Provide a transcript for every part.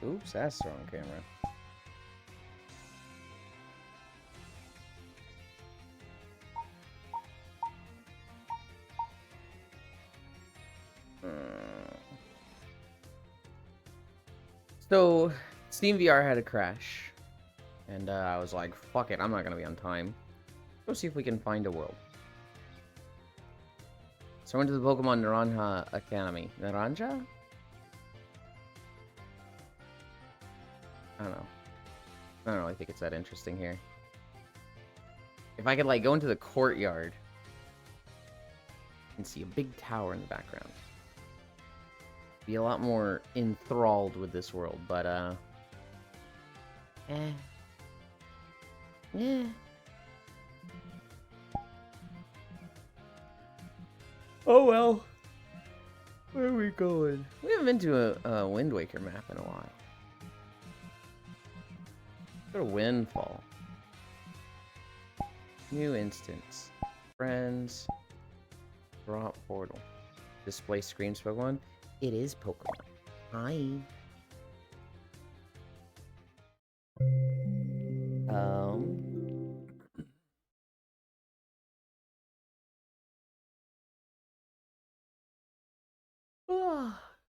Oops, that's the wrong camera. So, Steam VR had a crash. And I was like, fuck it, I'm not gonna be on time. Go see if we can find a world. So I went to the Pokemon Naranja Academy. Naranja? I don't know. I don't really think it's that interesting here. If I could, like, go into the courtyard and see a big tower in the background. Be a lot more enthralled with this world, but, Yeah. Oh well. Where are we going? We haven't been to a Wind Waker map in a while. Go to Windfall. New instance. Friends. Drop portal. Display screens Pokemon. It is Pokemon. Hi.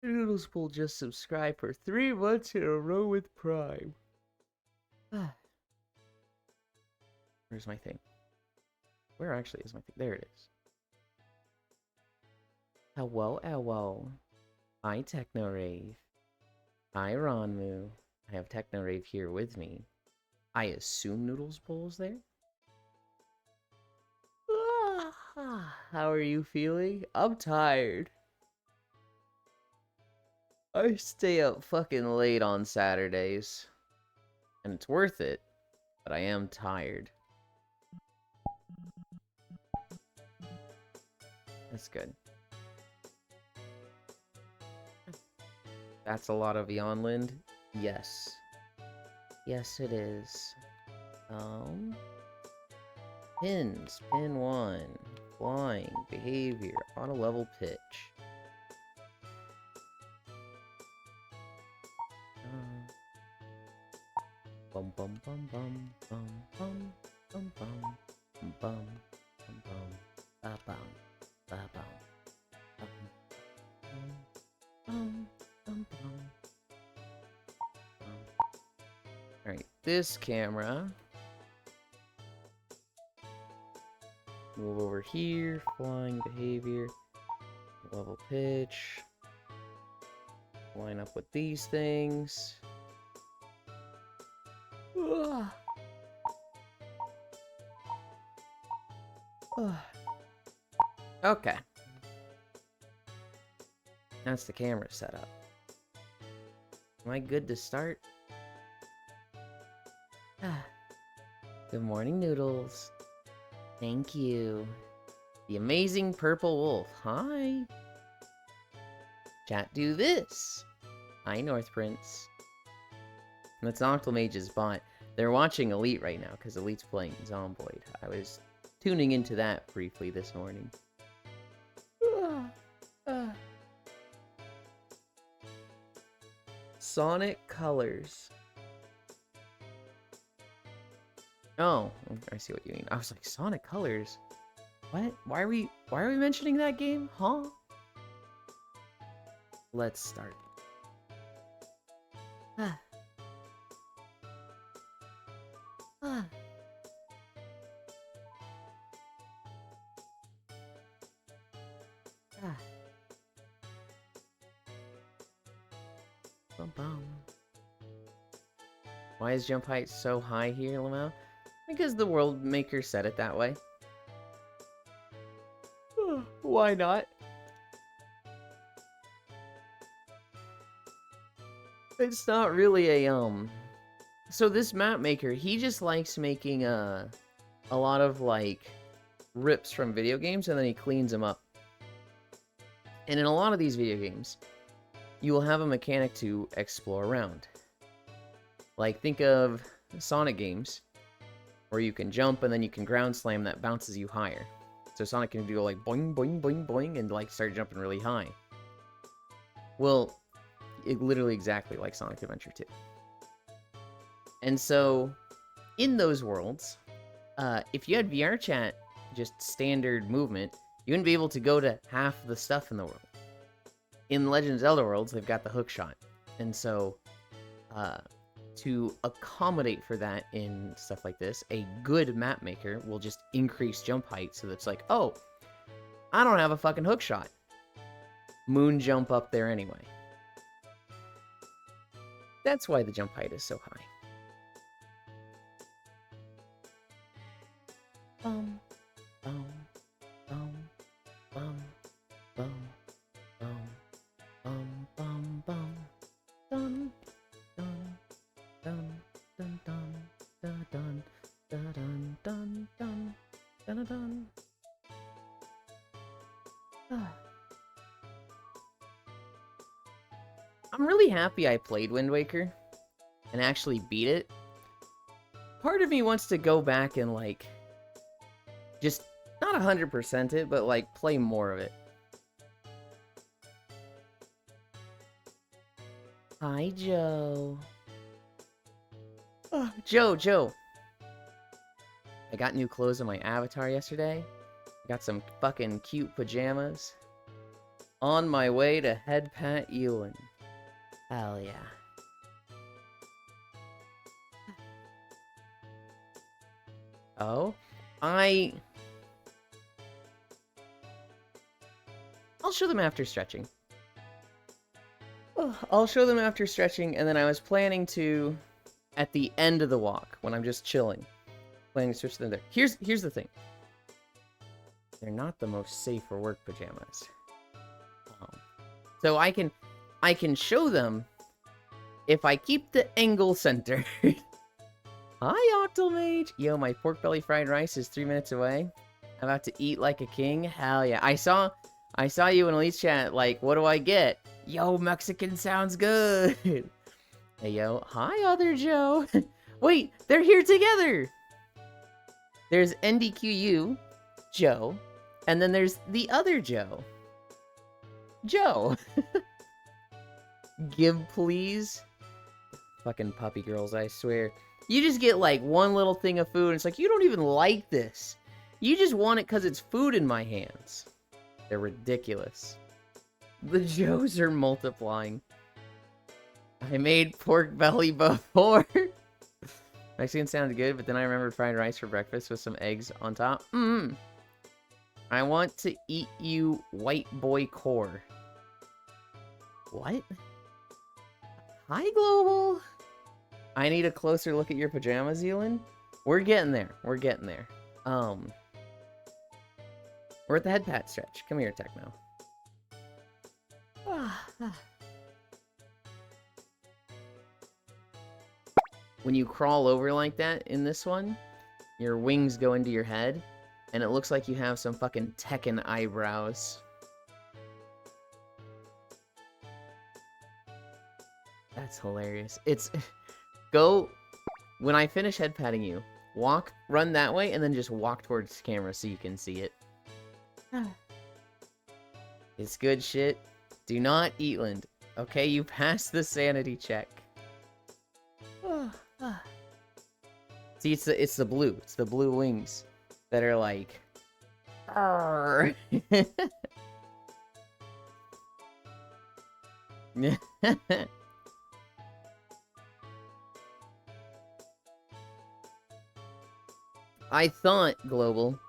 Noodles will just subscribe for 3 months in a row with Prime. Where's my thing? Where actually is my thing? There it is. Hello, hello. Hi, Technorave. Hi, Ronmu. I have Technorave here with me. I assume Noodles Bowl's there? How are you feeling? I'm tired. I stay up fucking late on Saturdays. And it's worth it. But I am tired. That's good. That's a lot of Yonland? Yes. Yes, it is. Pins. Pin 1. Flying. Behavior. Auto level pitch. Bum bum bum bum bum bum bum bum bum bum bum ba bum ba bum bum bum bum. Alright, this camera. Move over here. Flying behavior. Level pitch. Line up with these things. Okay. That's the camera setup. Am I good to start? Good morning, Noodles. Thank you. The amazing purple wolf. Hi. Chat do this. Hi, North Prince. That's Octomage's bot. They're watching Elite right now, because Elite's playing Zomboid. I was tuning into that briefly this morning. Sonic Colors. Oh, I see what you mean. I was like, Sonic Colors? What? Why are we mentioning that game? Huh? Let's start. Bum bum. Why is jump height so high here, Lamau? Because the world maker said it that way. Why not? It's not really a So this map maker, he just likes making a lot of like rips from video games and then he cleans them up. And in a lot of these video games, you will have a mechanic to explore around. Like think of Sonic games where you can jump and then you can ground slam that bounces you higher. So Sonic can do like boing boing boing boing and like start jumping really high. Well, literally exactly like Sonic Adventure 2. And so, in those worlds, if you had VR chat, just standard movement, you wouldn't be able to go to half the stuff in the world. In Legend of Zelda worlds, they've got the hook shot. And so, to accommodate for that in stuff like this, a good map maker will just increase jump height so that it's like, oh, I don't have a fucking hook shot. Moon jump up there anyway. That's why the jump height is so high. Bum, bum, bum, bum, bum, bum, bum, bum, bum, dun, dun, dun, dun, dun, dun, dun, dun, dun, dun, dun, dun, dun. I'm really happy I played Wind Waker and actually beat it. Part of me wants to go back and, like, just not 100% it, but, like, play more of it. Hi, Joe. Oh, Joe. I got new clothes on my avatar yesterday. I got some fucking cute pajamas. On my way to head Pat Ewan. Hell yeah. Oh? I'll show them after stretching. I'll show them after stretching, and then I was planning to, at the end of the walk, when I'm just chilling, planning to switch them there. Here's the thing. They're not the most safe for work pajamas. So I can show them if I keep the angle centered. Hi, Octomage! Yo, my pork belly fried rice is 3 minutes away. I'm about to eat like a king. Hell yeah. I saw you in Elite's chat, like, what do I get? Yo, Mexican sounds good. Hey, yo. Hi, other Joe. Wait, they're here together. There's NDQU, Joe, and then there's the other Joe. Joe. Give, please. Fucking puppy girls, I swear. You just get, like, one little thing of food, and it's like, you don't even like this. You just want it because it's food in my hands. They're ridiculous. The Joes are multiplying. I made pork belly before. Mexican sounded good, but then I remembered fried rice for breakfast with some eggs on top. I want to eat you, white boy core. What? Hi, Global. I need a closer look at your pajamas, Zealand. We're getting there. We're getting there. We're at the head pat stretch. Come here, Techno. When you crawl over like that in this one, your wings go into your head, and it looks like you have some fucking Tekken eyebrows. That's hilarious. It's... Go... When I finish head patting you, run that way, and then just walk towards the camera so you can see it. It's good shit. Do not eatland. Okay, you passed the sanity check. See, it's the blue. It's the blue wings that are like... I thought, Global,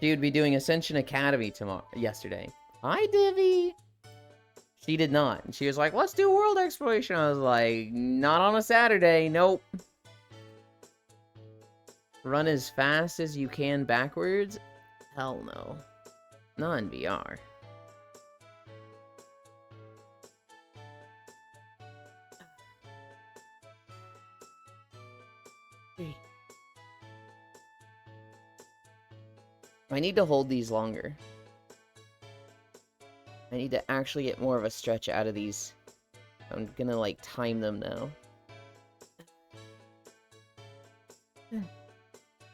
she would be doing Ascension Academy yesterday. Hi, Divi! She did not. And she was like, let's do world exploration. I was like, not on a Saturday. Nope. Run as fast as you can backwards? Hell no. Not in VR. I need to hold these longer. I need to actually get more of a stretch out of these. I'm gonna, like, time them now.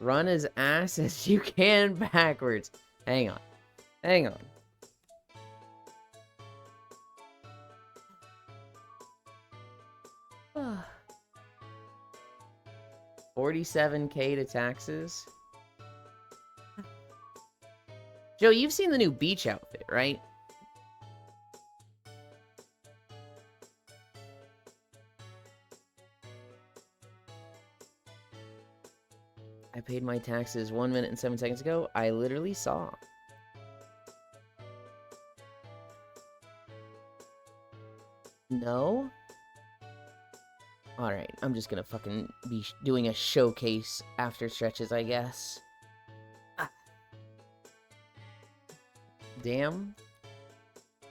Run as ass as you can backwards. Hang on. Hang on. $47K to taxes. Joe, you've seen the new beach outfit, right? I paid my taxes 1 minute and 7 seconds ago. I literally saw. No? Alright, I'm just gonna fucking be doing a showcase after stretches, I guess. Ah. Damn.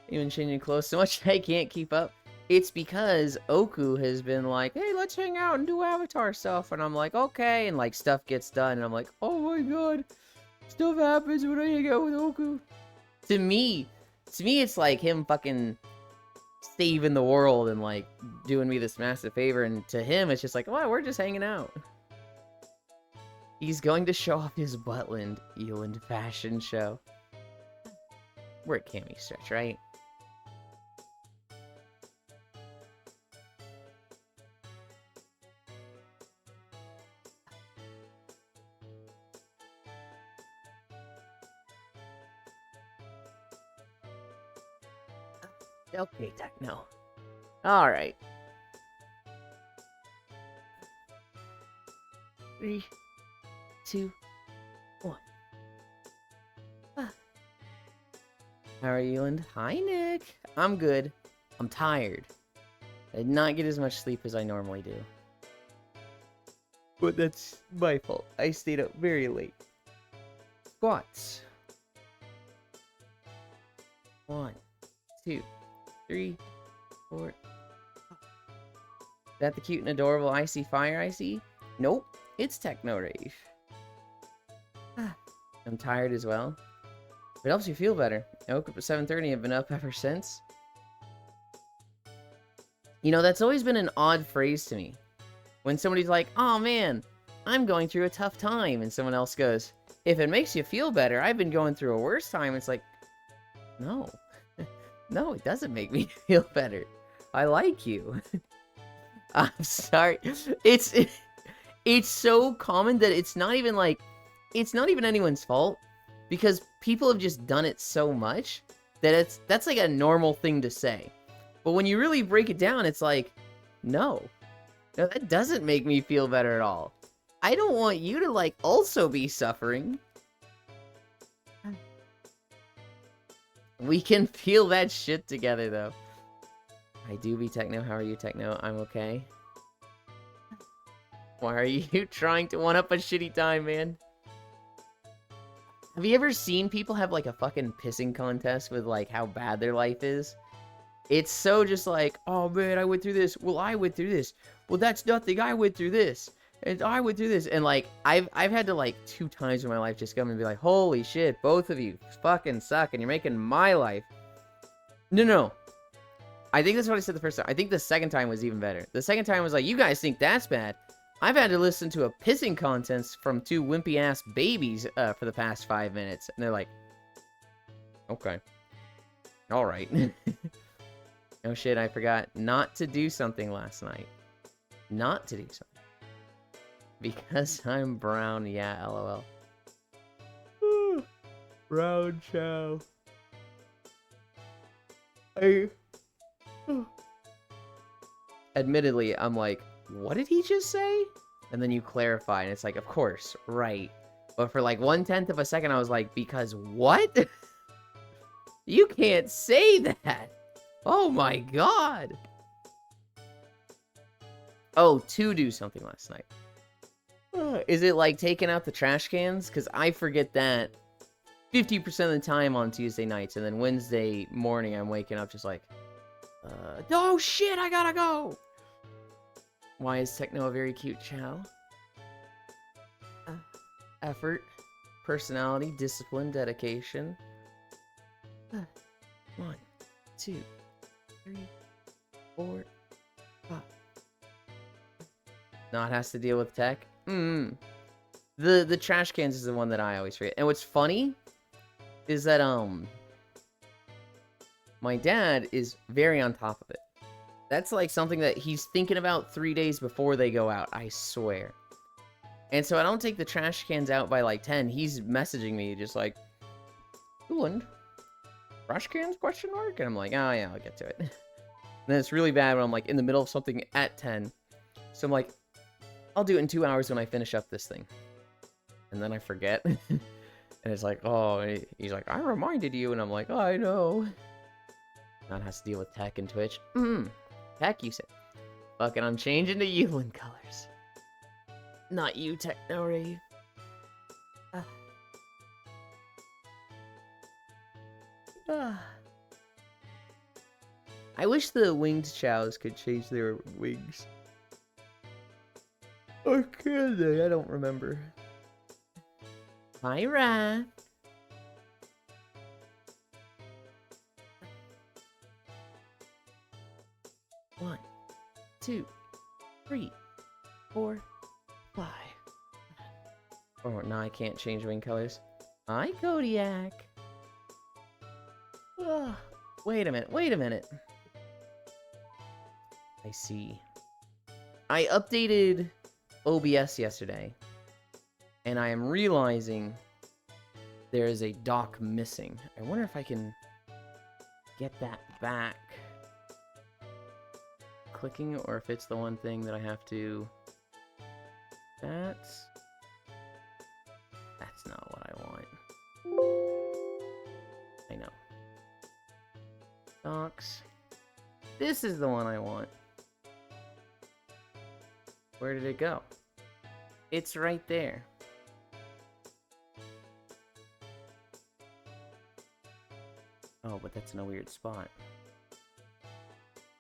Even changing clothes so much I can't keep up. It's because Oku has been like, hey, let's hang out and do Avatar stuff. And I'm like, okay. And like stuff gets done. And I'm like, oh my god. Stuff happens when I hang out with Oku. To me, it's like him fucking saving the world and like doing me this massive favor, and to him it's just like, well, we're just hanging out. He's going to show off his Buttland Eland fashion show. We're at Cami Stretch, right? Okay, Techno. Alright. 3, 2, 1. How are you, Eland? Hi, Nick. I'm good. I'm tired. I did not get as much sleep as I normally do. But that's my fault. I stayed up very late. Squats. 1, 2, 3, 4. Is that the cute and adorable Icy Fire Icy? Nope, it's Techno Rave. I'm tired as well. It helps you feel better. I woke up at 7:30 and have been up ever since. You know, that's always been an odd phrase to me. When somebody's like, oh man, I'm going through a tough time, and someone else goes, if it makes you feel better, I've been going through a worse time. It's like, no. No, it doesn't make me feel better. I like you. I'm sorry. It's so common that it's not even anyone's fault, because people have just done it so much that that's like a normal thing to say. But when you really break it down, it's like, no, that doesn't make me feel better at all. I don't want you to like also be suffering. We can feel that shit together, though. I do be Techno. How are you, Techno? I'm okay. Why are you trying to one-up a shitty time, man? Have you ever seen people have, like, a fucking pissing contest with, like, how bad their life is? It's so just like, oh, man, I went through this. Well, I went through this. Well, that's nothing. I went through this. And I went through this. And, like, I've had to, like, 2 times in my life just come and be like, holy shit, both of you fucking suck, and you're making my life. No. I think that's what I said the first time. I think the second time was even better. The second time was like, you guys think that's bad. I've had to listen to a pissing contest from 2 wimpy-ass babies for the past 5 minutes. And they're like, okay. Alright. Oh shit, I forgot not to do something last night. Not to do something. Because I'm brown, yeah, lol. Brown chow. Admittedly, I'm like, what did he just say? And then you clarify, and it's like, of course, right. But for like 1/10 of a second, I was like, because what? You can't say that. Oh my god. Oh, to do something last night. Is it like taking out the trash cans? Because I forget that 50% of the time on Tuesday nights, and then Wednesday morning I'm waking up just like, oh shit, I gotta go! Why is Techno a very cute chow? Effort, personality, discipline, dedication. 1, 2, 3, 4, 5. Not has to deal with tech. The trash cans is the one that I always forget. And what's funny is that my dad is very on top of it. That's like something that he's thinking about 3 days before they go out, I swear. And so I don't take the trash cans out by like 10. He's messaging me just like, Uland, trash cans, question mark? And I'm like, oh yeah, I'll get to it. And then it's really bad when I'm like in the middle of something at 10. So I'm like, I'll do it in 2 hours when I finish up this thing. And then I forget. And it's like, oh, and he's like, I reminded you. And I'm like, oh, I know. Now it has to deal with tech and Twitch. Tech, you say. Fucking, I'm changing to Uland colors. Not you, Techno Rave. I wish the winged chows could change their wings. Or can they? I don't remember. Hi, Raph. One, 2, 3, 4, 5. Oh, no, I can't change wing colors. Hi, Kodiak. Wait a minute. I see. I updated OBS yesterday, and I am realizing there is a dock missing. I wonder if I can get that back. Clicking, or if it's the one thing that I have to... That's not what I want. I know. Docks. This is the one I want. Where did it go? It's right there. Oh, but that's in a weird spot.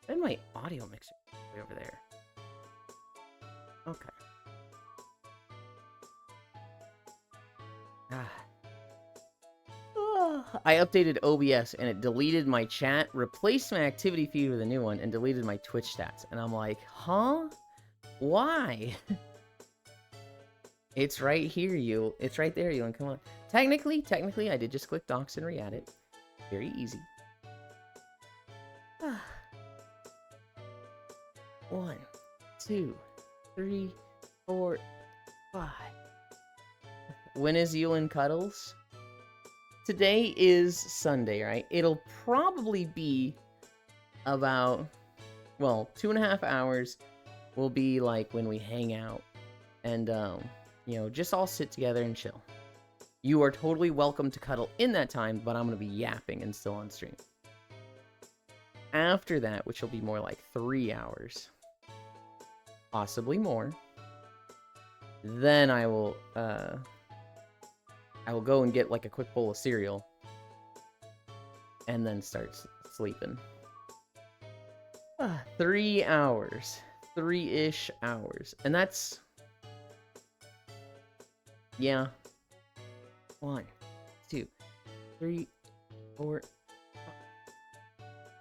And my audio mixer way over there. Okay. I updated OBS and it deleted my chat, replaced my activity feed with a new one, and deleted my Twitch stats. And I'm like, huh? Why? It's right here, it's right there, Ewan. Come on. Technically, I did just click docs and re-add it. Very easy. 1, 2, 3, 4, 5. When is Ewan Cuddles? Today is Sunday, right? It'll probably be about, well, 2.5 hours will be like when we hang out and, you know, just all sit together and chill. You are totally welcome to cuddle in that time, but I'm going to be yapping and still on stream. After that, which will be more like 3 hours, possibly more, then I will go and get like a quick bowl of cereal and then start sleeping. 3 hours. 3-ish hours. And that's... yeah. 1, 2, 3, 4, 5.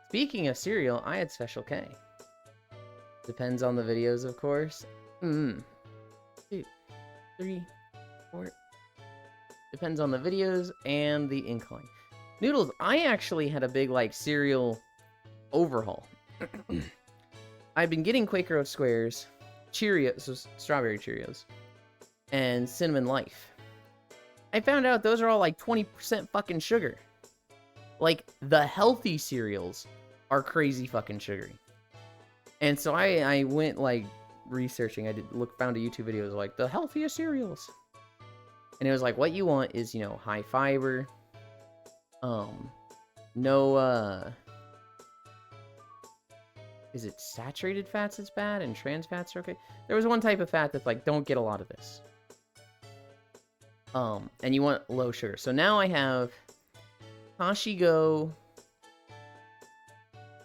Speaking of cereal, I had Special K. Depends on the videos, of course. 2, 3, 4. Depends on the videos and the incline. Noodles, I actually had a big, like, cereal overhaul. I've been getting Quaker Oat Squares, Cheerios, so strawberry Cheerios, and Cinnamon Life. I found out those are all like 20% fucking sugar. Like, the healthy cereals are crazy fucking sugary. And so I went, like, researching. I found a YouTube video. It was like, the healthiest cereals. And it was like, what you want is, you know, high fiber. No, is it saturated fats that's bad and trans fats are okay? There was one type of fat that's like, don't get a lot of this. And you want low sugar. So now I have Kashigo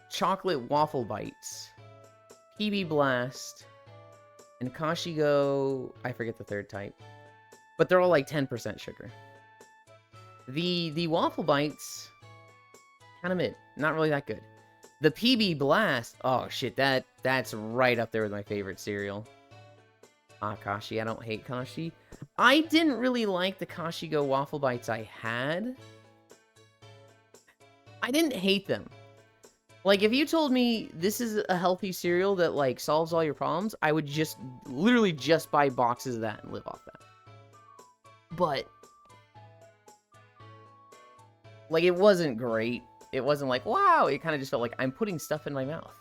chocolate waffle bites, PB Blast, and Kashigo, I forget the third type. But they're all like 10% sugar. The waffle bites, kind of mid. Not really that good. The PB Blast, oh shit, that's right up there with my favorite cereal. Kashi, I don't hate Kashi. I didn't really like the Kashigo waffle bites I had. I didn't hate them. Like, if you told me this is a healthy cereal that, like, solves all your problems, I would just, literally just buy boxes of that and live off that. But, like, it wasn't great. It wasn't like, wow, it kind of just felt like I'm putting stuff in my mouth.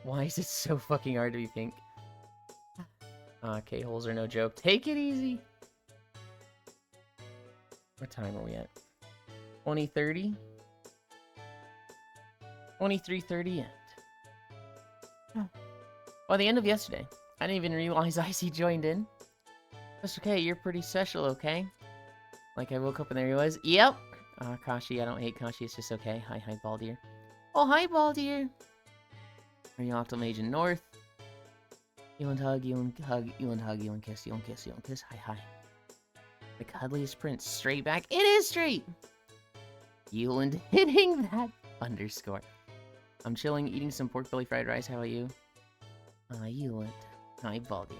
Why is it so fucking hard to be pink? K-holes are no joke. Take it easy. What time are we at? 20:30? 23:30 end. By the end of yesterday, I didn't even realize Icy joined in. That's okay, you're pretty special, okay? Like, I woke up and there he was. Yep! Kashi, I don't hate Kashi, it's just okay. Hi, Baldir. Oh, hi, Baldir! Are you Octomage in North? Eland hug, Eland hug, Eland hug, Eland kiss, Eland kiss, Eland kiss. Hi. The cuddliest prince, straight back. It is straight! Eland hitting that underscore. I'm chilling, eating some pork belly fried rice. How about you? Eland. Hi, Baldir.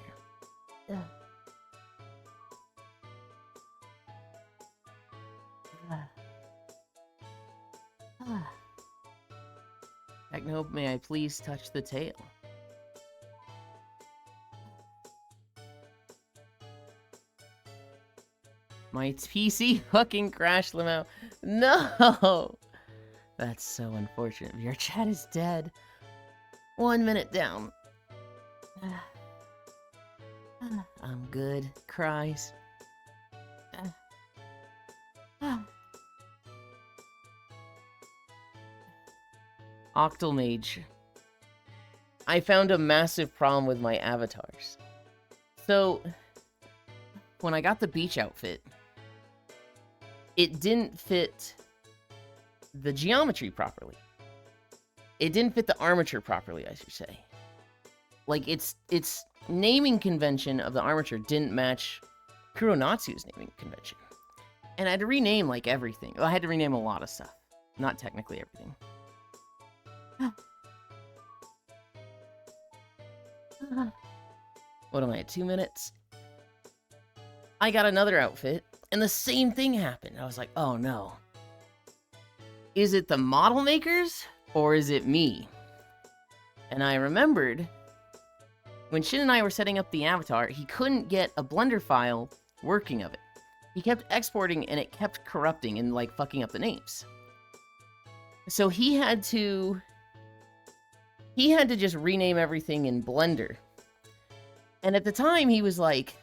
Techno, may I please touch the tail? My PC fucking crashed, Lamau. No! That's so unfortunate. Your chat is dead. 1 minute down. I'm good. Cries. Octomage. I found a massive problem with my avatars. So, when I got the beach outfit, it didn't fit the geometry properly. It didn't fit the armature properly, I should say. Like, its naming convention of the armature didn't match Kuronatsu's naming convention. And I had to rename, like, everything. Well, I had to rename a lot of stuff. Not technically everything. What am I at? 2 minutes? I got another outfit, and the same thing happened. I was like, oh no. Is it the model makers, or is it me? And I remembered, when Shin and I were setting up the avatar, he couldn't get a Blender file working of it. He kept exporting, and it kept corrupting and, like, fucking up the names. So he had to just rename everything in Blender. And at the time, he was like,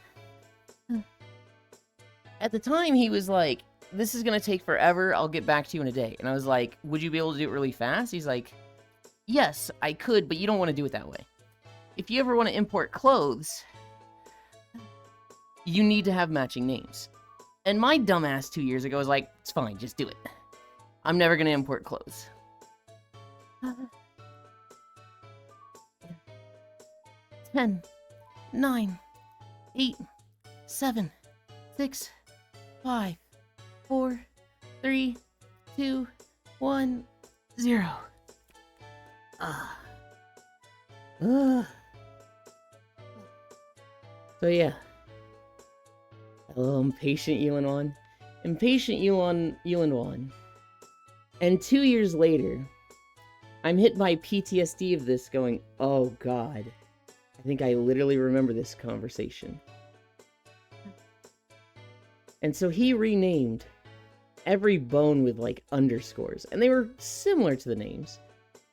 this is gonna take forever, I'll get back to you in a day. And I was like, would you be able to do it really fast? He's like, yes, I could, but you don't want to do it that way. If you ever want to import clothes, you need to have matching names. And my dumbass 2 years ago was like, it's fine, just do it. I'm never gonna import clothes. 10, 9, 8, 7, 6, 5, 4, 3, 2, 1, 0. So yeah. Hello, impatient Yuan. Impatient Yuan. And 2 years later, I'm hit by PTSD of this going, oh god. I think I literally remember this conversation. And so he renamed every bone with, like, underscores. And they were similar to the names.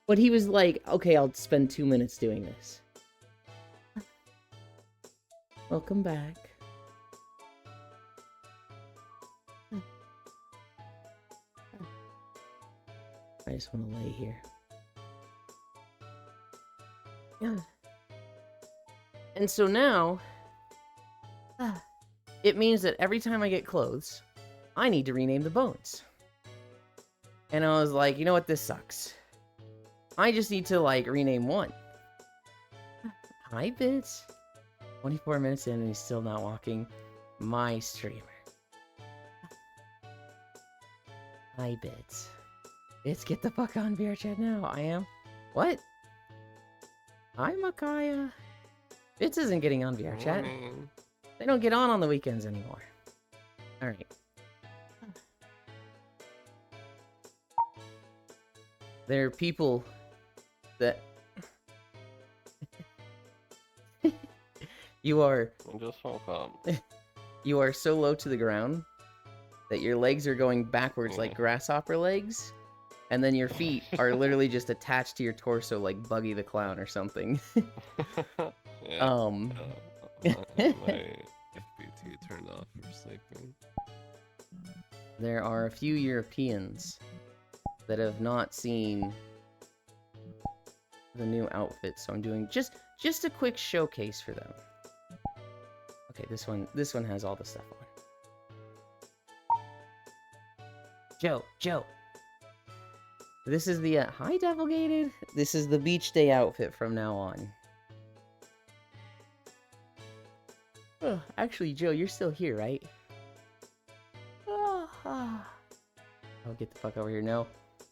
But he was like, okay, I'll spend 2 minutes doing this. Welcome back. I just want to lay here. And so now, it means that every time I get clothes, I need to rename the bones. And I was like, you know what, this sucks. I just need to, like, rename one. Hi, Bits. 24 minutes in and he's still not walking. My streamer. Hi, Bits. Bits, get the fuck on VR chat now. I am. What? Hi, Makaya. Bits isn't getting on VR chat. They don't get on the weekends anymore. Alright. There are people that you are I just woke up. you are so low to the ground that your legs are going backwards like Yeah. grasshopper legs, and then your feet are literally just attached to your torso like Buggy the Clown or something. Yeah. Um, My FBT turned off for sleeping. there are a few Europeans that have not seen the new outfit, so I'm doing just a quick showcase for them. Okay, this one has all the stuff on. Joe. This is the hi Devilgated. This is the beach day outfit from now on. Oh, actually, Joe, you're still here, right? Oh, get the fuck over here. No,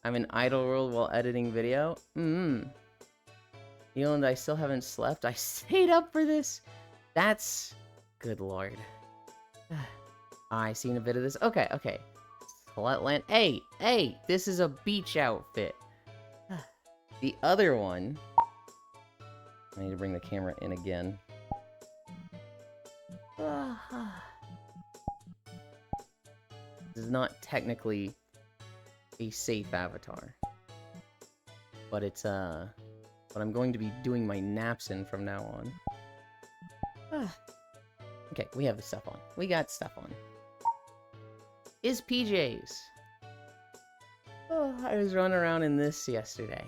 I'm in idle world while editing video. You know, and I still haven't slept. I stayed up for this. That's good lord. I seen a bit of this. Okay. Slutland. Hey, this is a beach outfit. The other one. I need to bring the camera in again. This is not technically a safe avatar, but it's but I'm going to be doing my naps in from now on. Okay, we have the stuff on. We got stuff on. Is PJs. Oh, I was running around in this yesterday.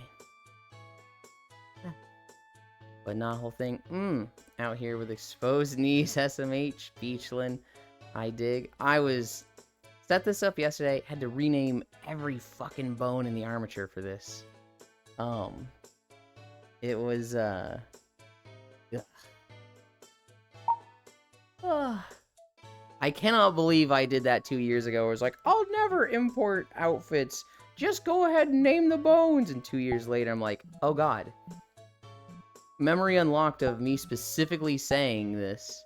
But not whole thing. Out here with exposed knees, SMH, Beachland, I dig. I was set this up yesterday, had to rename every fucking bone in the armature for this. It was I cannot believe I did that 2 years ago. It was like, I'll never import outfits. Just go ahead and name the bones. And 2 years later, I'm like, oh god. Memory unlocked of me specifically saying this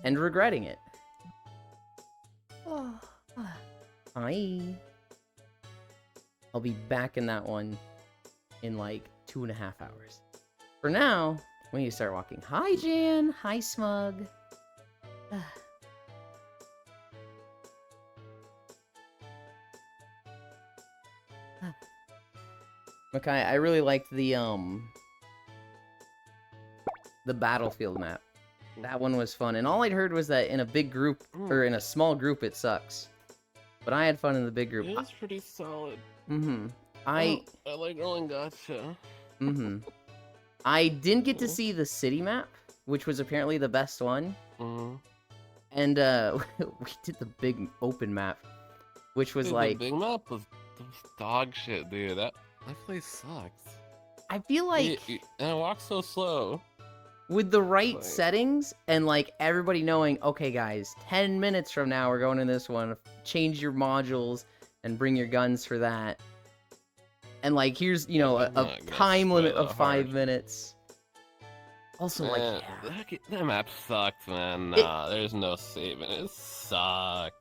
and regretting it. Hi. I'll be back in that one in like 2.5 hours. For now, we need to start walking. Hi, Jan. Hi, Smug. Okay, I really liked the Battlefield map. That one was fun, and all I'd heard was that in a big group, or in a small group, it sucks. But I had fun in the big group. It was pretty solid. I like Rolling Gotcha. I didn't get to see the city map, which was apparently the best one. And we did the big open map, which was like... The big map was dog shit, dude. That place sucks. I feel like... And it walks so slow. With the right settings, and like everybody knowing, okay guys, 10 minutes from now we're going in this one, change your modules and bring your guns for that. And like, here's, you know, a time limit of 5 minutes. Also, man, like, that map sucks, man. Nah, there's no saving. It sucks.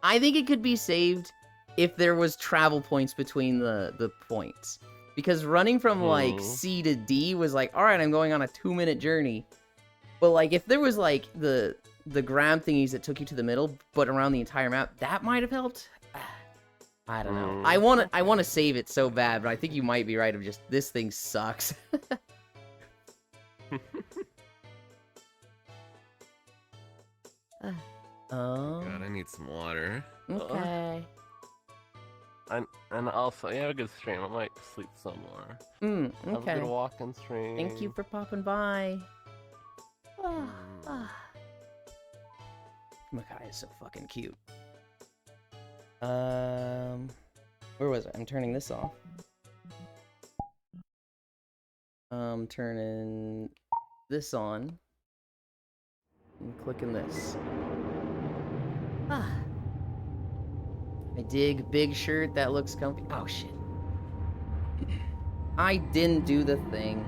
I think it could be saved if there was travel points between the points. Because running from, like, C to D was like, alright, I'm going on a 2-minute journey. But, like, if there was, like, the grab thingies that took you to the middle, but around the entire map, that might have helped. I don't know. I want to save it so bad, but I think you might be right of just, this thing sucks. God, I need some water. Okay. And also, you have a good stream. I might sleep some more. Okay. Have a good walk-in stream. Thank you for popping by. Makai is so fucking cute. Where was I? I'm turning this off. Turning this on. And clicking this. I dig big shirt that looks comfy. Oh shit. I didn't do the thing.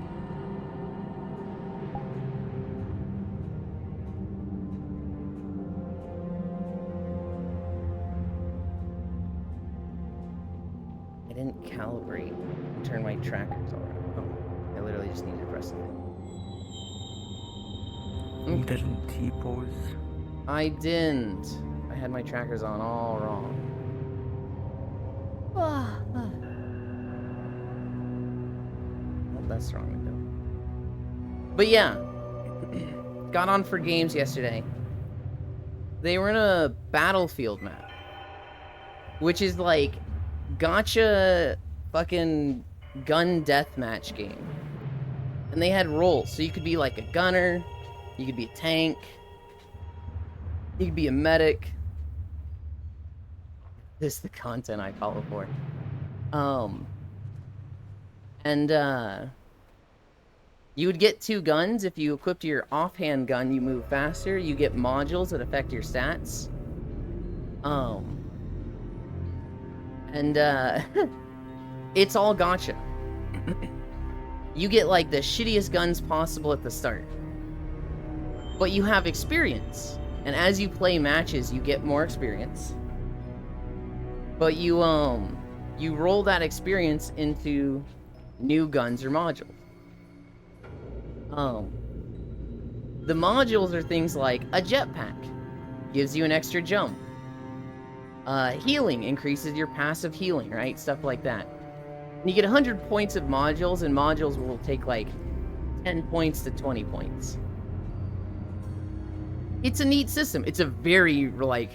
I recalibrate and turn my trackers on. Oh, I literally just need to press it. You didn't T-pose. I didn't. I had my trackers on all wrong. Well, that's the wrong window. But yeah, got on for games yesterday. They were in a Battlefield map, which is like gacha fucking gun deathmatch game. And they had roles, so you could be like a gunner, you could be a tank, you could be a medic. This is the content I follow for. You would get 2 guns. If you equipped your offhand gun, you move faster. You get modules that affect your stats. It's all gacha. You get like the shittiest guns possible at the start. But you have experience. And as you play matches, you get more experience. But you roll that experience into new guns or modules. The modules are things like a jetpack, gives you an extra jump. Healing increases your passive healing, right? Stuff like that. And you get 100 points of modules, and modules will take like 10 points to 20 points. It's a neat system. It's a very like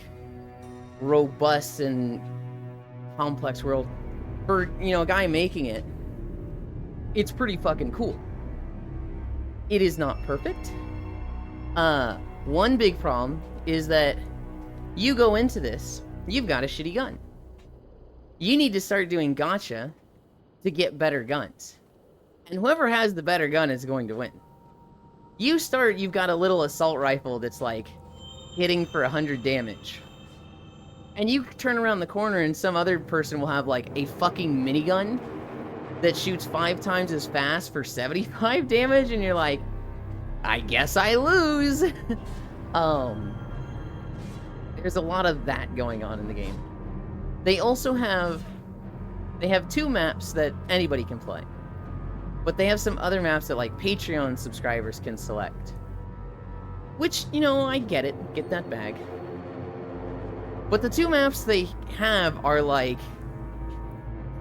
robust and complex world. For, a guy making it, it's pretty fucking cool. It is not perfect. One big problem is that you go into this, you've got a shitty gun. You need to start doing gacha to get better guns. And whoever has the better gun is going to win. You've got a little assault rifle that's like hitting for 100 damage. And you turn around the corner and some other person will have like a fucking minigun that shoots 5 times as fast for 75 damage, and you're like, I guess I lose. There's a lot of that going on in the game. They also have 2 maps that anybody can play. But they have some other maps that like Patreon subscribers can select. Which, I get it. Get that bag. But the 2 maps they have are like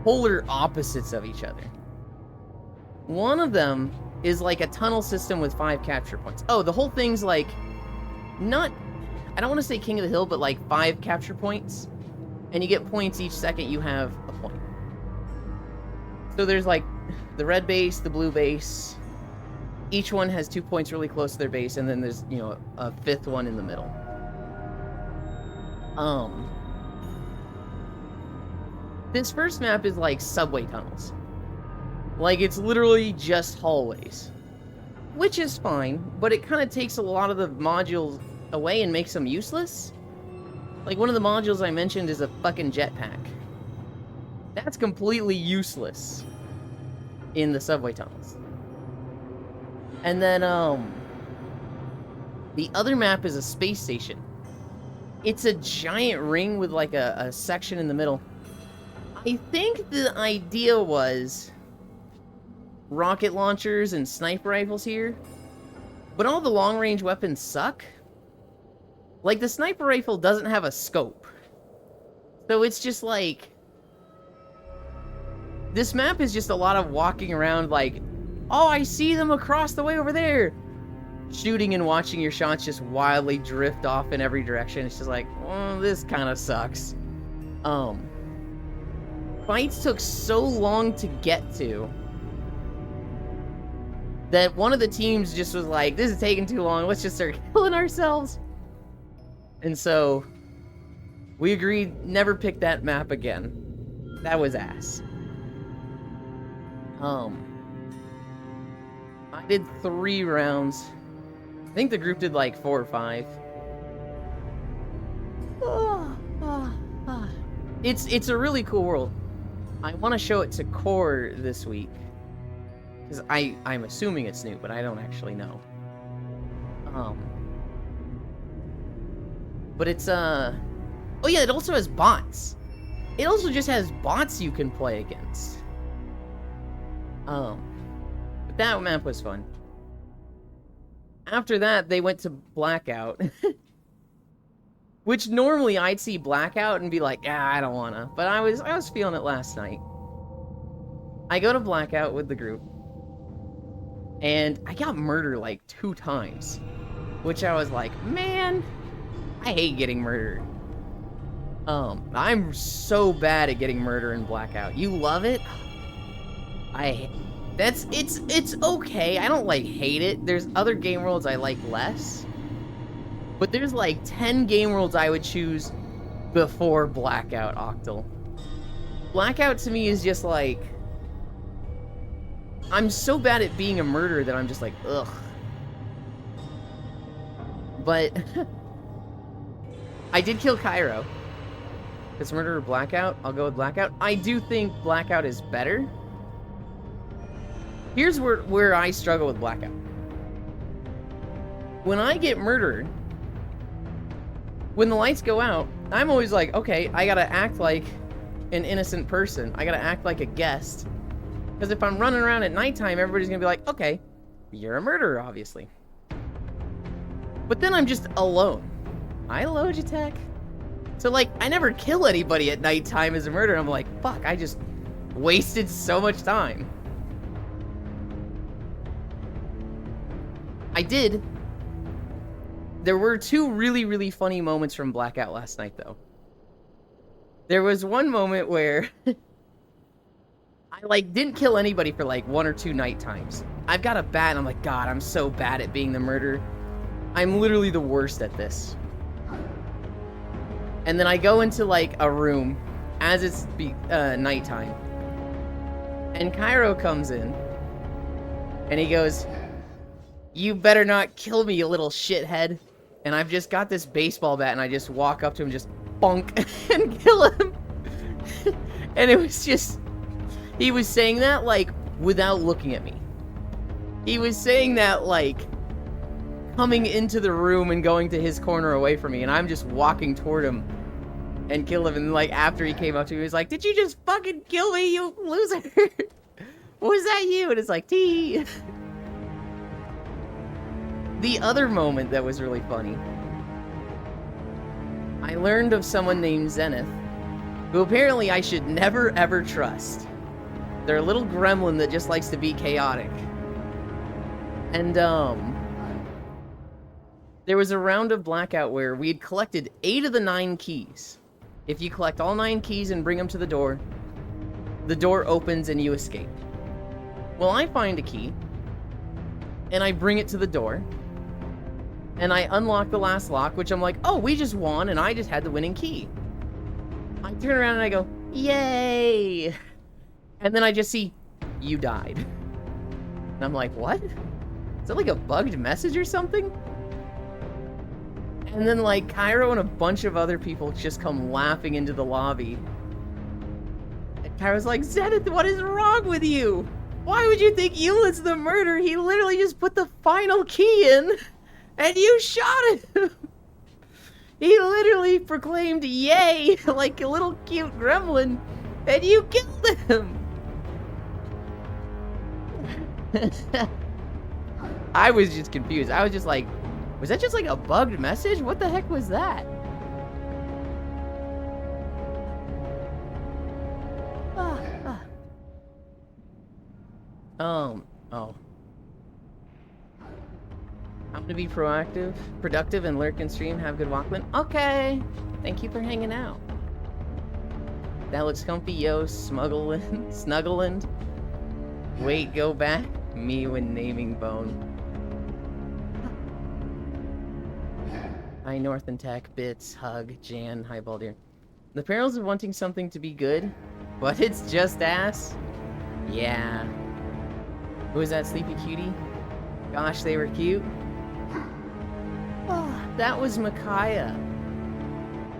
polar opposites of each other. One of them is like a tunnel system with 5 capture points. Oh, the whole thing's like I don't want to say King of the Hill, but like 5 capture points. And you get points each second you have a point. So there's like the red base, the blue base. Each one has 2 points really close to their base, and then there's, a 5th one in the middle. This first map is like subway tunnels. Like, it's literally just hallways. Which is fine, but it kind of takes a lot of the modules away and makes them useless. Like, one of the modules I mentioned is a fucking jetpack. That's completely useless in the subway tunnels. And then, the other map is a space station. It's a giant ring with like a section in the middle. I think the idea was rocket launchers and sniper rifles here, but all the long-range weapons suck. Like, the sniper rifle doesn't have a scope. So it's just like, this map is just a lot of walking around like, oh, I see them across the way over there. Shooting and watching your shots just wildly drift off in every direction. It's just like, oh, this kind of sucks. Fights took so long to get to that one of the teams just was like, this is taking too long, let's just start killing ourselves. And so we agreed never pick that map again. That was ass. I did 3 rounds. I think the group did like 4 or 5. It's a really cool world. I want to show it to Core this week, because I'm assuming it's new, but I don't actually know. But it's oh yeah, it also has bots. it also just has bots you can play against. But that map was fun. After that, they went to Blackout. Which normally I'd see Blackout and be like, I don't wanna. But I was feeling it last night. I go to Blackout with the group. And I got murdered like 2 times. Which I was like, man, I hate getting murdered. I'm so bad at getting murder in Blackout. You love it? It's okay. I don't like hate it. There's other game worlds I like less. But there's like 10 game worlds I would choose before Blackout, Octal. Blackout to me is just like, I'm so bad at being a murderer that I'm just like, ugh. But I did kill Cairo. It's murder or Blackout. I'll go with Blackout. I do think Blackout is better. Here's where I struggle with Blackout. When I get murdered, when the lights go out, I'm always like, okay, I gotta act like an innocent person. I gotta act like a guest. Because if I'm running around at nighttime, everybody's gonna be like, okay, you're a murderer, obviously. But then I'm just alone. Hi, Logitech. So, like, I never kill anybody at nighttime as a murderer. I'm like, fuck, I just wasted so much time. I did. There were 2 really, really funny moments from Blackout last night, though. There was one moment where I, like, didn't kill anybody for, like, 1 or 2 night times. I've got a bat, and I'm like, God, I'm so bad at being the murderer. I'm literally the worst at this. And then I go into, like, a room as it's nighttime. And Cairo comes in. And he goes, you better not kill me, you little shithead. And I've just got this baseball bat, and I just walk up to him, just bonk, and kill him. And it was just... He was saying that, like, without looking at me. He was saying that, like, coming into the room and going to his corner away from me, and I'm just walking toward him and kill him. And, like, after he came up to me, he was like, did you just fucking kill me, you loser? Was that you? And it's like, T. The other moment that was really funny, I learned of someone named Zenith, who apparently I should never ever trust. They're a little gremlin that just likes to be chaotic. And, there was a round of Blackout where we had collected 8 of the 9 keys. If you collect all 9 keys and bring them to the door opens and you escape. Well, I find a key, and I bring it to the door, and I unlock the last lock, which I'm like, oh, we just won, and I just had the winning key. I turn around and I go, yay! And then I just see, you died. And I'm like, what? Is that like a bugged message or something? And then, like, Cairo and a bunch of other people just come laughing into the lobby. And Cairo's like, Zenith, what is wrong with you? Why would you think Eulid's the murderer? He literally just put the final key in, and you shot him! He literally proclaimed, yay, like a little cute gremlin, and you killed him! I was just confused. I was just like, was that just like a bugged message? What the heck was that? Oh. I'm gonna be productive, and lurk and stream. Have a good Walkman. Okay. Thank you for hanging out. That looks comfy, yo. Snuggling. Wait, go back. Me when naming bone. Hi, North and Tech, Bits, Hug, Jan, hi, Baldir. The perils of wanting something to be good, but it's just ass? Yeah. Who was that sleepy cutie? Gosh, they were cute. Oh, that was Micaiah.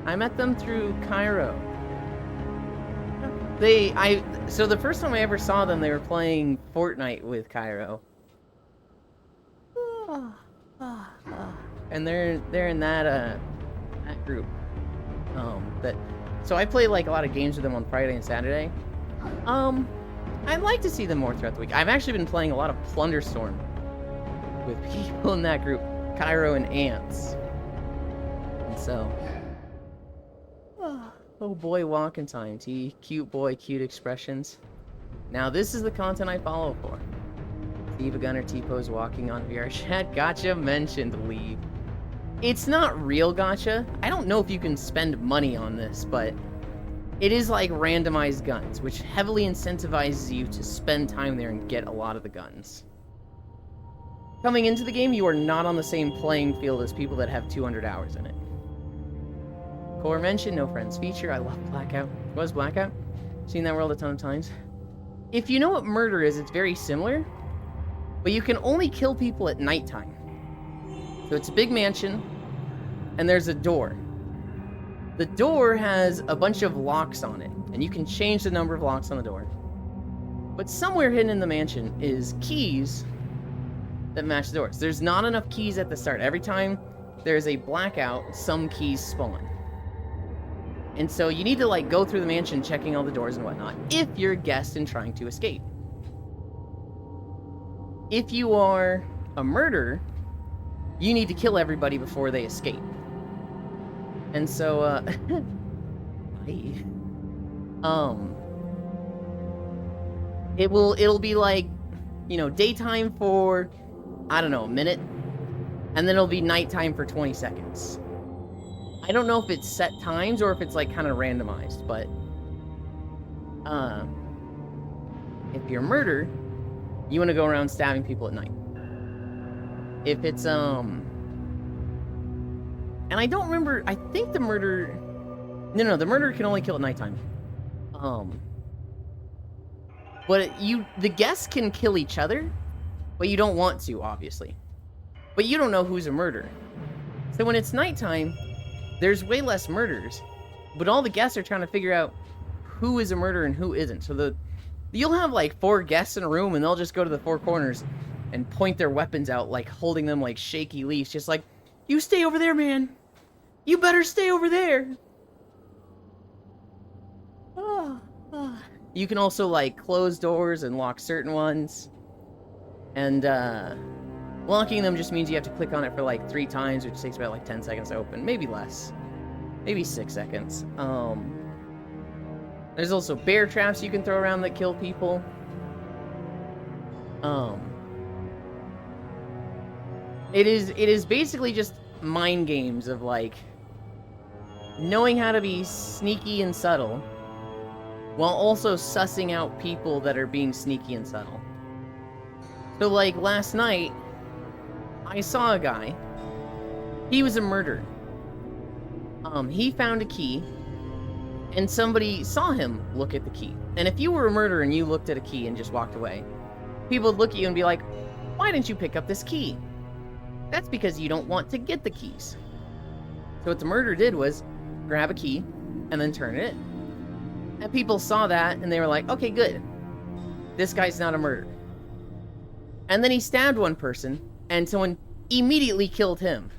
I met them through Cairo. So the first time I ever saw them, they were playing Fortnite with Cairo. And they're in that group. That So I play like a lot of games with them on Friday and Saturday. I'd like to see them more throughout the week. I've actually been playing a lot of Plunderstorm with people in that group, Cairo and Ants. And so, oh boy, walking time. Cute boy, cute expressions. Now this is the content I follow for. Eva Gunner T-Pose walking on VR chat. Gotcha mentioned leave. It's not real gotcha. I don't know if you can spend money on this, but it is like randomized guns, which heavily incentivizes you to spend time there and get a lot of the guns. Coming into the game, you are not on the same playing field as people that have 200 hours in it. Core mentioned, no friends feature. I love Blackout. Was Blackout? Seen that world a ton of times. If you know what murder is, it's very similar, but you can only kill people at nighttime. So it's a big mansion, and there's a door. The door has a bunch of locks on it, and you can change the number of locks on the door. But somewhere hidden in the mansion is keys that match the doors. There's not enough keys at the start. Every time there's a blackout, some keys spawn. And so you need to like go through the mansion checking all the doors and whatnot if you're a guest and trying to escape. If you are a murderer, you need to kill everybody before they escape. And so, it'll be like, you know, daytime for, I don't know, a minute, and then it'll be nighttime for 20 seconds. I don't know if it's set times or if it's like kind of randomized, but, if you're a murderer, you want to go around stabbing people at night. If it's, and I don't remember, I think the murderer, no, the murderer can only kill at nighttime. But the guests can kill each other, but you don't want to, obviously. But you don't know who's a murderer. So when it's nighttime, there's way less murders, but all the guests are trying to figure out who is a murderer and who isn't. So you'll have like 4 guests in a room, and they'll just go to the 4 corners and point their weapons out, like holding them like shaky leaves, just like, you stay over there, man. You better stay over there. You can also like close doors and lock certain ones. And locking them just means you have to click on it for like 3 times, which takes about like 10 seconds to open. Maybe less. Maybe 6 seconds. There's also bear traps you can throw around that kill people. It is basically just mind games of like knowing how to be sneaky and subtle while also sussing out people that are being sneaky and subtle. So like last night, I saw a guy. He was a murderer. He found a key, and somebody saw him look at the key. And if you were a murderer and you looked at a key and just walked away, people would look at you and be like, why didn't you pick up this key? That's because you don't want to get the keys. So what the murderer did was grab a key and then turn it. And people saw that and they were like, okay, good. This guy's not a murderer. And then he stabbed one person and someone immediately killed him.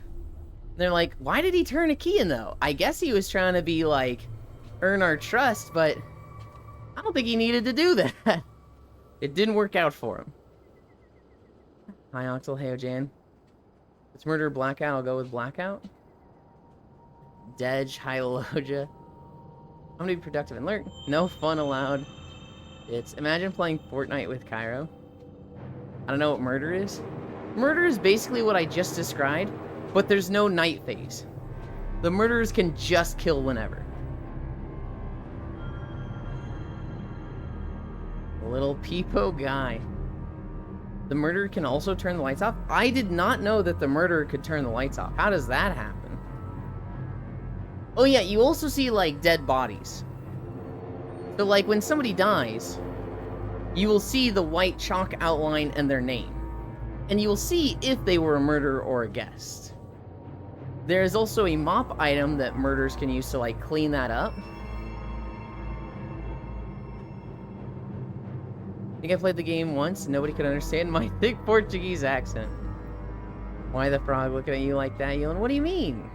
They're like, why did he turn a key in though? I guess he was trying to be like, earn our trust, but I don't think he needed to do that. It didn't work out for him. Hi, Oxel. Hey, Ojan. Let's murder Blackout. I'll go with Blackout. Dej. Hi, Loja. I'm gonna be productive and learn. No fun allowed. It's imagine playing Fortnite with Cairo. I don't know what murder is. Murder is basically what I just described, but there's no night phase. The murderers can just kill whenever. Little peepo guy. The murderer can also turn the lights off? I did not know that the murderer could turn the lights off. How does that happen? Oh yeah, you also see like dead bodies. So like when somebody dies, you will see the white chalk outline and their name. And you will see if they were a murderer or a guest. There is also a mop item that murderers can use to like clean that up. I think I played the game once. Nobody could understand my thick Portuguese accent. Why the frog looking at you like that, Elon? What do you mean?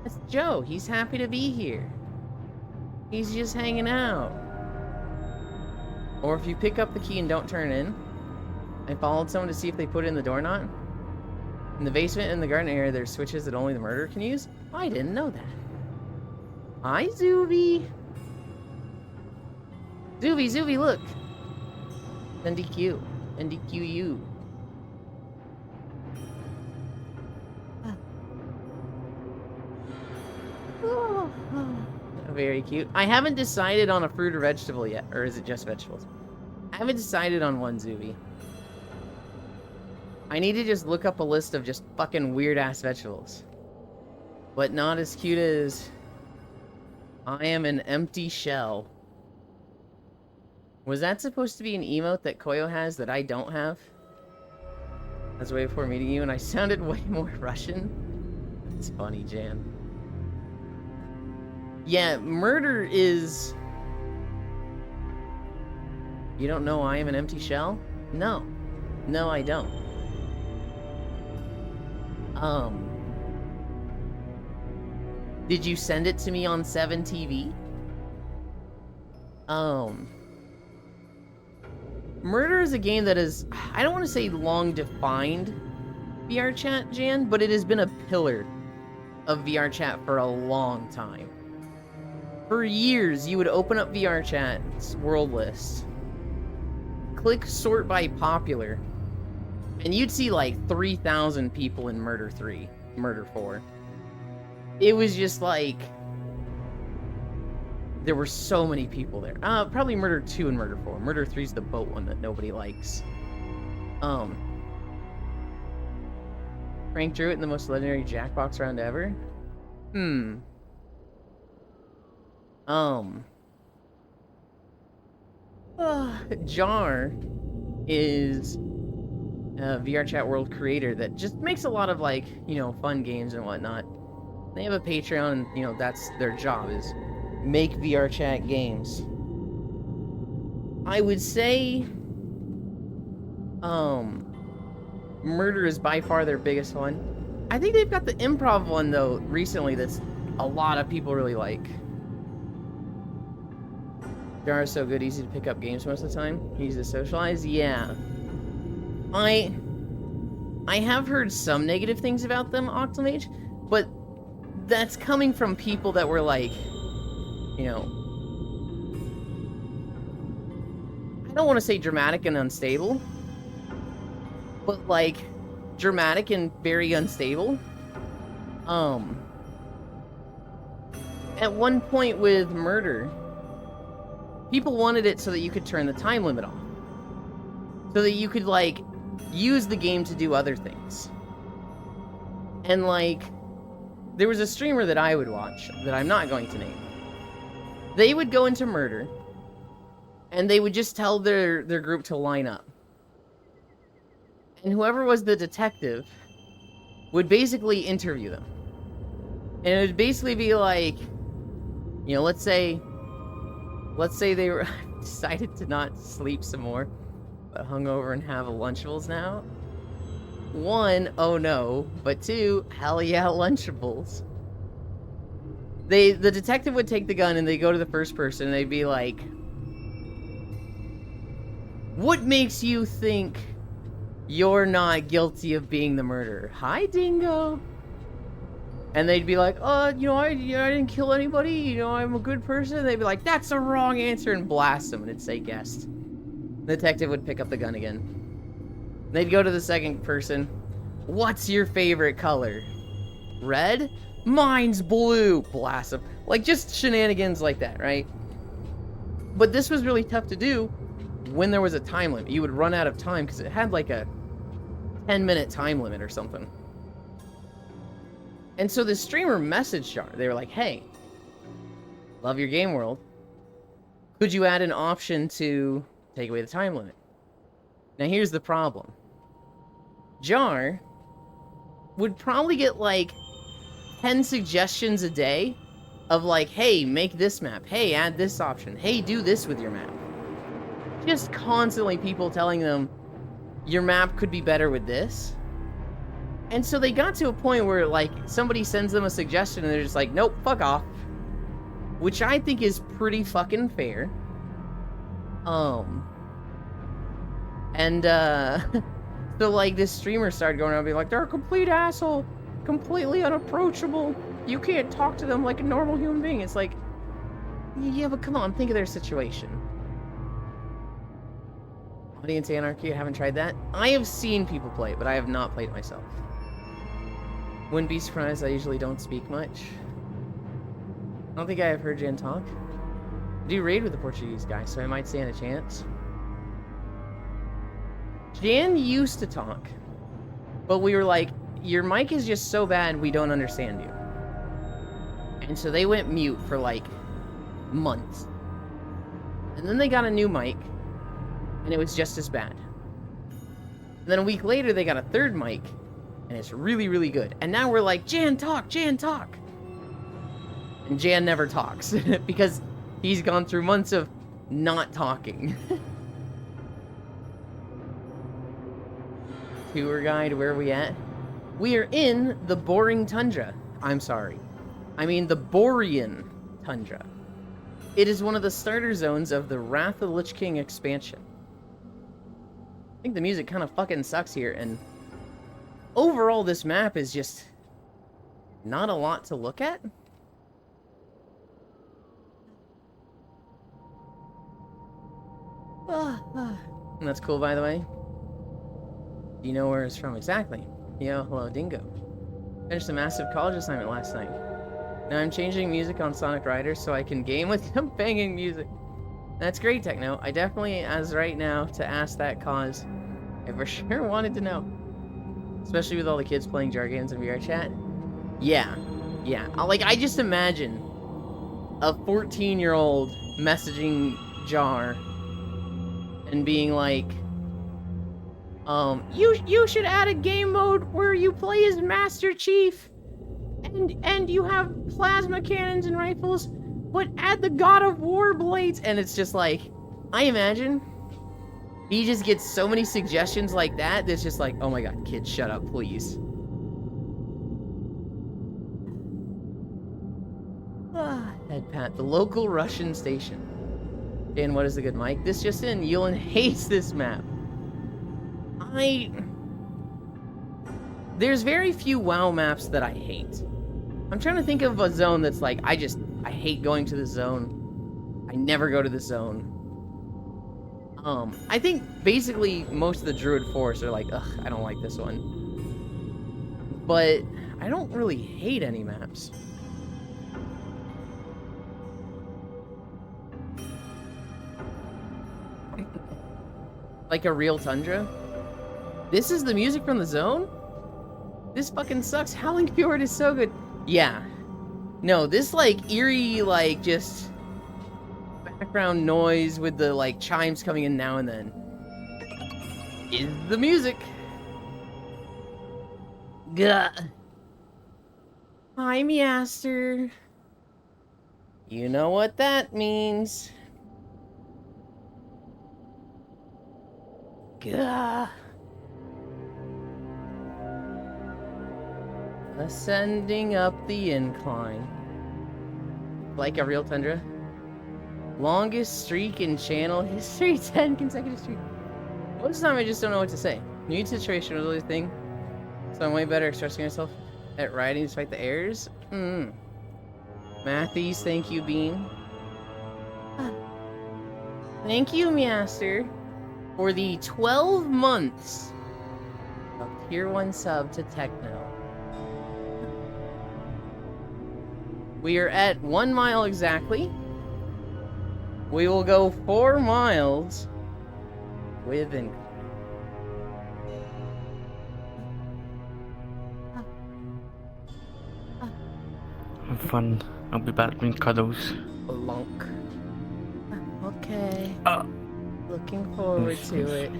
That's Joe. He's happy to be here. He's just hanging out. Or if you pick up the key and don't turn in. I followed someone to see if they put in the door knot. In the basement and the garden area, there's switches that only the murderer can use. I didn't know that. Hi, Zuby. Zuby, look. NDQ. NDQU. Very cute. I haven't decided on a fruit or vegetable yet. Or is it just vegetables? I haven't decided on one, Zuby. I need to just look up a list of just fucking weird-ass vegetables. But not as cute as... I am an empty shell. Was that supposed to be an emote that Koyo has that I don't have? That's way before meeting you, and I sounded way more Russian? It's funny, Jan. Yeah, murder is... You don't know I am an empty shell? No. No, I don't. Did you send it to me on 7TV? Murder is a game that is, I don't want to say long defined VR chat, Jan, but it has been a pillar of VR chat for a long time. For years, you would open up VR chat's world list, click sort by popular, and you'd see like 3,000 people in Murder 3, Murder 4. It was just like, there were so many people there. Probably Murder 2 and Murder 4. Murder 3 is the boat one that nobody likes. Frank drew it in the most legendary Jackbox round ever? Jar is a VR chat world creator that just makes a lot of, like, you know, fun games and whatnot. They have a Patreon, and, you know, that's their job, is make VR chat games. I would say, Murder is by far their biggest one. I think they've got the improv one, though, recently, that's a lot of people really like. Jar is so good, easy to pick up games most of the time. Easy to socialize, yeah. I have heard some negative things about them, Octomage, but that's coming from people that were like, you know, I don't want to say dramatic and unstable, but like dramatic and very unstable. At one point with Murder, people wanted it so that you could turn the time limit off, so that you could like use the game to do other things. And like, there was a streamer that I would watch that I'm not going to name. They would go into Murder, and they would just tell their group to line up. And whoever was the detective would basically interview them. And it would basically be like, you know, let's say they were decided to not sleep some more, but hungover and have a Lunchables now. 1, oh no, but 2, hell yeah, Lunchables. The detective would take the gun and they go to the first person and they'd be like, what makes you think you're not guilty of being the murderer? Hi, Dingo. And they'd be like, you know, I didn't kill anybody, you know, I'm a good person. And they'd be like, that's the wrong answer, and blast them, and it'd say guessed. The detective would pick up the gun again. They'd go to the second person. What's your favorite color? Red? Mine's blue. Blast them. Like, just shenanigans like that, right? But this was really tough to do when there was a time limit. You would run out of time because it had like a 10-minute time limit or something. And so the streamer messaged Jar. They were like, hey, love your game world. Could you add an option to take away the time limit? Now here's the problem. Jar would probably get like 10 suggestions a day of like, hey, make this map. Hey, add this option. Hey, do this with your map. Just constantly people telling them your map could be better with this. And so they got to a point where like somebody sends them a suggestion and they're just like, nope, fuck off. which I think is pretty fucking fair. And so like this streamer started going around being like, they're a complete asshole, completely unapproachable. You can't talk to them like a normal human being. It's like, yeah, but come on, think of their situation. Audience Anarchy, I haven't tried that. I have seen people play it, but I have not played it myself. Wouldn't be surprised, I usually don't speak much. I don't think I have heard Jan talk. I do raid with the Portuguese guy, so I might stand a chance. Jan used to talk, but we were like, your mic is just so bad we don't understand you. And so they went mute for like months. And then they got a new mic, and it was just as bad. And then a week later they got a third mic, and it's really, really good. And now we're like, Jan, talk, Jan, talk. And Jan never talks, because he's gone through months of not talking. Tour guide, where are we at? We are in the boring tundra. I'm sorry. I mean the Borean tundra. It is one of the starter zones of the Wrath of the Lich King expansion. I think the music kind of fucking sucks here, and overall this map is just not a lot to look at. And that's cool, by the way. Do you know where it's from exactly? Yo, hello, Dingo. Finished a massive college assignment last night. Now I'm changing music on Sonic Riders so I can game with them banging music. That's great, Techno. I definitely, as right now, to ask that cause, I for sure wanted to know. Especially with all the kids playing jar games in VR chat. Yeah. I just imagine a 14-year-old messaging Jar and being like, you should add a game mode where you play as Master Chief and you have plasma cannons and rifles, but add the God of War blades. And it's just like, I imagine he just gets so many suggestions like that that's just like, oh my god, kids, shut up, please. Head pat, the local Russian station. Dan, what is the good mic? This just in, Yulin hates this map. There's very few WoW maps that I hate. I'm trying to think of a zone that's like, I hate going to this zone. I never go to this zone. I think basically most of the Druid forests are like, ugh, I don't like this one. But I don't really hate any maps. Like a real tundra? This is the music from the zone? This fucking sucks. Howling Fjord is so good. Yeah. No, this like eerie, like just background noise with the like chimes coming in now and then is the music. Gah. Hi, Measter. You know what that means. Gah. Ascending up the incline. Like a real tundra. Longest streak in channel history, 10 consecutive streak. Most of the time I just don't know what to say. New situation was really a thing. So I'm way better expressing myself at riding despite the errors. Matthews, thank you, Bean. Thank you, Measter, for the 12 months of tier 1 sub to Techno. We are at 1 mile exactly. We will go 4 miles with incline. Have fun. I'll be back in cuddles. Blunk. Okay. Ah. Looking forward to it.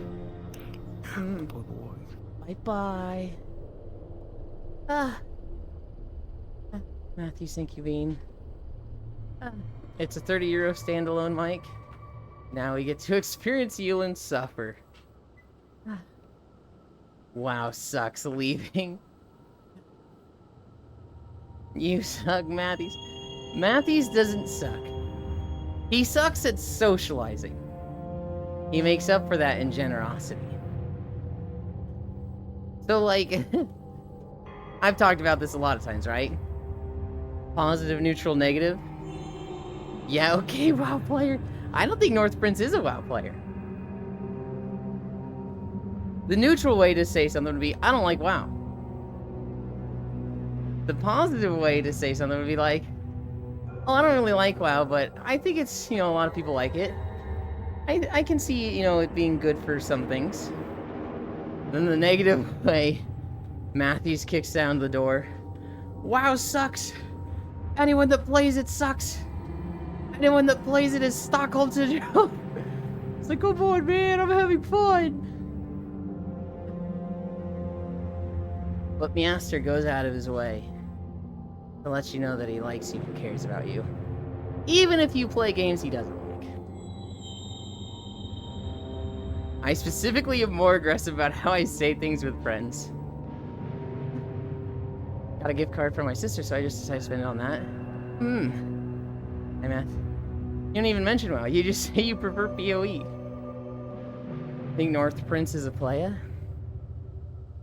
Bye-bye. Matthew, thank you, Bean. It's a 30 euro standalone mic. Now we get to experience Yulin suffer. Wow, sucks leaving. You suck, Matthews. Matthews doesn't suck. He sucks at socializing. He makes up for that in generosity. So, like, I've talked about this a lot of times, right? Positive, neutral, negative. Yeah, okay, WoW player. I don't think North Prince is a WoW player. The neutral way to say something would be, I don't like WoW. The positive way to say something would be like, oh, I don't really like WoW, but I think it's, a lot of people like it. I can see, it being good for some things. Then the negative way, Matthews kicks down the door. WoW sucks. Anyone that plays it sucks. Anyone that plays it is Stockholm Syndrome. It's like, come on, man, I'm having fun. But Meowster goes out of his way to let you know that he likes you and cares about you. Even if you play games he doesn't like. I specifically am more aggressive about how I say things with friends. Got a gift card from my sister, so I just decided to spend it on that. Hey, Matt. You don't even mention WoW. You just say you prefer PoE. Think North Prince is a playa?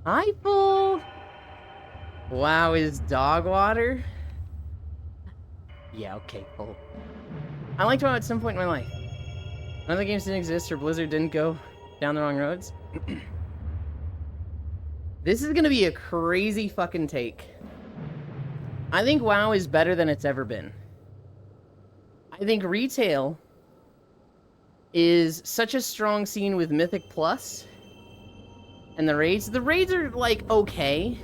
Hi, fool! WoW is dog water? Yeah, okay, fool. I liked WoW at some point in my life. None of the games didn't exist or Blizzard didn't go down the wrong roads. This is gonna be a crazy fucking take. I think WoW is better than it's ever been. I think retail is such a strong scene with Mythic Plus and the raids. The raids are, like, okay.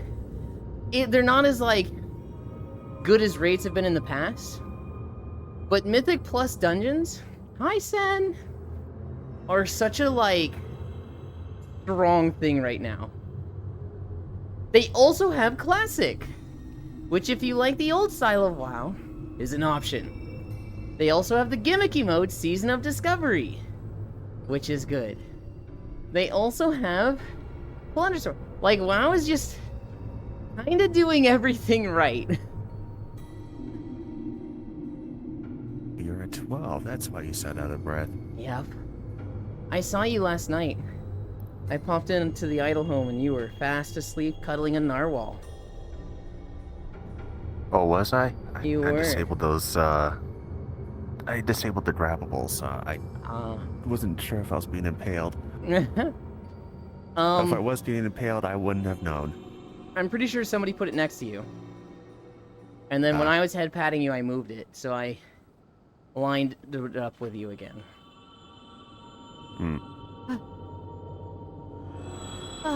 They're not as, like, good as raids have been in the past. But Mythic Plus dungeons, hi, Sen, are such a, like, strong thing right now. They also have Classic, which, if you like the old style of WoW, is an option. They also have the gimmicky mode, Season of Discovery, which is good. They also have Plunder Store. Like, WoW is just kind of doing everything right. You're at 12, that's why you sound out of breath. Yep. I saw you last night. I popped into the idle home and you were fast asleep cuddling a narwhal. Oh, was I? You I were. disabled those, I disabled the grabbables. I wasn't sure if I was being impaled. If I was getting impaled, I wouldn't have known. I'm pretty sure somebody put it next to you. And then when I was head patting you, I moved it, so I lined it up with you again.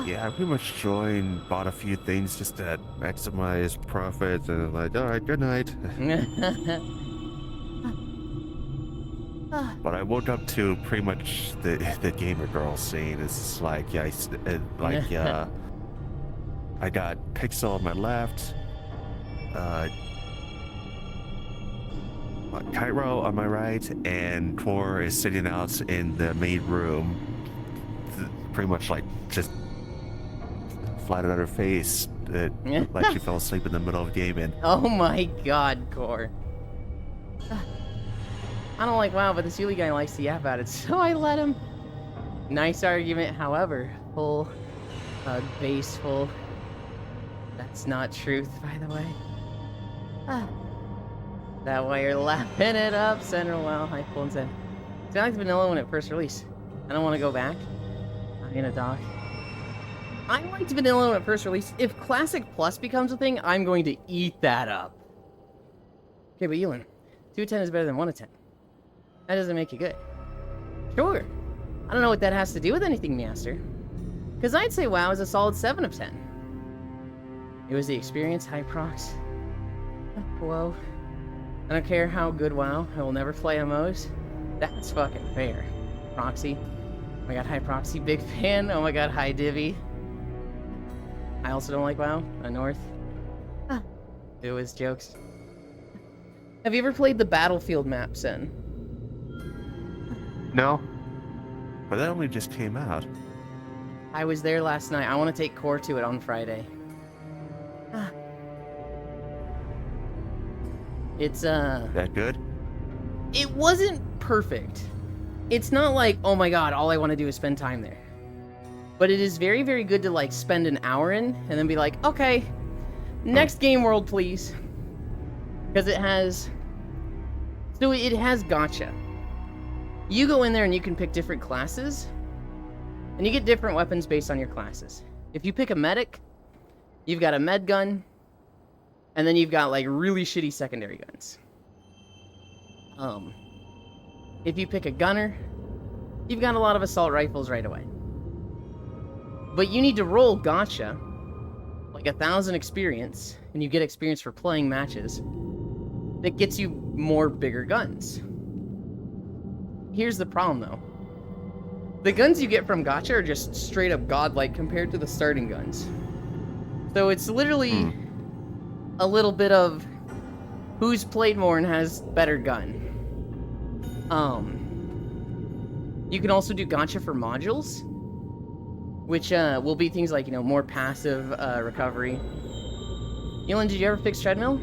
Yeah, I pretty much joined, bought a few things just to maximize profits, and like, alright, good night. But I woke up to pretty much the gamer girl scene. It's just like, yeah, I got Pixel on my left, Cairo on my right, and Tor is sitting out in the main room, pretty much like just flat on her face, like she fell asleep in the middle of gaming. Oh my god, Core. I don't like WoW, but this Yuli guy likes to yap about it, so I let him. Nice argument, however. Full, baseful. That's not truth, by the way. That way you're lapping it up, Central WoW, high full and Zen. See, I liked Vanilla when it first released. I don't want to go back. I'm gonna dock. I liked Vanilla when it first released. If Classic Plus becomes a thing, I'm going to eat that up. Okay, but Yulin, 2 of 10 is better than 1 of 10. That doesn't make you good. Sure. I don't know what that has to do with anything, Meowster. Because I'd say WoW is a solid 7 of 10. It was the experience, high procs. Whoa. I don't care how good WoW, I will never play MMOs. That's fucking fair. Proxy. Oh my god, high proxy, big fan. Oh my god, high divvy. I also don't like WoW. North. It was jokes. Have you ever played the Battlefield map, Sen? No, but that only just came out. I was there last night. I want to take Core to it on Friday. It's That good? it wasn't perfect. It's not like, oh my god, all I want to do is spend time there. But it is very, very good to like spend an hour in and then be like, okay, next game world, please. Because it has gacha. You go in there and you can pick different classes, and you get different weapons based on your classes. If you pick a medic, you've got a med gun, and then you've got like really shitty secondary guns. If you pick a gunner, you've got a lot of assault rifles right away. But you need to roll gacha, like 1,000 experience, and you get experience for playing matches, that gets you more bigger guns. Here's the problem though. The guns you get from gacha are just straight up godlike compared to the starting guns. So it's literally a little bit of who's played more and has better gun. You can also do gacha for modules, which will be things like, more passive recovery. Elon, did you ever fix Treadmill?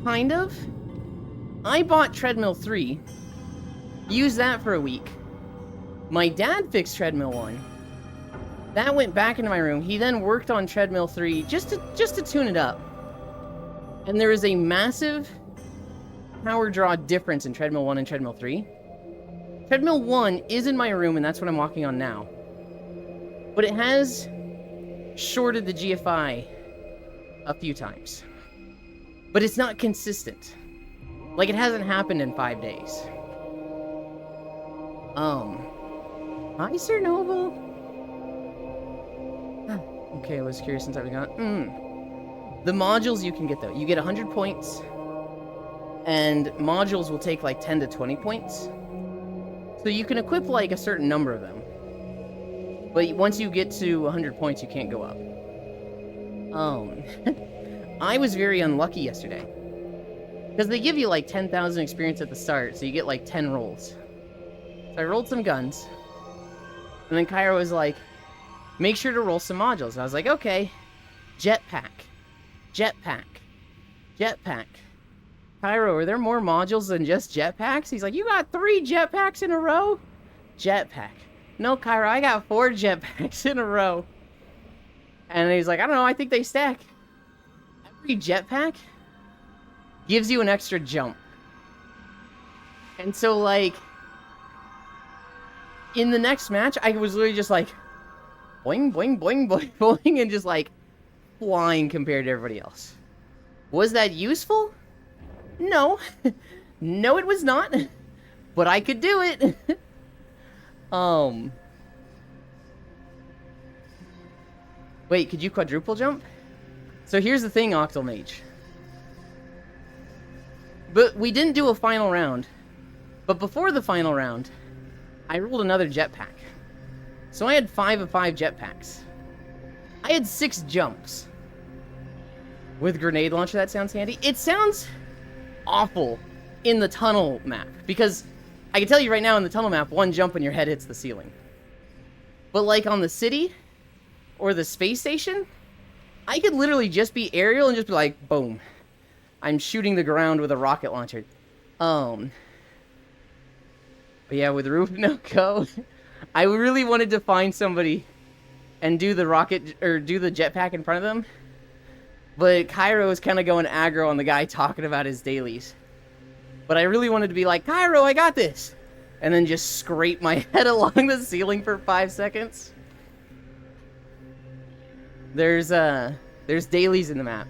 Kind of. I bought Treadmill 3, used that for a week. My dad fixed Treadmill 1. That went back into my room. He then worked on Treadmill 3 just to tune it up. And there is a massive power draw difference in Treadmill 1 and Treadmill 3. Treadmill 1 is in my room, and that's what I'm walking on now. But it has shorted the GFI a few times. But it's not consistent. Like, it hasn't happened in 5 days. Hi, Sir Noble. Okay, I was curious since I've been gone. The modules you can get, though. You get 100 points. And modules will take, like, 10 to 20 points. So you can equip, like, a certain number of them. But once you get to 100 points, you can't go up. I was very unlucky yesterday. Because they give you like 10,000 experience at the start, so you get like 10 rolls. So I rolled some guns. And then Kyra was like, make sure to roll some modules. And I was like, okay. Jetpack. Jetpack. Jetpack. Kyra, are there more modules than just jetpacks? He's like, you got 3 jetpacks in a row? Jetpack. No, Kyra, I got 4 jetpacks in a row. And he's like, I don't know, I think they stack. Every jetpack gives you an extra jump. And so, like, in the next match, I was literally just like, boing, boing, boing, boing, boing, and just, like, flying compared to everybody else. Was that useful? No. No, it was not. But I could do it. Wait, could you quadruple jump? So here's the thing, Octomage. But we didn't do a final round. But before the final round, I rolled another jetpack. So I had 5 of 5 jetpacks. I had 6 jumps. With grenade launcher, that sounds handy. It sounds awful in the tunnel map. Because I can tell you right now in the tunnel map, 1 jump and your head hits the ceiling. But like on the city, or the space station, I could literally just be aerial and just be like, boom. I'm shooting the ground with a rocket launcher. But yeah, with Roof No Go, I really wanted to find somebody and do the rocket, or do the jetpack in front of them. But Cairo was kind of going aggro on the guy talking about his dailies. But I really wanted to be like, Cairo, I got this! And then just scrape my head along the ceiling for 5 seconds. There's dailies in the map.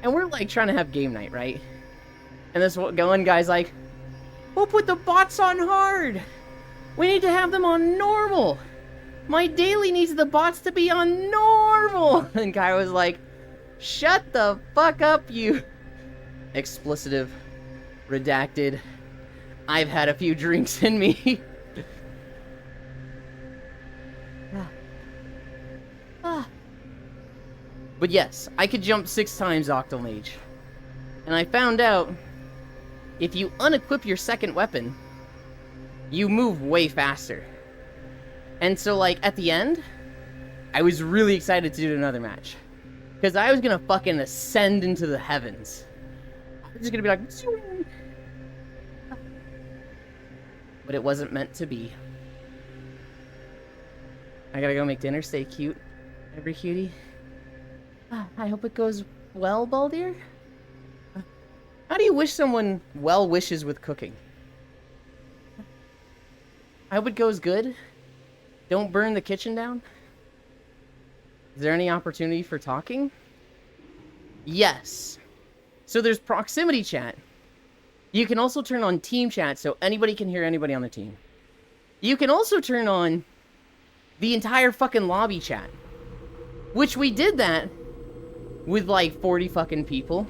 And we're like trying to have game night, right? And this one guy's like, we'll put the bots on hard. We need to have them on normal. My daily needs the bots to be on normal. And Kai was like, shut the fuck up, you. Explicitive. Redacted. I've had a few drinks in me. But yes, I could jump 6 times, Octomage. And I found out, if you unequip your second weapon, you move way faster. And so, like, at the end, I was really excited to do another match. Because I was gonna fucking ascend into the heavens. It's just gonna be like... But it wasn't meant to be. I gotta go make dinner. Stay cute. Every cutie. I hope it goes well, Baldir. How do you wish someone well wishes with cooking? I hope it goes good. Don't burn the kitchen down. Is there any opportunity for talking? Yes. So there's proximity chat. You can also turn on team chat so anybody can hear anybody on the team. You can also turn on the entire fucking lobby chat. Which we did that with like 40 fucking people.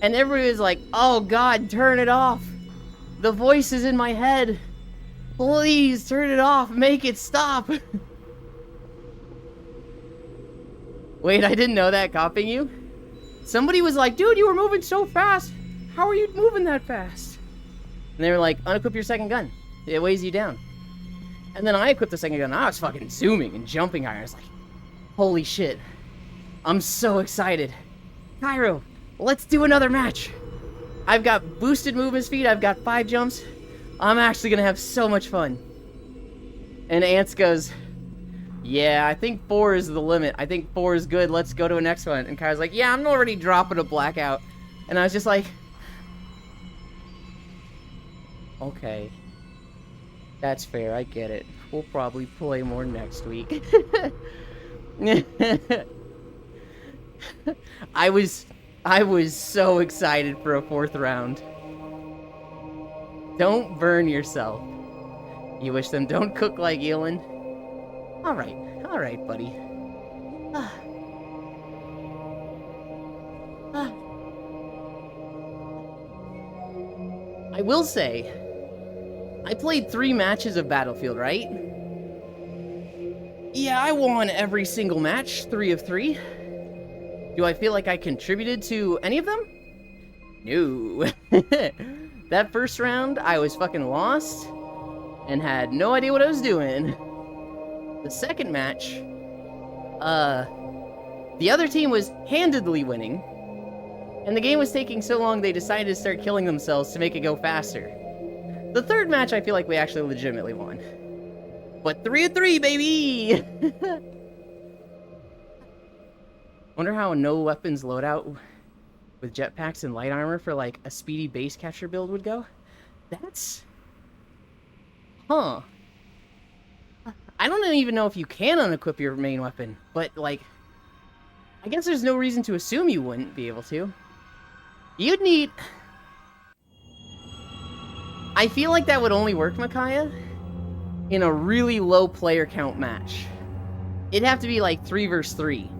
And everybody was like, oh god, turn it off. The voice is in my head. Please turn it off. Make it stop. Wait, I didn't know that. Copying you? Somebody was like, dude, you were moving so fast. How are you moving that fast? And they were like, unequip your second gun. It weighs you down. And then I equipped the second gun. And I was fucking zooming and jumping higher. I was like, holy shit. I'm so excited. Cairo, let's do another match. I've got boosted movement speed. I've got 5 jumps. I'm actually going to have so much fun. And Ants goes, yeah, I think 4 is the limit. I think 4 is good. Let's go to a next one. And Kai's like, yeah, I'm already dropping a blackout. And I was just like, okay. That's fair. I get it. We'll probably play more next week. I was so excited for a 4th round. Don't burn yourself. You wish them don't cook like Elin? Alright, buddy. I will say, I played 3 matches of Battlefield, right? Yeah, I won every single match, 3 of 3. Do I feel like I contributed to any of them? No. That first round, I was fucking lost and had no idea what I was doing. The second match, the other team was handedly winning, and the game was taking so long they decided to start killing themselves to make it go faster. The third match, I feel like we actually legitimately won. But 3 of 3, baby! Wonder how a no weapons loadout with jetpacks and light armor for like a speedy base capture build would go. That's... Huh. I don't even know if you can unequip your main weapon, but like... I guess there's no reason to assume you wouldn't be able to. You'd need... I feel like that would only work, Micaiah, in a really low player count match. It'd have to be like 3 versus 3.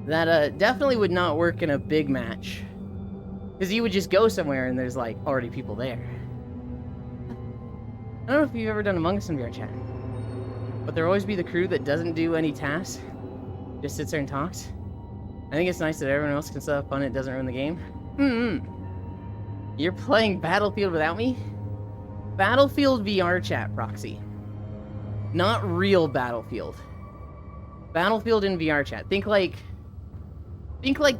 That definitely would not work in a big match. Because you would just go somewhere and there's like already people there. I don't know if you've ever done Among Us in VR chat, but there'll always be the crew that doesn't do any tasks, just sits there and talks. I think it's nice that everyone else can still have fun and it doesn't ruin the game. You're playing Battlefield without me? Battlefield VR chat, Proxy. Not real Battlefield. Battlefield in VR chat. Think like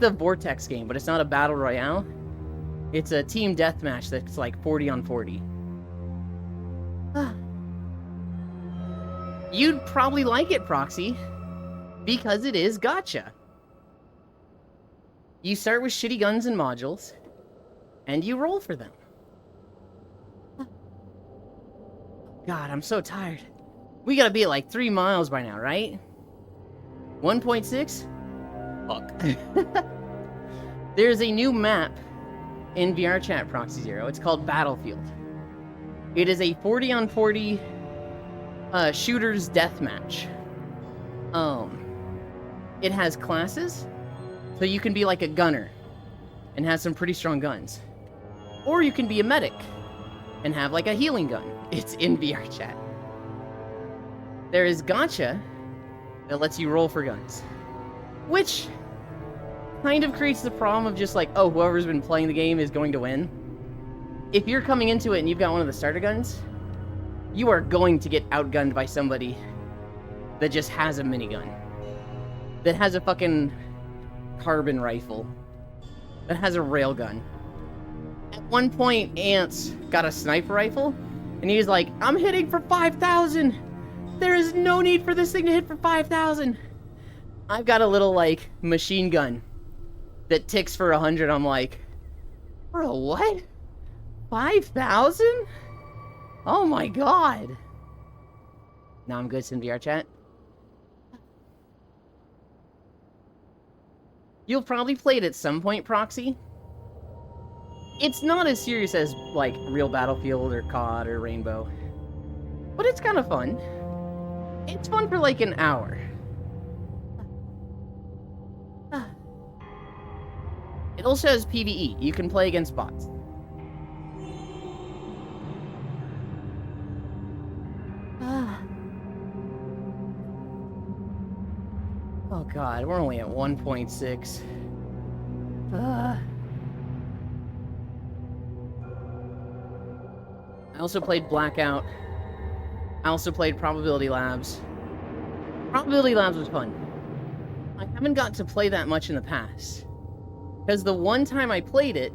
the Vortex game, but it's not a battle royale. It's a team deathmatch that's like 40 on 40. You'd probably like it, Proxy, because it is gacha. You start with shitty guns and modules, and you roll for them. God, I'm so tired. We gotta be at like 3 miles by now, right? 1.6? Fuck. There's a new map in VR chat, Proxy Zero. It's called Battlefield. It is a 40 on 40 shooters deathmatch. It has classes, so you can be like a gunner and have some pretty strong guns. Or you can be a medic and have like a healing gun. It's in VR chat. There is gacha that lets you roll for guns, which kind of creates the problem of just like, oh, whoever's been playing the game is going to win. if you're coming into it and you've got one of the starter guns, you are going to get outgunned by somebody that just has a minigun. That has a fucking carbon rifle. That has a railgun. At one point, Ants got a sniper rifle, and he's like, I'm hitting for 5,000! There is no need for this thing to hit for 5,000! I've got a little, like, machine gun that ticks for 100. I'm like, bro, what? 5,000? Oh my god. Now I'm good, in VR chat. You'll probably play it at some point, Proxy. It's not as serious as, like, real Battlefield or COD or Rainbow. But it's kind of fun. It's fun for, like, an hour. It also has PvE. You can play against bots. Oh god, we're only at 1.6. I also played Blackout. I also played Probability Labs. Probability Labs was fun. I haven't got to play that much in the past. Because the one time I played it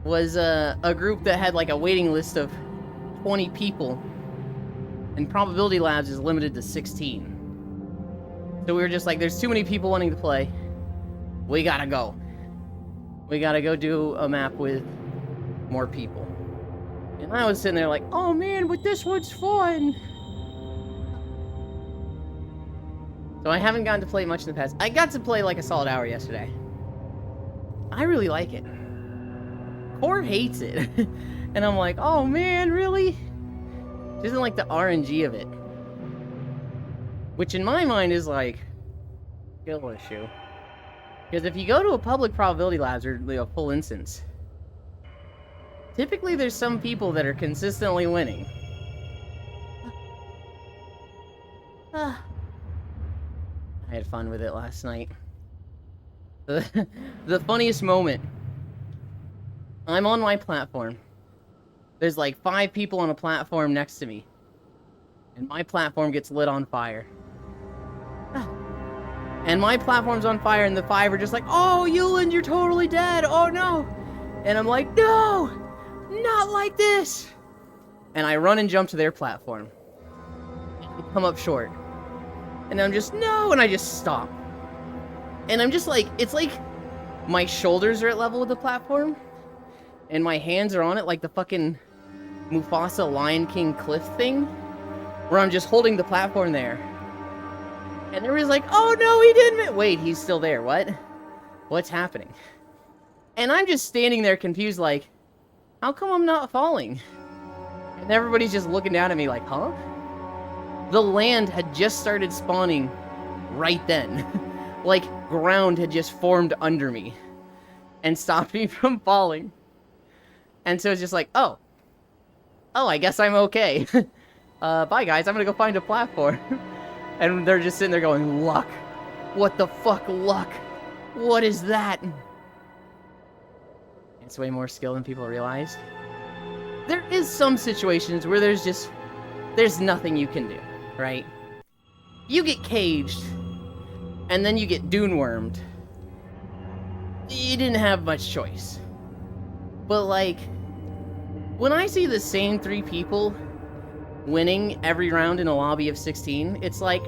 was a group that had like a waiting list of 20 people. And Probability Labs is limited to 16. So we were just like, there's too many people wanting to play. We gotta go. We gotta go do a map with more people. And I was sitting there like, oh man, but this one's fun. So I haven't gotten to play much in the past. I got to play like a solid hour yesterday. I really like it. Core hates it. And I'm like, oh man, really? She doesn't like the RNG of it. Which in my mind is like, skill issue. Because if you go to a public Probability Labs or a full instance, typically there's some people that are consistently winning. I had fun with it last night. The funniest moment. I'm on my platform. There's like 5 people on a platform next to me. And my platform gets lit on fire. And my platform's on fire and the 5 are just like, oh, Yuland, you're totally dead. Oh no. And I'm like, no, not like this. And I run and jump to their platform. I come up short. And I'm just, no, and I just stop. And I'm just like, it's like my shoulders are at level with the platform. And my hands are on it like the fucking Mufasa Lion King cliff thing. Where I'm just holding the platform there. And everybody's like, oh no, he didn't. Wait, he's still there. What? What's happening? And I'm just standing there confused like, how come I'm not falling? And everybody's just looking down at me like, huh? The land had just started spawning right then. Like, ground had just formed under me. And stopped me from falling. And so it's just like, oh. Oh, I guess I'm okay. Bye guys, I'm gonna go find a platform. And they're just sitting there going, luck. What the fuck, luck? What is that? It's way more skill than people realize. There is some situations where there's nothing you can do, right? You get caged, and then you get dune-wormed. You didn't have much choice. But like, when I see the same 3 people winning every round in a lobby of 16, it's like,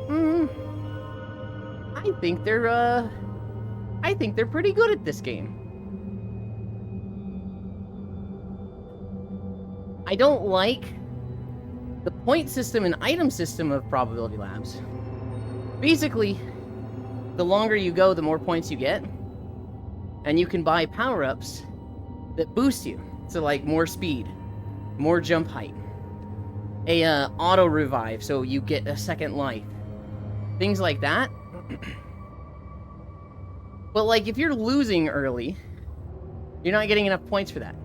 I think they're pretty good at this game. I don't like the point system and item system of Probability Labs. Basically, the longer you go, the more points you get. And you can buy power-ups that boost you. So like more speed, more jump height, a auto revive so you get a second life. Things like that. But like if you're losing early, you're not getting enough points for that.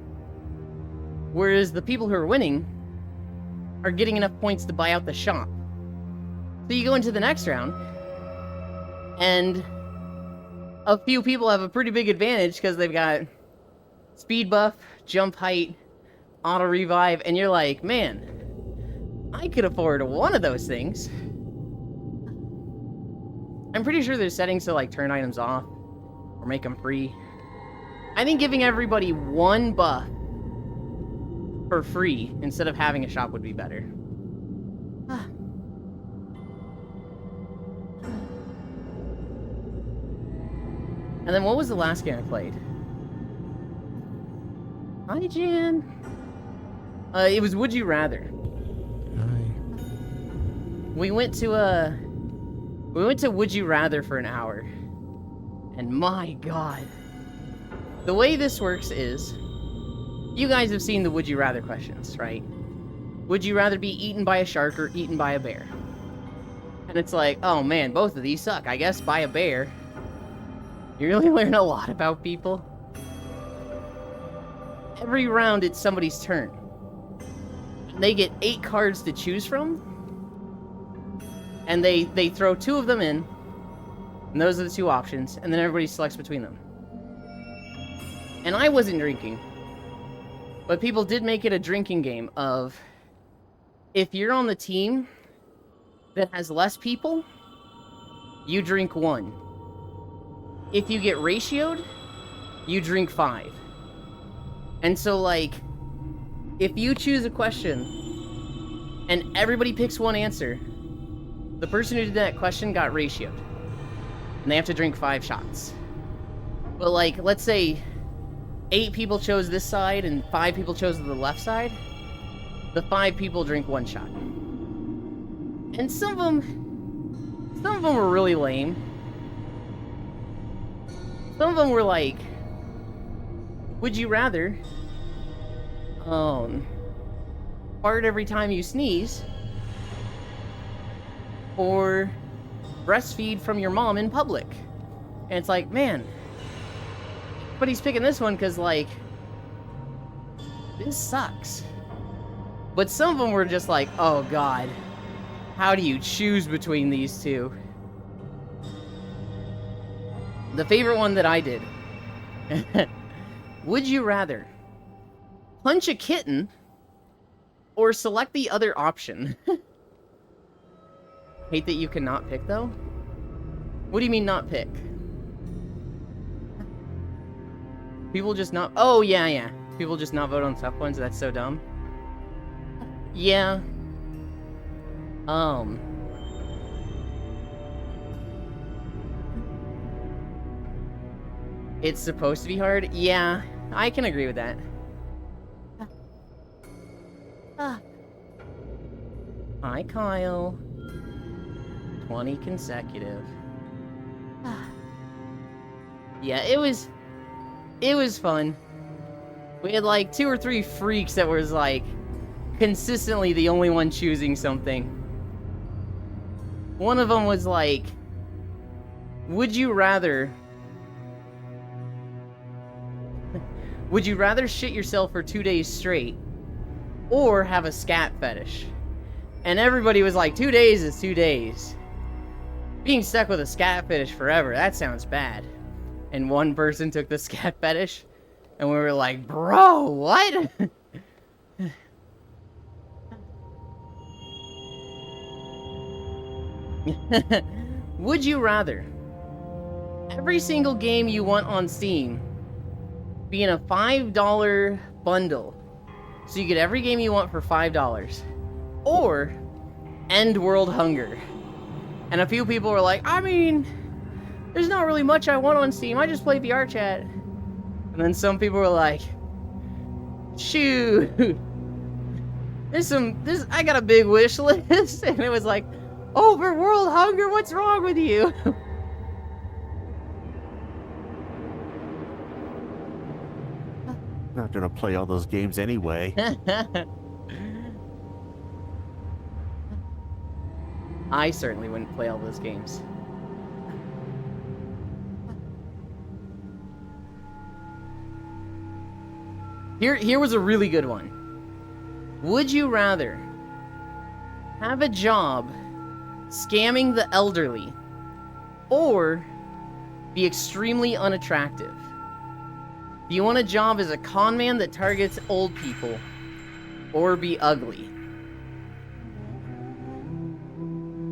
Whereas the people who are winning are getting enough points to buy out the shop. So you go into the next round, and a few people have a pretty big advantage because they've got speed buff, jump height, auto revive, and you're like, man, I could afford one of those things. I'm pretty sure there's settings to like turn items off or make them free. I think giving everybody one buff for free instead of having a shop would be better. And then what was the last game I played? Hi, Jan. It was Would You Rather. We went to Would You Rather for an hour. And my god. The way this works is, you guys have seen the Would You Rather questions, right? Would you rather be eaten by a shark or eaten by a bear? And it's like, oh man, both of these suck. I guess by a bear. You really learn a lot about people. Every round, it's somebody's turn. They get 8 cards to choose from. And they throw 2 of them in. And those are the 2 options. And then everybody selects between them. And I wasn't drinking. But people did make it a drinking game of... If you're on the team that has less people, you drink 1. If you get ratioed, you drink 5. And so, like, if you choose a question and everybody picks one answer, the person who did that question got ratioed. And they have to drink 5 shots. But, like, let's say 8 people chose this side and 5 people chose the left side. The 5 people drink 1 shot. And some of them were really lame. Some of them were like, would you rather fart every time you sneeze or breastfeed from your mom in public? And it's like, man, but he's picking this one because, like, this sucks. But some of them were just like, oh god, how do you choose between these 2? The favorite one that I did. Would you rather punch a kitten or select the other option? Hate that you cannot pick, though? What do you mean not pick? People just not... Oh, yeah. People just not vote on tough ones? That's so dumb. Yeah. It's supposed to be hard? Yeah, I can agree with that. Hi, Kyle. 20 consecutive. Yeah, it was fun. We had like 2 or 3 freaks that was like consistently the only one choosing something. One of them was like, would you rather shit yourself for 2 days straight or have a scat fetish? And everybody was like, 2 days is 2 days. Being stuck with a scat fetish forever, that sounds bad. And one person took the scat fetish, and we were like, bro, what? Would you rather every single game you want on Steam be in a $5 bundle, so you get every game you want for $5, or end world hunger? And a few people were like, I mean, there's not really much I want on Steam, I just play VR chat. And then some people were like, shoot, I got a big wish list. And it was like, over world hunger, what's wrong with you? Not gonna play all those games anyway. I certainly wouldn't play all those games. Here was a really good one. Would you rather have a job scamming the elderly or be extremely unattractive? Do you want a job as a con man that targets old people, or be ugly.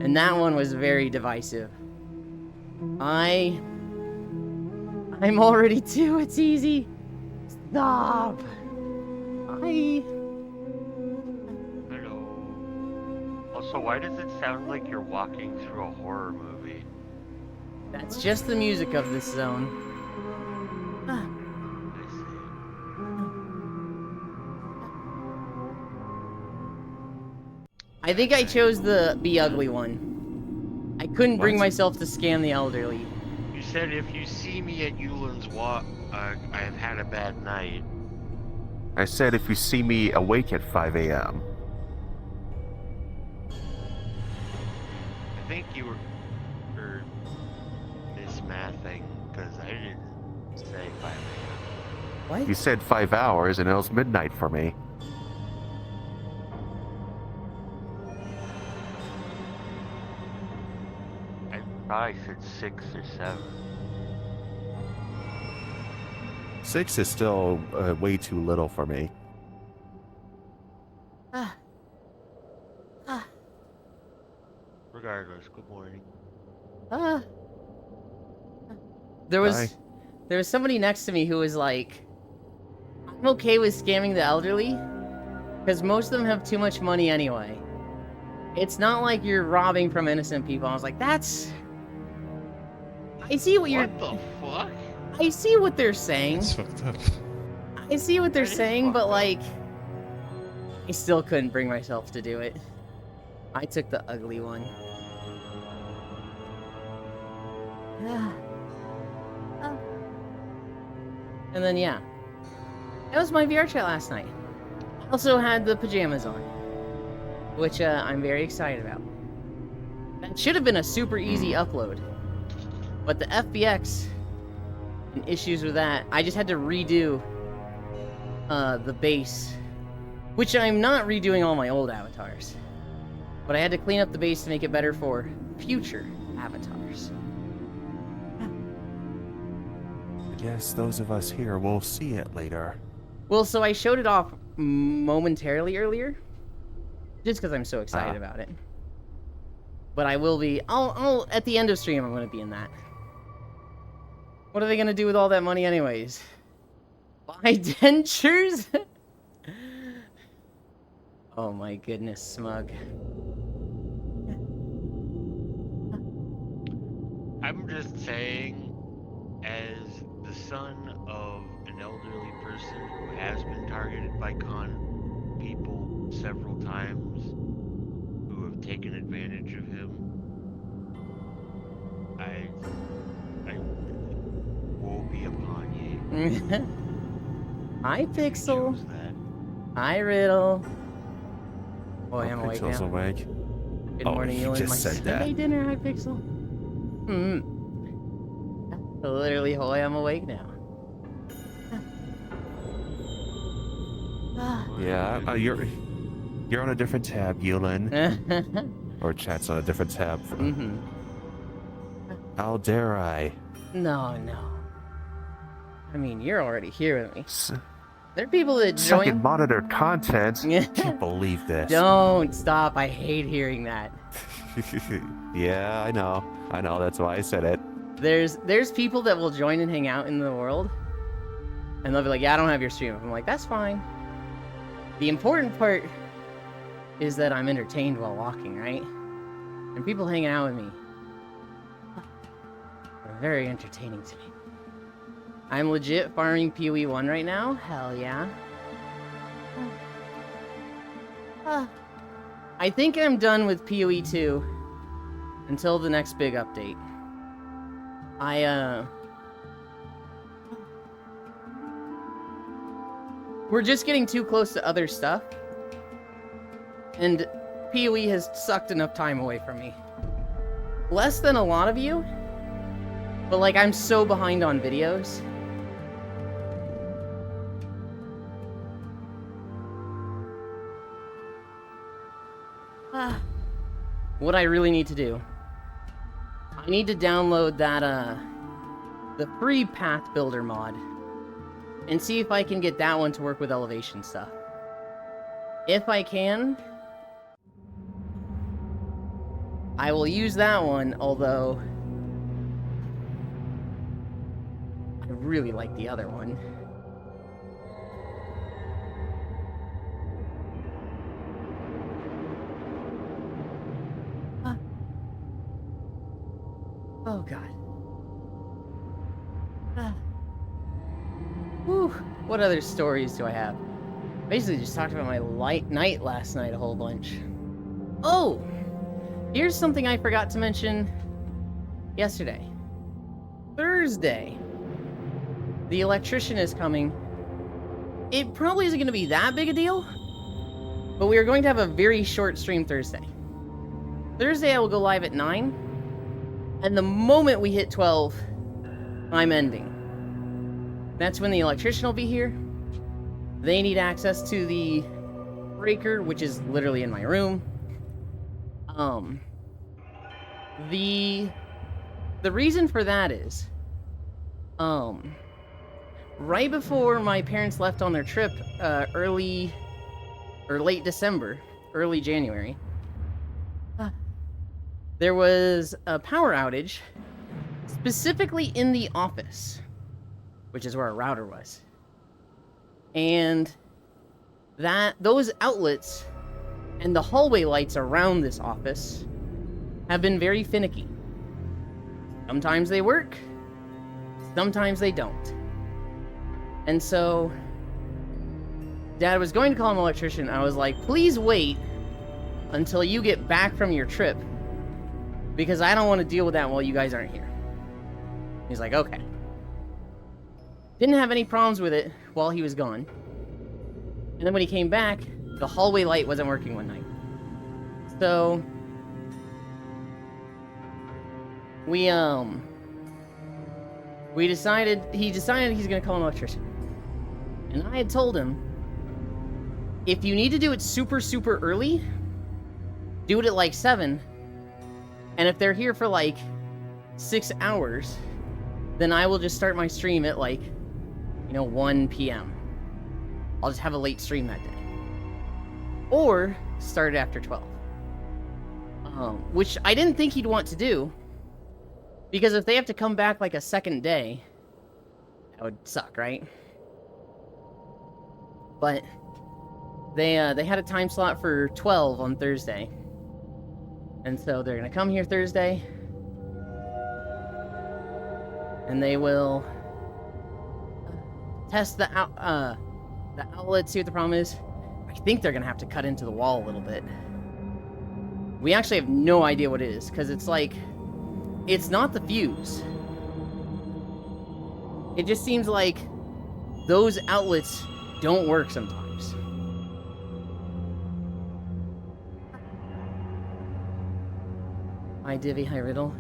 And that one was very divisive. I'm already 2, it's easy. Stop. Hello. Also, why does it sound like you're walking through a horror movie? That's just the music of this zone. Ah. I see. I think I chose the be ugly one. I couldn't bring What? myself to scam the elderly. You said if you see me at Euland's Walk, I have had a bad night. I said if you see me awake at 5 a.m. I think you were mismathing, because I didn't say 5 a.m. What? You said 5 hours, and it was midnight for me. I thought I said 6 or 7. 6 is still way too little for me. Ah. Ah. Regardless, good morning. Ah. There was somebody next to me who was like, I'm okay with scamming the elderly, because most of them have too much money anyway. It's not like you're robbing from innocent people. I was like, that's... I see what you're... What the fuck? I see what they're saying. That's fucked up. I see what they're That is saying, but fucked up. like... I still couldn't bring myself to do it. I took the ugly one. And then, yeah. That was my VR chat last night. I also had the pajamas on, which I'm very excited about. That should have been a super easy upload, but the FBX and issues with that, I just had to redo the base, which I'm not redoing all my old avatars, but I had to clean up the base to make it better for future avatars. I guess those of us here will see it later. Well, so I showed it off momentarily earlier, just because I'm so excited about it. But I will be. I'll at the end of stream. I'm going to be in that. What are they going to do with all that money, anyways? Buy dentures? Oh my goodness, Smug. I'm just saying, as the son of an elderly person who has been targeted by con people several times who have taken advantage of him, I woe be upon ye. Hi, Pixel. Choose that. Hi, Riddle. Boy, I'm awake Pixel's now. awake. Good Oh, morning, he Ewan. just My said that. Sunday dinner. Hi, Pixel. Literally, hoy, I'm awake now. Yeah, you're on a different tab, Yulin. Or chat's on a different tab. How dare I? No. I mean, you're already here with me. S- There are people that Second join. monitored content. Can't believe this. Don't stop. I hate hearing that. Yeah, I know. That's why I said it. There's people that will join and hang out in the world, and they'll be like, "Yeah, I don't have your stream." I'm like, "That's fine." The important part is that I'm entertained while walking, right? And people hanging out with me are very entertaining to me. I'm legit farming PoE 1 right now. Hell yeah. I think I'm done with PoE 2 until the next big update. We're just getting too close to other stuff. And PoE has sucked enough time away from me. Less than a lot of you. But like, I'm so behind on videos. What I really need to do, I need to download that, the free Path Builder mod, and see if I can get that one to work with elevation stuff. if I can, I will use that one, although I really like the other one. Oh god. Whew. What other stories do I have? Basically just talked about my night last night a whole bunch. Oh! Here's something I forgot to mention yesterday. Thursday. The electrician is coming. It probably isn't going to be that big a deal, but we are going to have a very short stream Thursday. Thursday I will go live at 9, and the moment we hit 12, I'm ending. That's when the electrician will be here. They need access to the breaker, which is literally in my room. The reason for that is, right before my parents left on their trip, late December, early January, there was a power outage, specifically in the office, which is where our router was. And those outlets and the hallway lights around this office have been very finicky. Sometimes they work, sometimes they don't. And so, Dad was going to call an electrician. I was like, please wait until you get back from your trip, because I don't want to deal with that while you guys aren't here. He's like, okay. Didn't have any problems with it while he was gone. And then when he came back, the hallway light wasn't working one night. So he decided he's gonna call an electrician. And I had told him, if you need to do it super, super early, do it at like 7. And if they're here for like 6 hours, then I will just start my stream at like, 1 p.m. I'll just have a late stream that day. Or start it after 12. Which I didn't think he'd want to do, because if they have to come back like a second day, that would suck, right? But they had a time slot for 12 on Thursday. And so they're gonna come here Thursday, and they will test the outlet, see what the problem is. I think they're gonna have to cut into the wall a little bit. We actually have no idea what it is, because it's like, it's not the fuse. It just seems like those outlets don't work sometimes. Hi Divvy, hi Riddle.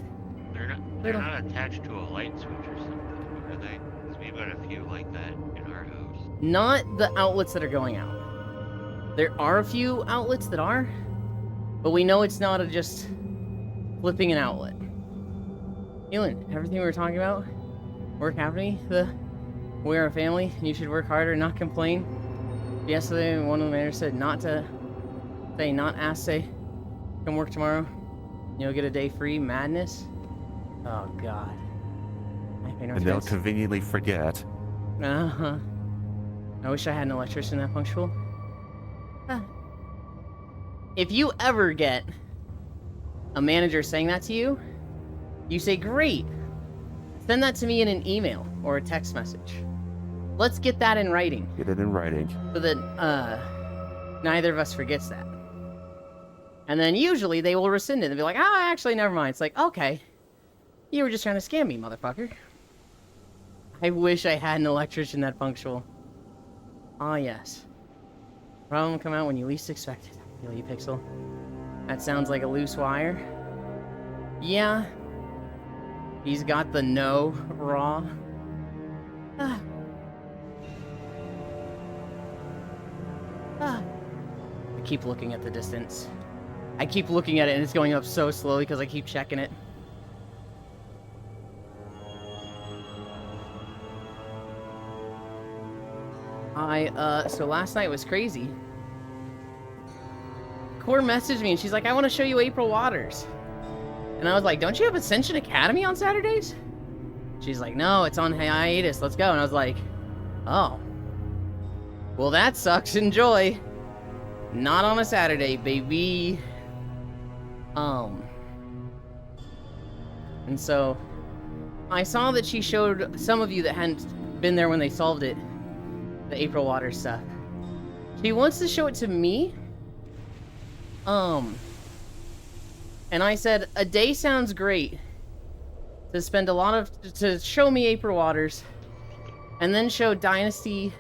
They're not attached to a light switch or something, are they? Because we've got a few like that in our house. Not the outlets that are going out. There are a few outlets that are, but we know it's not just flipping an outlet. Elin, everything we were talking about, work happening, we're a family, and you should work harder and not complain. Yesterday, one of the managers said say, come work tomorrow. You'll get a day free. Madness. Oh god. And they'll conveniently forget. Uh-huh. I wish I had an electrician that punctual. If you ever get a manager saying that to you, you say, great. Send that to me in an email or a text message. Let's get that in writing. Get it in writing. So that neither of us forgets that. And then usually they will rescind it and be like, oh, actually, never mind. It's like, okay. You were just trying to scam me, motherfucker. I wish I had an electrician that punctual. Ah, yes. Problem come out when you least expect it. Feel you, Pixel. That sounds like a loose wire. Yeah. He's got the no raw. I keep looking at the distance. I keep looking at it and it's going up so slowly because I keep checking it. So last night was crazy Core messaged me and she's like, I want to show you April Waters. And I was like, don't you have Ascension Academy on Saturdays? She's like, no, it's on hiatus. Let's go. And I was like, oh. Well, that sucks. Enjoy. Not on a Saturday, baby. And so I saw that she showed some of you that hadn't been there when they solved it, the April Waters stuff. She wants to show it to me. And I said, a day sounds great. To spend a lot of, to show me April Waters, and then show Dynasty,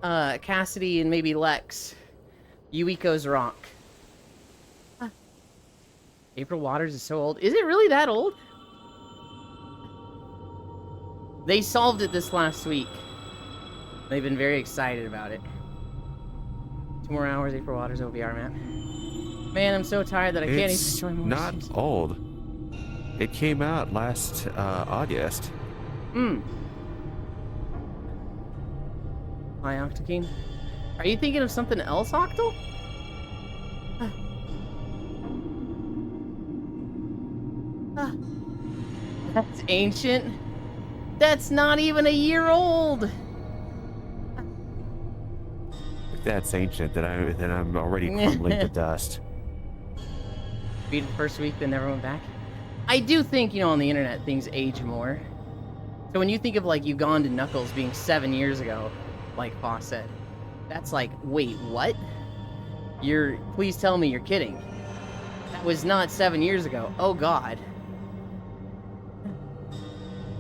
Cassidy, and maybe Lex, Yuiko's Rock. April Waters is so old. Is it really that old? They solved it this last week. They've been very excited about it. 2 more hours, April Waters OBR map. Man, I'm so tired that I can't even join more not streams. old. It came out last August. Hi, Octokeen. Are you thinking of something else, Octal? That's ancient. That's not even a year old. If that's ancient, then I'm already crumbling to dust. Beat it the first week, then never went back. I do think, on the internet, things age more. So when you think of, like, Uganda Knuckles being 7 years ago, like Foss said, that's like, wait, what? Please tell me you're kidding. That was not 7 years ago. Oh, God.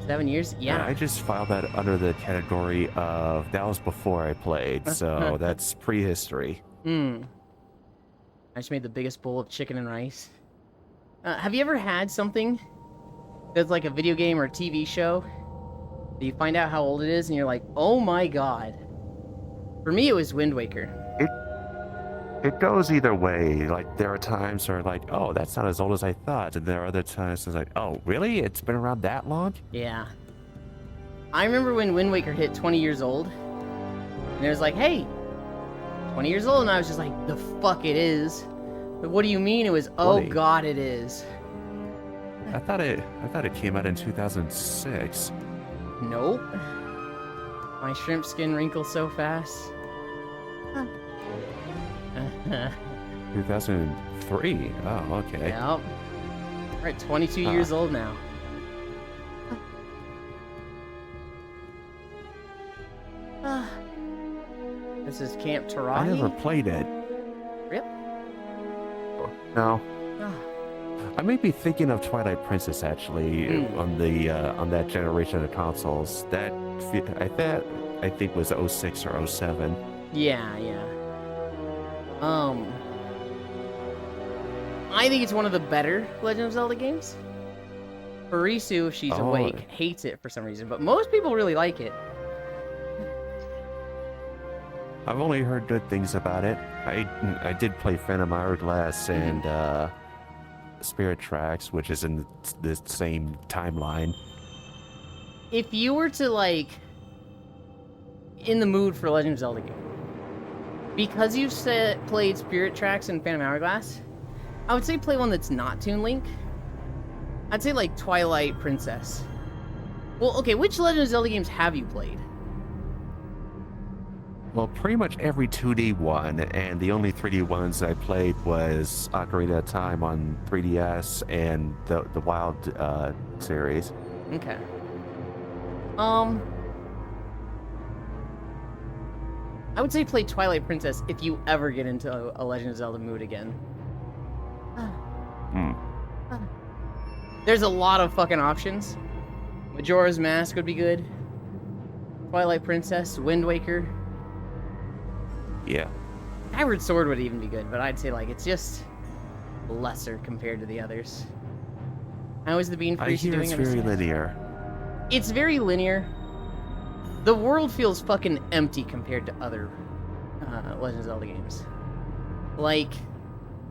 7 years? Yeah. I just filed that under the category of, that was before I played, so that's prehistory. I just made the biggest bowl of chicken and rice. Have you ever had something that's like a video game or a TV show that you find out how old it is and you're like, oh my God. For me, it was Wind Waker. It goes either way. Like, there are times where, like, oh, that's not as old as I thought. And there are other times it's like, oh, really? It's been around that long? Yeah. I remember when Wind Waker hit 20 years old. And it was like, hey, 20 years old. And I was just like, the fuck it is. But what do you mean it was, oh 20. God, it is. I thought it came out in 2006. Nope. My shrimp skin wrinkles so fast. 2003. Oh, okay. Yep. We're at 22 years old now. This is Camp Tarahi. I never played it. Yep. No. I may be thinking of Twilight Princess actually on that generation of consoles. That I think was 06 or 07. Yeah. I think it's one of the better Legend of Zelda games. Barisu, if she's awake, hates it for some reason, but most people really like it. I've only heard good things about it. I did play Phantom Hourglass and Spirit Tracks, which is in the same timeline. If you were to, like, in the mood for a Legend of Zelda game, because you've played Spirit Tracks and Phantom Hourglass, I would say play one that's not Toon Link. I'd say, like, Twilight Princess. Well, okay, which Legend of Zelda games have you played? Well, pretty much every 2D one, and the only 3D ones I played was Ocarina of Time on 3DS and the Wild series. Okay. I would say play Twilight Princess if you ever get into a Legend of Zelda mood again. There's a lot of fucking options. Majora's Mask would be good. Twilight Princess, Wind Waker. Yeah. Skyward Sword would even be good, but I'd say, like, it's just lesser compared to the others. How is the Bean I Freeze hear doing? it's very linear. It's very linear. The world feels fucking empty compared to other Legend of Zelda games. Like,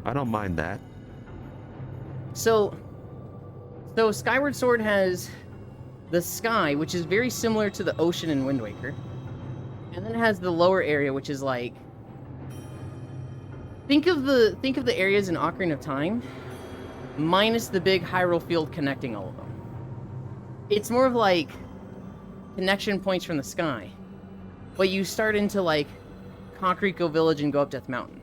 I don't mind that. So Skyward Sword has the sky, which is very similar to the ocean in Wind Waker. And then it has the lower area, which is like... think of the areas in Ocarina of Time, minus the big Hyrule field connecting all of them. It's more of like connection points from the sky. But you start into like Kakariko Village and go up Death Mountain.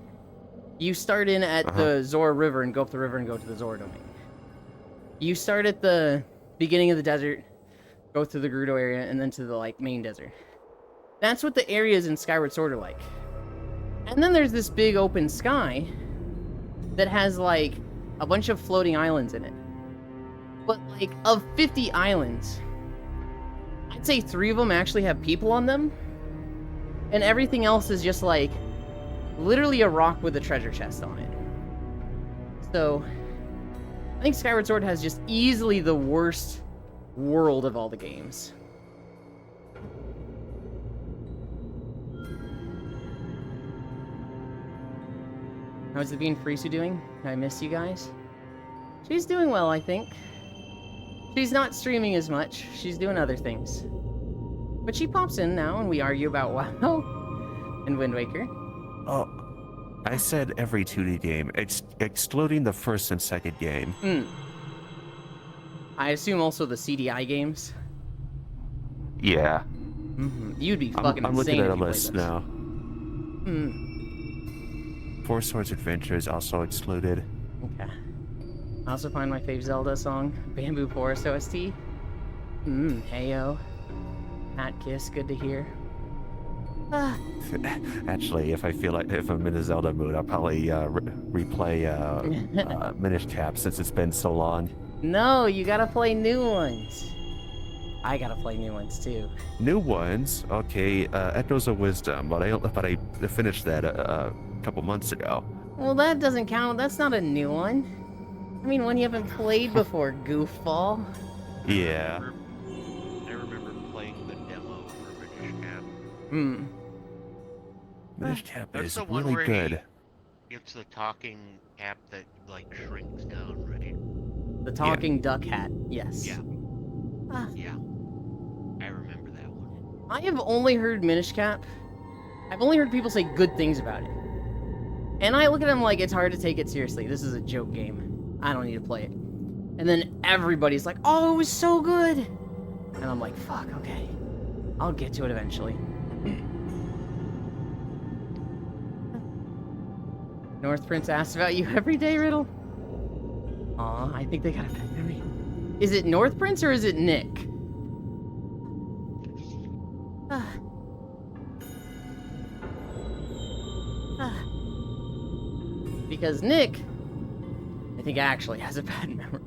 You start in at the Zora River and go up the river and go to the Zora Domain. You start at the beginning of the desert, go through the Gerudo area, and then to the like main desert. That's what the areas in Skyward Sword are like. And then there's this big open sky that has like a bunch of floating islands in it. But like of 50 islands, I'd say 3 of them actually have people on them. And everything else is just like literally a rock with a treasure chest on it. So I think Skyward Sword has just easily the worst world of all the games. How's the Bean Frisu doing? I miss you guys. She's doing well, I think. She's not streaming as much. She's doing other things. But she pops in now, and we argue about WoW and Wind Waker. Oh, I said every 2D game, excluding the first and second game. I assume also the CDI games. Yeah. You'd be fucking I'm insane looking at if a you played list this. now. Four Swords Adventure is also excluded. Okay. I also find my fave Zelda song, Bamboo Forest OST. Heyo. Hat Kiss, good to hear. Actually, if I'm in a Zelda mood, I'll probably replay Minish Cap since it's been so long. No, you gotta play new ones. I gotta play new ones too. New ones, okay. Echoes of Wisdom, but I finished that a couple months ago. Well, that doesn't count. That's not a new one. I mean, one you haven't played before, goofball. Yeah. I remember playing the demo for Minish Cap. Minish Cap That's is the one really where good. It's the talking cap that like shrinks down, right? The talking duck hat, yes. Yeah. Ah. Yeah. I remember that one. I have only heard Minish Cap. I've only heard people say good things about it. And I look at them like it's hard to take it seriously. This is a joke game. I don't need to play it. And then everybody's like, oh, it was so good. And I'm like, fuck, okay. I'll get to it eventually. North Prince asks about you every day, Riddle. Aw, I think they got a bad memory. Is it North Prince or is it Nick? Because Nick, I think actually has a bad memory.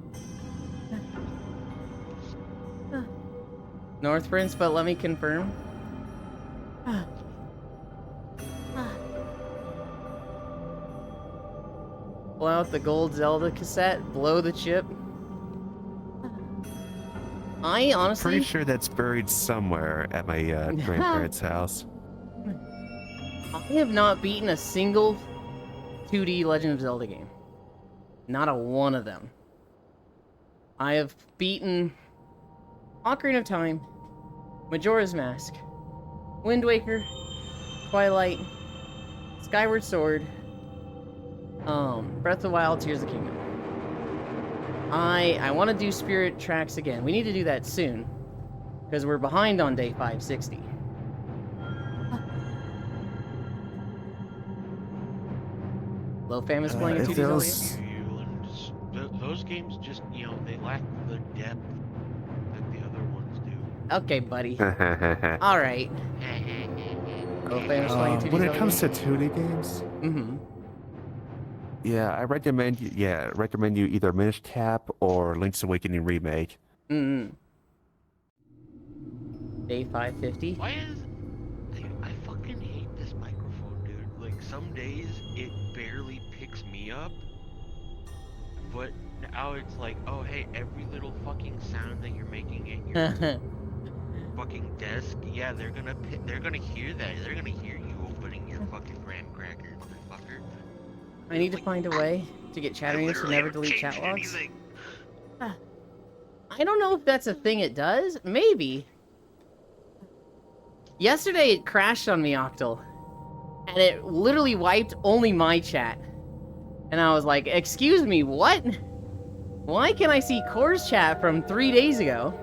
North Prince, but let me confirm. Pull out the gold Zelda cassette, blow the chip. I honestly... Pretty sure that's buried somewhere at my grandparents' house. I have not beaten a single 2D Legend of Zelda game. Not a one of them. I have beaten Ocarina of Time, Majora's Mask, Wind Waker, Twilight, Skyward Sword, Breath of the Wild, Tears of the Kingdom. I want to do Spirit Tracks again. We need to do that soon, because we're behind on day 560. Low Fam is playing a 2D Zelda game? Those games just, they lack the depth that the other ones do. Okay, buddy. Alright. Low Fam is playing a 2D When it Zelda comes to game? 2D games, yeah, I recommend you either Minish Cap or Link's Awakening Remake. Day 550? Why is... I fucking hate this microphone, dude. Like, some days it barely picks me up. But now it's like, oh hey, every little fucking sound that you're making at your fucking desk, yeah, they're gonna hear that. They're gonna hear you opening your fucking graham cracker, motherfucker. I need to find a way to get Chatterings to literally never haven't delete chat changed logs. anything. I don't know if that's a thing it does. Maybe. Yesterday it crashed on me, Octal. And it literally wiped only my chat. And I was like, excuse me, what? Why can I see Core's chat from 3 days ago?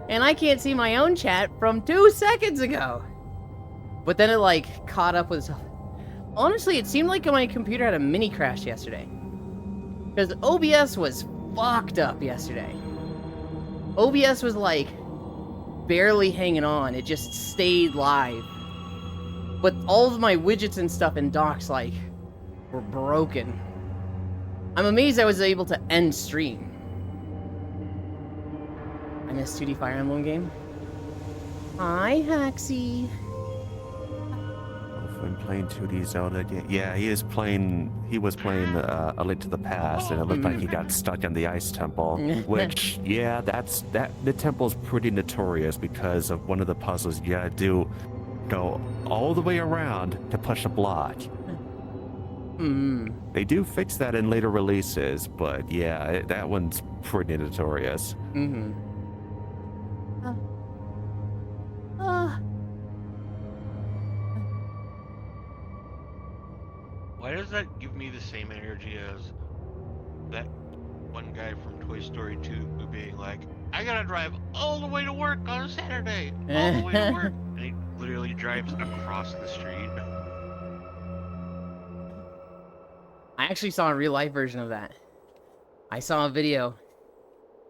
And I can't see my own chat from 2 seconds ago. But then it like caught up with itself. Honestly, it seemed like my computer had a mini crash yesterday. Because OBS was fucked up yesterday. OBS was like barely hanging on. It just stayed live. But all of my widgets and stuff in docs like were broken. I'm amazed I was able to end stream. I missed 2D Fire Emblem game. Hi, Haxie. Been playing 2D Zelda again. Yeah, he was playing A Link to the Past, and it looked like he got stuck in the Ice Temple. Which, yeah, the temple's pretty notorious because of one of the puzzles you gotta go all the way around to push a block. They do fix that in later releases, but yeah, that one's pretty notorious. Why does that give me the same energy as that one guy from Toy Story 2 who being like, I gotta drive all the way to work on a Saturday, all the way to work, and he literally drives across the street. I actually saw a real life version of that. I saw a video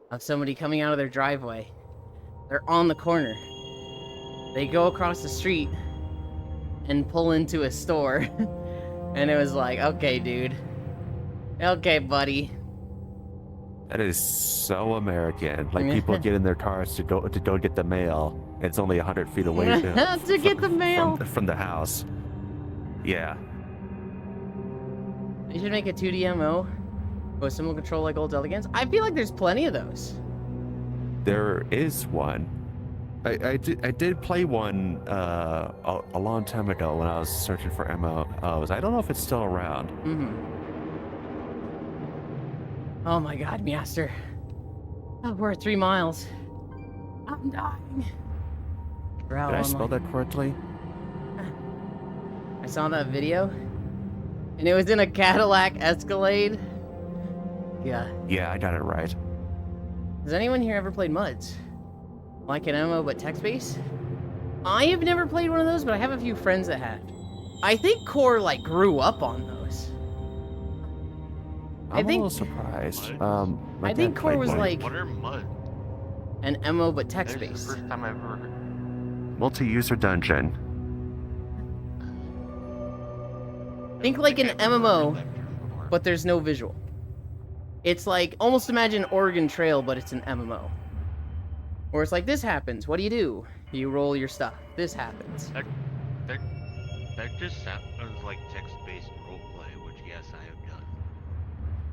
of somebody coming out of their driveway. They're on the corner. They go across the street and pull into a store. And it was like, okay, dude. Okay, buddy. That is so American. Like, people get in their cars to go get the mail. It's only 100 feet away to get the mail from the house. Yeah. They should make a 2D MO with similar control like old Zelda games. I feel like there's plenty of those. There is one. I did play one a long time ago when I was searching for MMOs. I don't know if it's still around. Oh my god, Meowster. Oh, we're at 3 miles. I'm dying. Did I spell that correctly? I saw that video, and it was in a Cadillac Escalade. Yeah. Yeah, I got it right. Has anyone here ever played MUDs? Like an MMO but text-based? I have never played one of those, but I have a few friends that have. I think Core like grew up on those. I'm a little surprised. I think Core was like What are MUD? an MMO but This is text-based. the first time I've ever heard. Multi-user dungeon. Think like an I've never heard MMO, that term before. but there's no visual. It's like, almost imagine Oregon Trail, but it's an MMO. Where it's like, this happens, what do? You roll your stuff. This happens. That just sounds like text-based roleplay, which yes, I have done.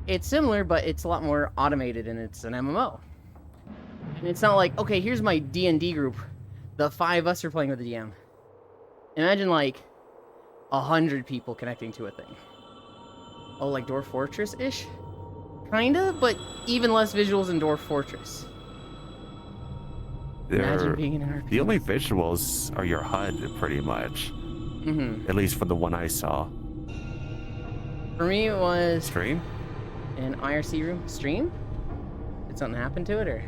It's similar, but it's a lot more automated, and it's an MMO. And it's not like, okay, here's my D&D group. The 5 of us are playing with the DM. Imagine like 100 people connecting to a thing. Oh, like Dwarf Fortress-ish? Kinda, but even less visuals in Dwarf Fortress. Imagine being in an RPG. The only visuals are your HUD, pretty much. At least for the one I saw. For me, it was Stream? an IRC room. Stream? Did something happen to it, or?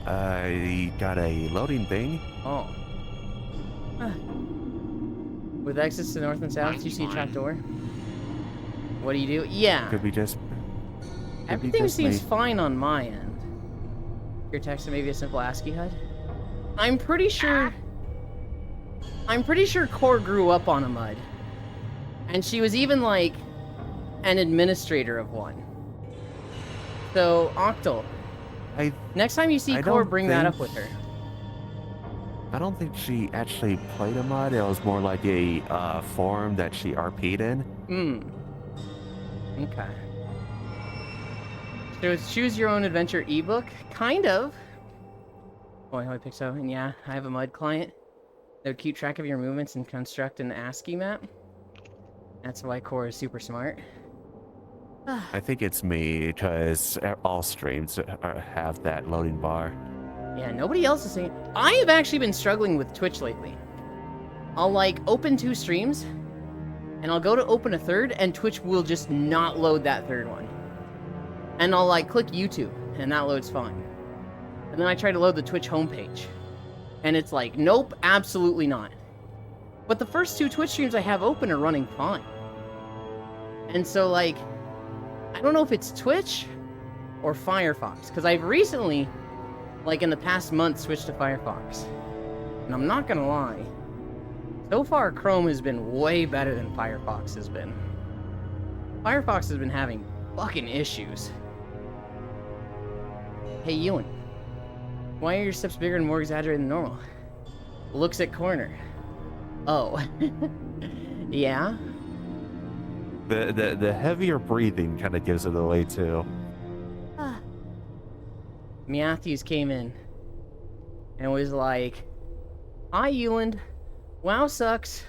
I got a loading thing. Oh. Huh. With exits to north and south, you see a trap door. What do you do? Yeah. Could be just. Everything seems fine on my end. Your text and maybe a simple ASCII HUD. I'm pretty sure Core grew up on a MUD. And she was even like an administrator of one. So, Octal, next time you see Core, bring that up with her. I don't think she actually played a MUD. It was more like a forum that she RP'd in. Okay. So it's Choose Your Own Adventure ebook? Kind of. Boy, how I pick so. And yeah, I have a MUD client that would keep track of your movements and construct an ASCII map. That's why Core is super smart. I think it's me, because all streams have that loading bar. Yeah, nobody else is saying. I have actually been struggling with Twitch lately. I'll like open 2 streams, and I'll go to open a third, and Twitch will just not load that third one. And I'll like click YouTube, and that loads fine. And then I try to load the Twitch homepage, and it's like, nope, absolutely not. But the first 2 Twitch streams I have open are running fine. And so like, I don't know if it's Twitch or Firefox, because I've recently, like in the past month, switched to Firefox. And I'm not gonna lie, so far Chrome has been way better than Firefox has been. Firefox has been having fucking issues. Hey Ewan, why are your steps bigger and more exaggerated than normal? Looks at corner. Oh. Yeah? The heavier breathing kind of gives it away too. Matthews came in and was like, "Hi, Euland. Wow sucks."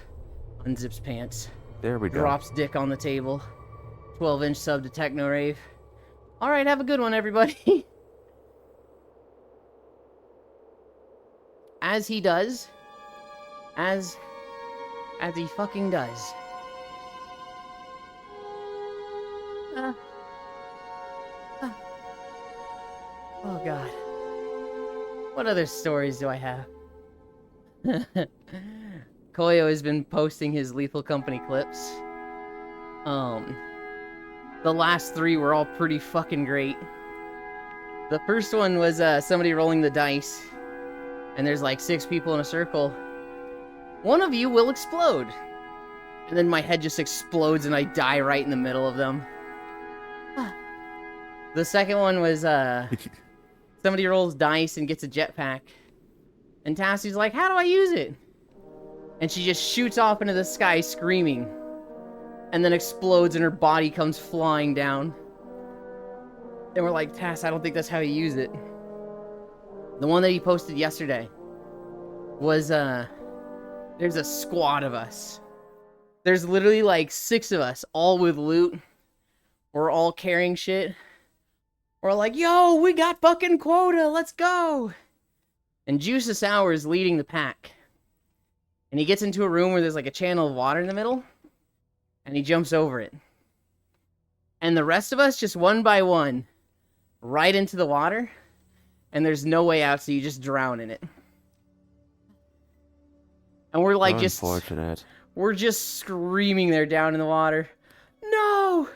Unzips pants. There we go. Drops dick on the table. 12-inch sub to Techno Rave. Alright, have a good one, everybody. As he does. As he fucking does. Oh god. What other stories do I have? Koyo has been posting his Lethal Company clips. The last 3 were all pretty fucking great. The first one was somebody rolling the dice, and there's like 6 people in a circle. One of you will explode. And then my head just explodes and I die right in the middle of them. The second one was somebody rolls dice and gets a jetpack. And Tassie's like, "How do I use it?" And she just shoots off into the sky screaming. And then explodes and her body comes flying down. And we're like, "Tass, I don't think that's how you use it." The one that he posted yesterday was, there's a squad of us. There's literally like 6 of us, all with loot. We're all carrying shit. We're like, "Yo, we got fucking quota, let's go!" And Juice of Sour is leading the pack. And he gets into a room where there's like a channel of water in the middle. And he jumps over it. And the rest of us, just one by one, right into the water. And there's no way out, so you just drown in it. And we're like Unfortunate. we're just screaming there down in the water. "No!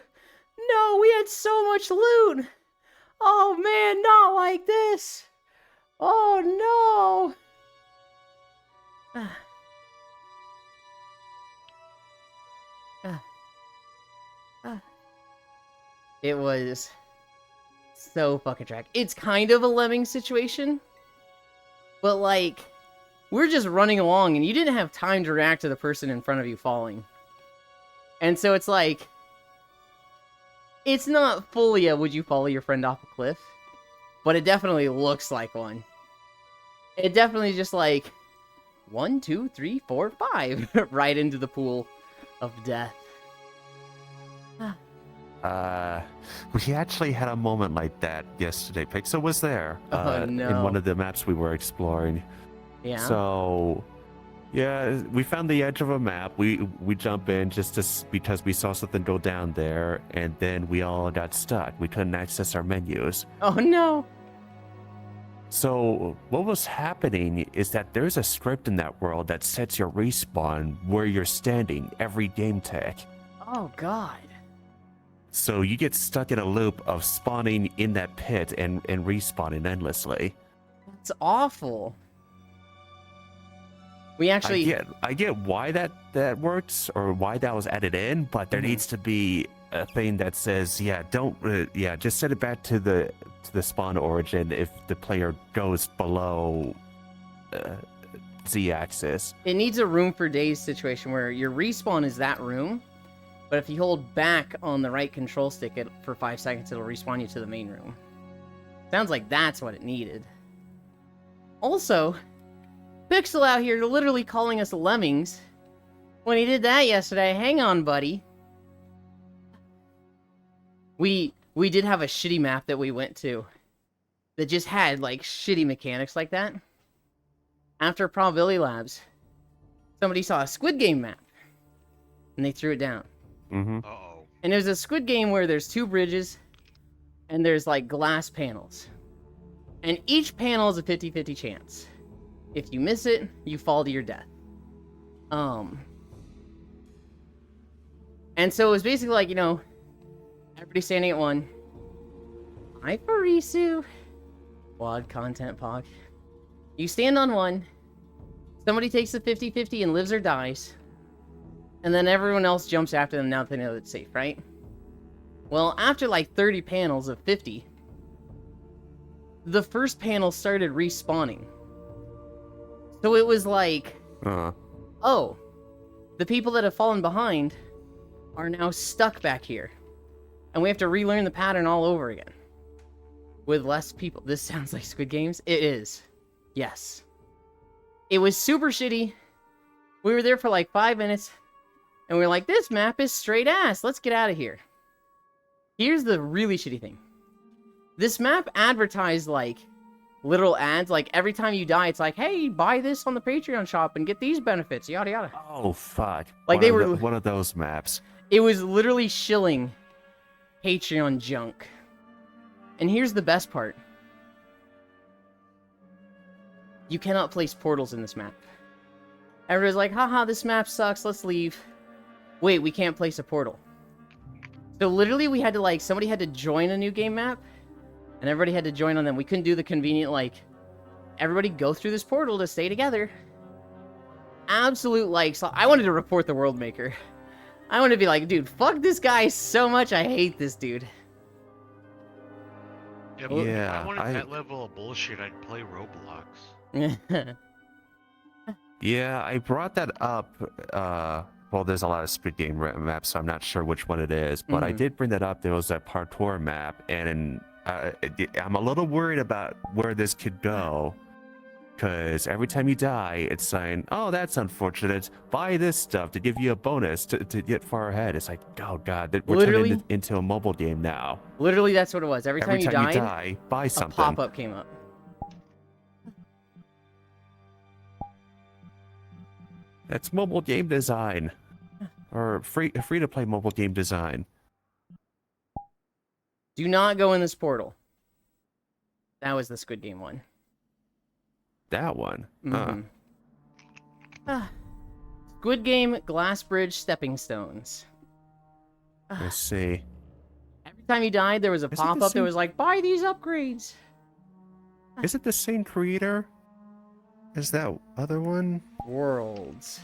No, we had so much loot! Oh man, not like this! Oh no!" It was so fucking tragic. It's kind of a lemming situation, but like, we're just running along and you didn't have time to react to the person in front of you falling. And so it's like, it's not fully a would you follow your friend off a cliff, but it definitely looks like one. It definitely just like 1, 2, 3, 4, 5 right into the pool of death. We actually had a moment like that yesterday. Pixel was there Oh, in no. one of the maps we were exploring. Yeah. So, yeah, we found the edge of a map. We jump in because we saw something go down there, and then we all got stuck. We couldn't access our menus. Oh no. So what was happening is that there's a script in that world that sets your respawn where you're standing every game tick. Oh god. So you get stuck in a loop of spawning in that pit and respawning endlessly. It's awful. We actually I get why that works or why that was added in, but there needs to be a thing that says, just set it back to the spawn origin if the player goes below Z-axis. It needs a room for days situation where your respawn is that room, but if you hold back on the right control stick for 5 seconds, it'll respawn you to the main room. Sounds like that's what it needed. Also, Pixel out here literally calling us lemmings when he did that yesterday. Hang on, buddy. We did have a shitty map that we went to that just had like shitty mechanics like that. After Probability Labs, somebody saw a Squid Game map. and they threw it down. Mm-hmm. Uh-oh. And there's a Squid Game where there's 2 bridges, and there's like glass panels. And each panel is a 50-50 chance. If you miss it, you fall to your death. And so it was basically like, you know, everybody standing at 1. Hi, Farisu. Quad content pog. You stand on 1. Somebody takes the 50-50 and lives or dies. And then everyone else jumps after them now that they know it's safe, right? Well, after like 30 panels of 50, the first panel started respawning. So it was like, oh, the people that have fallen behind are now stuck back here. And we have to relearn the pattern all over again. With less people. This sounds like Squid Games. It is. Yes. It was super shitty. We were there for like 5 minutes. And we were like, this map is straight ass. Let's get out of here. Here's the really shitty thing. This map advertised like literal ads. Like every time you die, it's like, hey, buy this on the Patreon shop and get these benefits. Yada yada. Oh fuck! Like they were one of those maps. It was literally shilling Patreon junk. And here's the best part. You cannot place portals in this map. Everybody's like, haha, this map sucks, let's leave. Wait, we can't place a portal. So literally we had to like, somebody had to join a new game map, and everybody had to join on them. We couldn't do the convenient like, everybody go through this portal to stay together. Absolute like, so I wanted to report the World Maker. I wanted to be like, dude, fuck this guy so much, I hate this dude. Yeah, but if Yeah, I wanted that level of bullshit, I'd play Roblox. Yeah, I brought that up. Well, there's a lot of Squid Game maps, so I'm not sure which one it is. But I did bring that up. There was that parkour map, and I'm a little worried about where this could go. Because every time you die, it's saying, oh, that's unfortunate. Buy this stuff to give you a bonus to get far ahead. It's like, oh, God, we're turning into a mobile game now. Literally, that's what it was. Every time you died, die, buy something. A pop-up came up. That's mobile game design. Or free-to-play mobile game design. Do not go in this portal. That was the Squid Game one. That one? Squid Game Glass Bridge Stepping Stones. Let's see. Every time you died, there was a pop-up that was like, buy these upgrades. Is it the same creator as that other one? Worlds.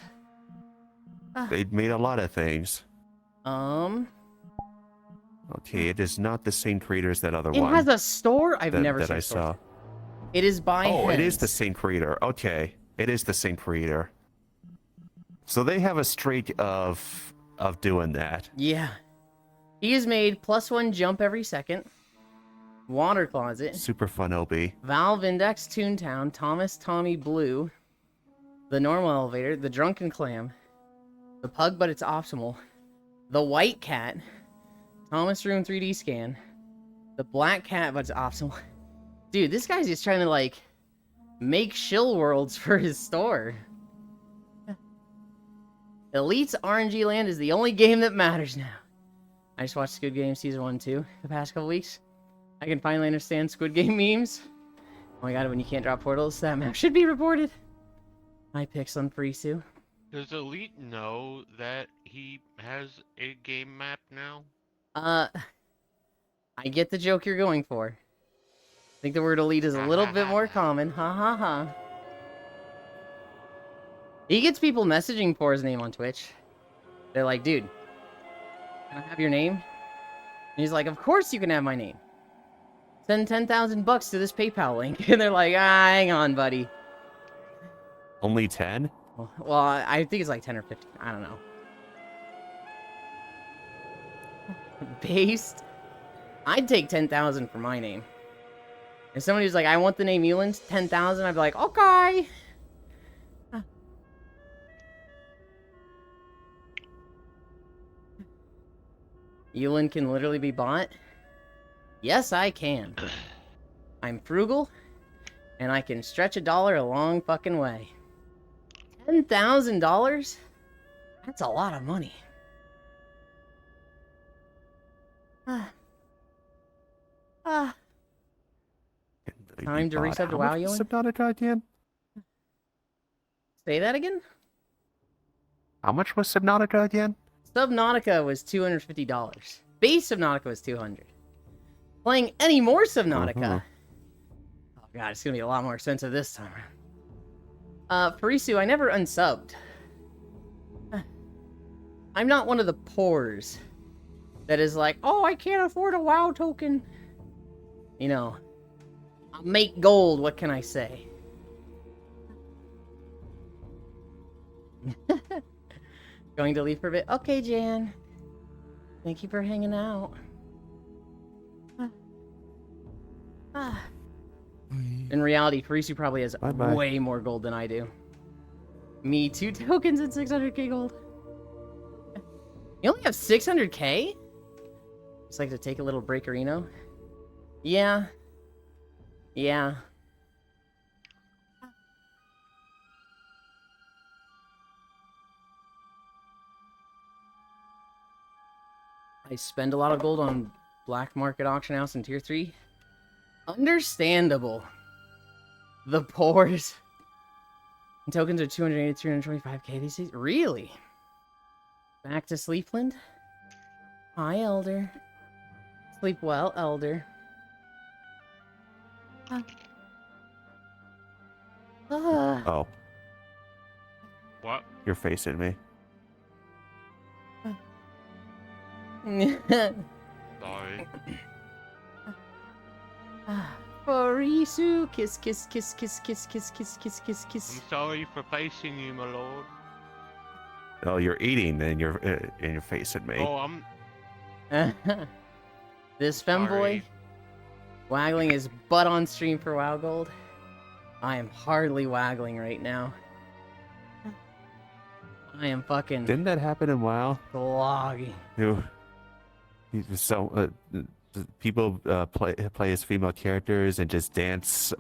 They made a lot of things. Okay, it is not the same creator as that other it one. It has a store? I've never that seen I a store. saw. It is by Oh, Hens. it is the same creator. Okay, it is the same creator. So they have a streak of doing that. Yeah. He has made +1 jump every second. Water Closet. Super fun, Obi. Valve Index, Toontown, Thomas Tommy Blue, The Normal Elevator, The Drunken Clam, The Pug But It's Optimal, The White Cat, Thomas Room 3D Scan, The Black Cat But It's Optimal. Dude, this guy's just trying to, like, make shill worlds for his store. Elite's RNG Land is the only game that matters now. I just watched Squid Game Season 1 and 2 the past couple weeks. I can finally understand Squid Game memes. Oh my god, when you can't drop portals, that map should be reported. I picked some Farisu. Does Elite know that he has a game map now? I get the joke you're going for. I think the word elite is a little bit more common. Ha ha ha. He gets people messaging for his name on Twitch. They're like, dude, can I have your name? And he's like, of course you can have my name. Send 10,000 bucks to this PayPal link. And they're like, hang on, buddy. Only 10? Well, I think it's like 10 or 15. I don't know. Based? I'd take 10,000 for my name. If somebody was like, I want the name Euland, 10,000, I'd be like, okay. Euland can literally be bought? Yes, I can. I'm frugal, and I can stretch $1 a long fucking way. $10,000? That's a lot of money. Ah. Ah. You Time to bought reset to how WoW, much was Ewan? Subnautica again? Say that again? How much was Subnautica again? Subnautica was $250. Base Subnautica was $200. Playing any more Subnautica. Mhm. Oh god, it's gonna be a lot more expensive this time around. Farisu, I never unsubbed. I'm not one of the poors that is like, oh, I can't afford a WoW token. You know, I'll make gold, what can I say? Going to leave for a bit? Okay, Jan. Thank you for hanging out. In reality, Farisu probably has Bye-bye. way more gold than I do. Me, 2 tokens and 600k gold. You only have 600k? Just like to take a little break, Reno? Yeah. Yeah. I spend a lot of gold on black market auction house in tier 3. Understandable. The poors. And tokens are 280, 325k these days. Really? Back to Sleepland? Hi, Elder. Sleep well, Elder. Oh, What? you're facing me. Sorry. Farisu, kiss, kiss, kiss, kiss, kiss, kiss, kiss, kiss, kiss, kiss. I'm sorry for facing you, my lord. Oh, you're eating and you're facing me. Oh, I'm This femboy Sorry. waggling his butt on stream for WoW Gold. I am hardly waggling right now. I am fucking Didn't that happen in WoW? vlogging. So people play as female characters and just dance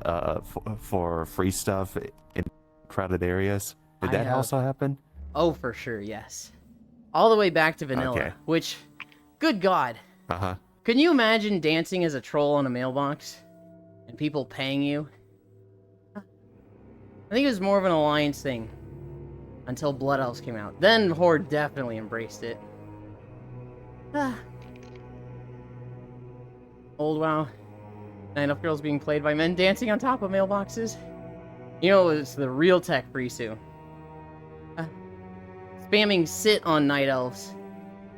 for free stuff in crowded areas. Did I that have- also happen? Oh, for sure, yes. All the way back to vanilla, Okay. which, good God. Uh huh. Can you imagine dancing as a troll on a mailbox? And people paying you? I think it was more of an alliance thing. Until Blood Elves came out. Then Horde definitely embraced it. Old WoW. Night Elf girls being played by men dancing on top of mailboxes. You know, it's the real tech, Frisu. Spamming sit on Night Elves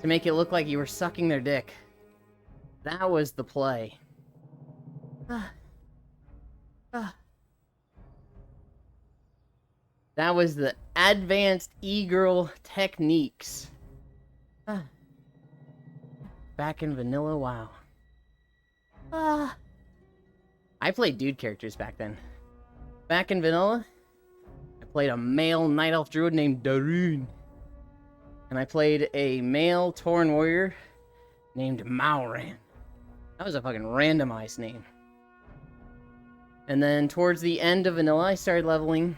to make it look like you were sucking their dick. That was the play. That was the advanced e-girl techniques. Back in vanilla WoW. I played dude characters back then. Back in vanilla, I played a male Night Elf druid named Darun. And I played a male Tauren warrior named Mauran. That was a fucking randomized name. And then towards the end of vanilla, I started leveling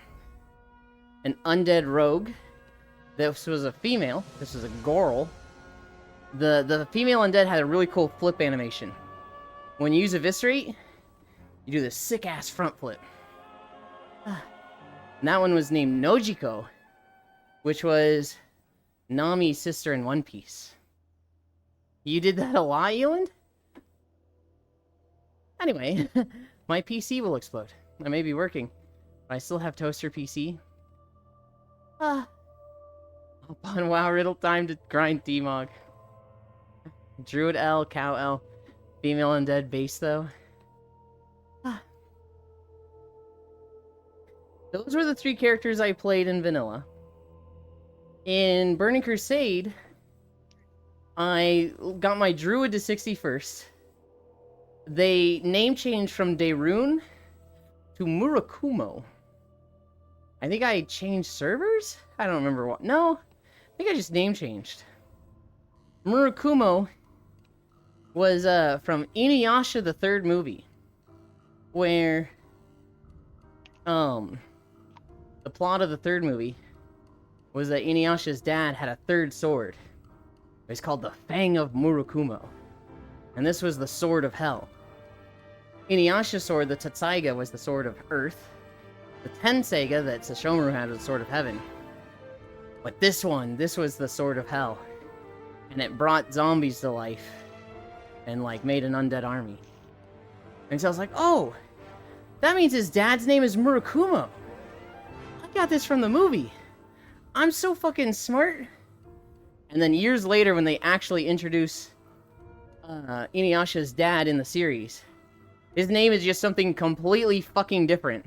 an undead rogue. This was a female. This was a Gorl. The female undead had a really cool flip animation. When you use Eviscerate, you do this sick-ass front flip. And that one was named Nojiko, which was Nami's sister in One Piece. You did that a lot, Eland? Anyway, my PC will explode. I may be working, but I still have Toaster PC. Up on WoW Riddle time to grind Demog. Druid L, Cow L, female undead base though. Those were the 3 characters I played in vanilla. In Burning Crusade, I got my druid to 61st. They name changed from Daerun to Murakumo. I think I changed servers? I don't remember what. No, I think I just name changed. Murakumo was from Inuyasha, the 3rd movie, where the plot of the 3rd movie was that Inuyasha's dad had a 3rd sword. It's called the Fang of Murakumo. And this was the Sword of Hell. Inuyasha's sword, the Tetsaiga, was the Sword of Earth. The Tenseiga that Sesshomaru had was the Sword of Heaven. But this was the Sword of Hell. And it brought zombies to life. And, like, made an undead army. And so I was like, oh! That means his dad's name is Murakumo! I got this from the movie! I'm so fucking smart! And then years later, when they actually introduce Inuyasha's dad in the series, his name is just something completely fucking different.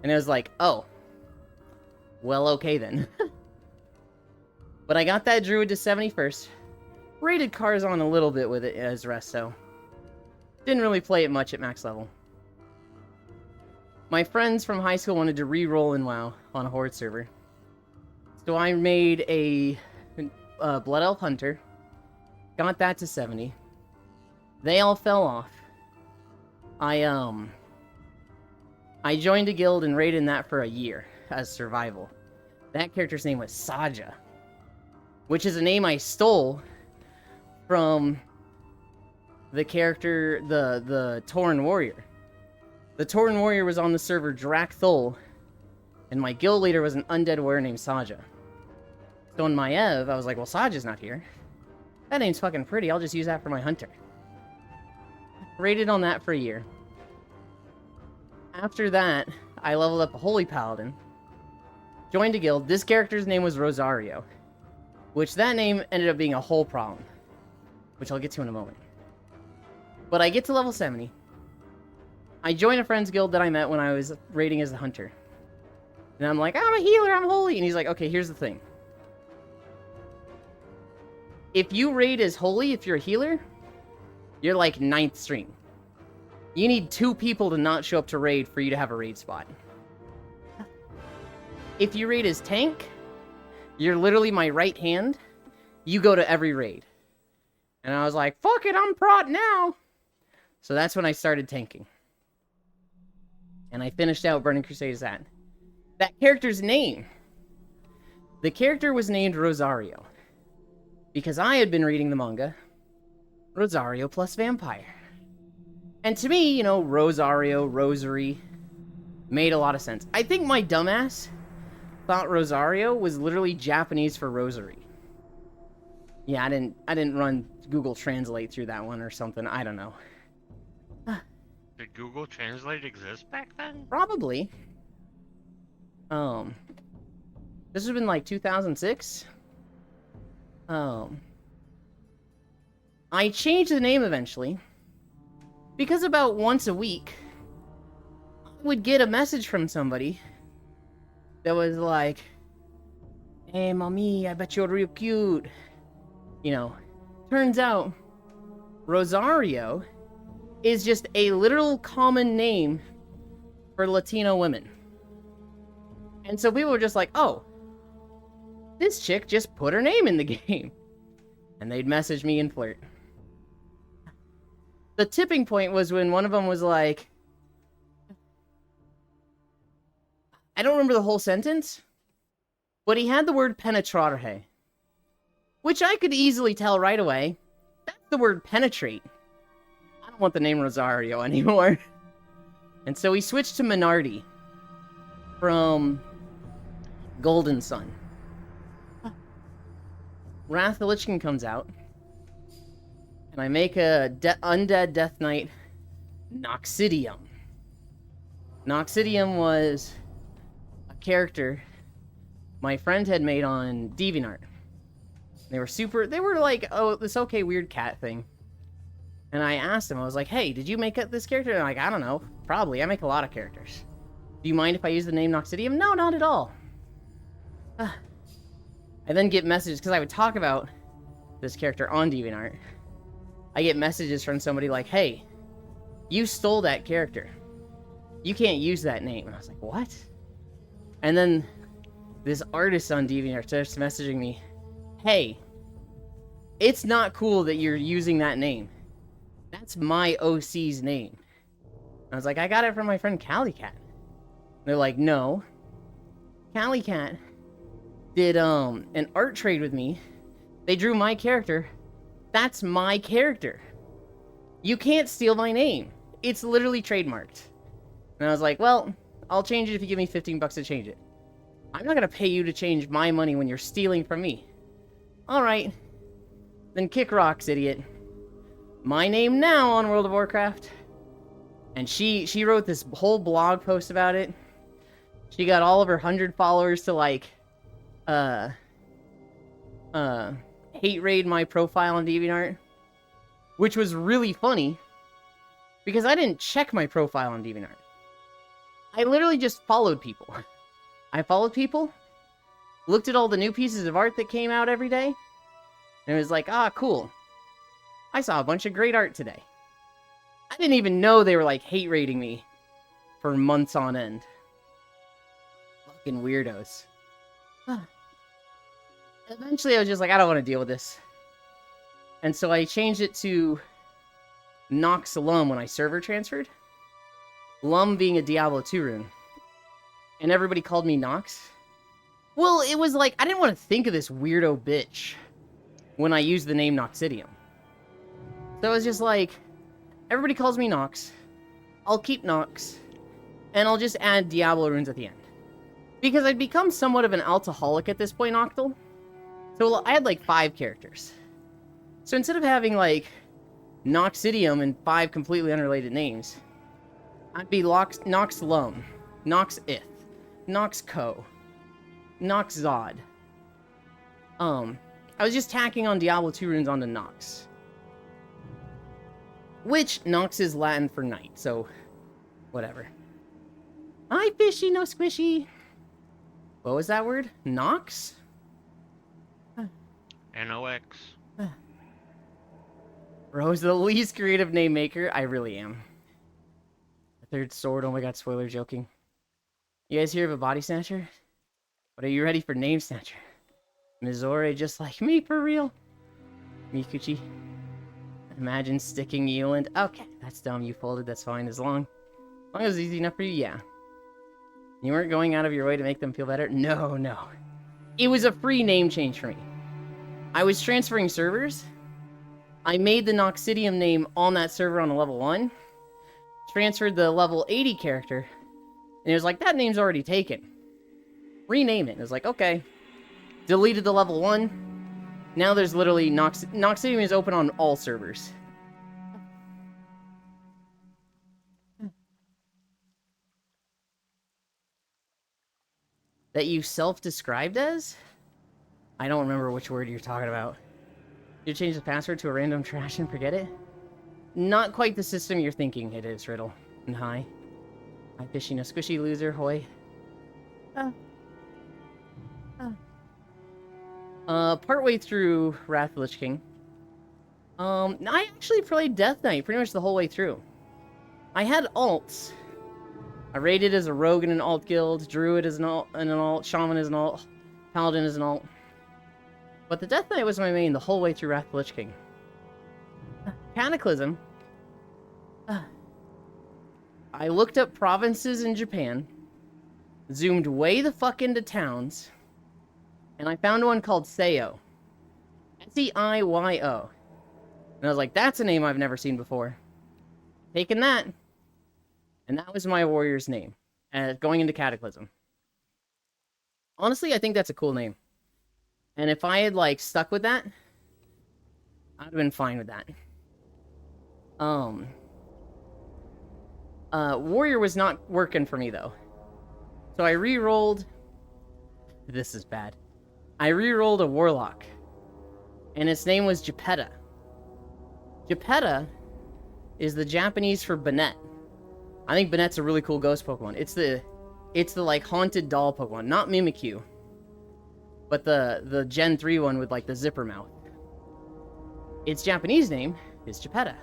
And it was like, oh. Well, okay then. But I got that druid to 71st. Rated Karzon a little bit with it as resto. Didn't really play it much at max level. My friends from high school wanted to re-roll in WoW on a Horde server. So I made a Blood Elf Hunter. Got that to 70. They all fell off. I joined a guild and raided in that for a year as survival. That character's name was Saja, which is a name I stole from the character, the Tauren Warrior. The Tauren Warrior was on the server Drakthul, and my guild leader was an undead warrior named Saja. So in my Ev, I was like, well, Saja's not here. That name's fucking pretty, I'll just use that for my hunter. Raided on that for a year. After that, I leveled up a Holy Paladin. Joined a guild. This character's name was Rosario. Which that name ended up being a whole problem. Which I'll get to in a moment. But I get to level 70. I join a friend's guild that I met when I was raiding as a hunter. And I'm like, I'm a healer, I'm holy. And he's like, okay, here's the thing. If you raid as holy, if you're a healer, you're like 9th string. You need 2 people to not show up to raid for you to have a raid spot. If you raid as tank, you're literally my right hand. You go to every raid. And I was like, fuck it, I'm prot now. So that's when I started tanking. And I finished out Burning Crusade as that. That character's name. The character was named Rosario. Because I had been reading the manga, Rosario plus vampire. And to me, you know, Rosario, Rosary, made a lot of sense. I think my dumbass thought Rosario was literally Japanese for rosary. Yeah, I didn't run Google Translate through that one or something. I don't know. Did Google Translate exist back then? Probably. This would have been like 2006. I changed the name eventually. Because about once a week, I would get a message from somebody that was like, hey, mommy, I bet you're real cute. You know, turns out Rosario is just a literal common name for Latino women. And so people were just like, oh, this chick just put her name in the game. And they'd message me and flirt. The tipping point was when one of them was like, I don't remember the whole sentence, but he had the word penetrare, which I could easily tell right away. That's the word penetrate. I don't want the name Rosario anymore. And so he switched to Minardi from Golden Sun. Wrath of the Lich King comes out. And I make a undead Death Knight, Noxidium. Noxidium was a character my friend had made on DeviantArt. They were like, oh, this okay weird cat thing. And I asked him, I was like, hey, did you make up this character? And they're like, I don't know, probably, I make a lot of characters. Do you mind if I use the name Noxidium? No, not at all. I then get messages, because I would talk about this character on DeviantArt. I get messages from somebody like, hey, you stole that character. You can't use that name. And I was like, what? And then this artist on DeviantArt starts messaging me, hey, it's not cool that you're using that name. That's my OC's name. I was like, I got it from my friend Calicat. They're like, no. Calicat did an art trade with me. They drew my character. That's my character. You can't steal my name. It's literally trademarked. And I was like, well, I'll change it if you give me 15 bucks to change it. I'm not gonna pay you to change my money when you're stealing from me. Alright. Then kick rocks, idiot. My name now on World of Warcraft. And she wrote this whole blog post about it. She got all of her 100 followers to, like, hate raid my profile on DeviantArt. Which was really funny. Because I didn't check my profile on DeviantArt. I literally just followed people. I followed people, looked at all the new pieces of art that came out every day, and it was like, ah, cool. I saw a bunch of great art today. I didn't even know they were, like, hate raiding me for months on end. Fucking weirdos. Eventually, I was just like, I don't want to deal with this. And so I changed it to Nox Lum when I server transferred. Lum being a Diablo 2 rune. And everybody called me Nox. Well, it was like, I didn't want to think of this weirdo bitch when I used the name Noxidium. So I was just like, everybody calls me Nox. I'll keep Nox. And I'll just add Diablo runes at the end. Because I'd become somewhat of an alcoholic at this point, Octal. So I had like 5 characters. So instead of having like Noxidium and 5 completely unrelated names, I'd be Nox Lum, Nox Ith, Nox Co, Nox Zod. I was just tacking on Diablo 2 runes onto Nox. Which, Nox is Latin for night, so whatever. Hi, fishy, no squishy. What was that word? Nox? NOX. Rose, the least creative name maker. I really am. Third sword. Oh my god, spoiler joking. You guys hear of a body snatcher? But are you ready for name snatcher? Mizore just like me for real. Mikuchi. Imagine sticking Euland. Okay, that's dumb. You folded. That's fine. As long as it's easy enough for you, yeah. You weren't going out of your way to make them feel better? No, no. It was a free name change for me. I was transferring servers. I made the Noxidium name on that server on a level 1. Transferred the level 80 character. And it was like, that name's already taken. Rename it. It was like, okay. Deleted the level 1. Now there's literally Noxidium is open on all servers. That you self-described as? I don't remember which word you're talking about. You change the password to a random trash and forget it? Not quite the system you're thinking it is, Riddle. And hi. Hi, fishy no squishy loser, hoy. Partway through Wrath of the Lich King. I actually played Death Knight pretty much the whole way through. I had alts. I raided as a rogue in an alt guild, druid as an alt, shaman as an alt, paladin as an alt. But the Death Knight was my main the whole way through Wrath of the Lich King. Cataclysm. I looked up provinces in Japan, zoomed way the fuck into towns, and I found one called Seiyo. S-E-I-Y-O. And I was like, that's a name I've never seen before. Taking that. And that was my warrior's name. Going into Cataclysm. Honestly, I think that's a cool name. And if I had, like, stuck with that, I'd have been fine with that. Warrior was not working for me, though. So I re-rolled... This is bad. I re-rolled a Warlock. And its name was Geppetta. Geppetta is the Japanese for Banette. I think Banette's a really cool ghost Pokemon. It's the like, haunted doll Pokemon. Not Mimikyu. But the Gen 3 one with, like, the zipper mouth. Its Japanese name is Geppetta.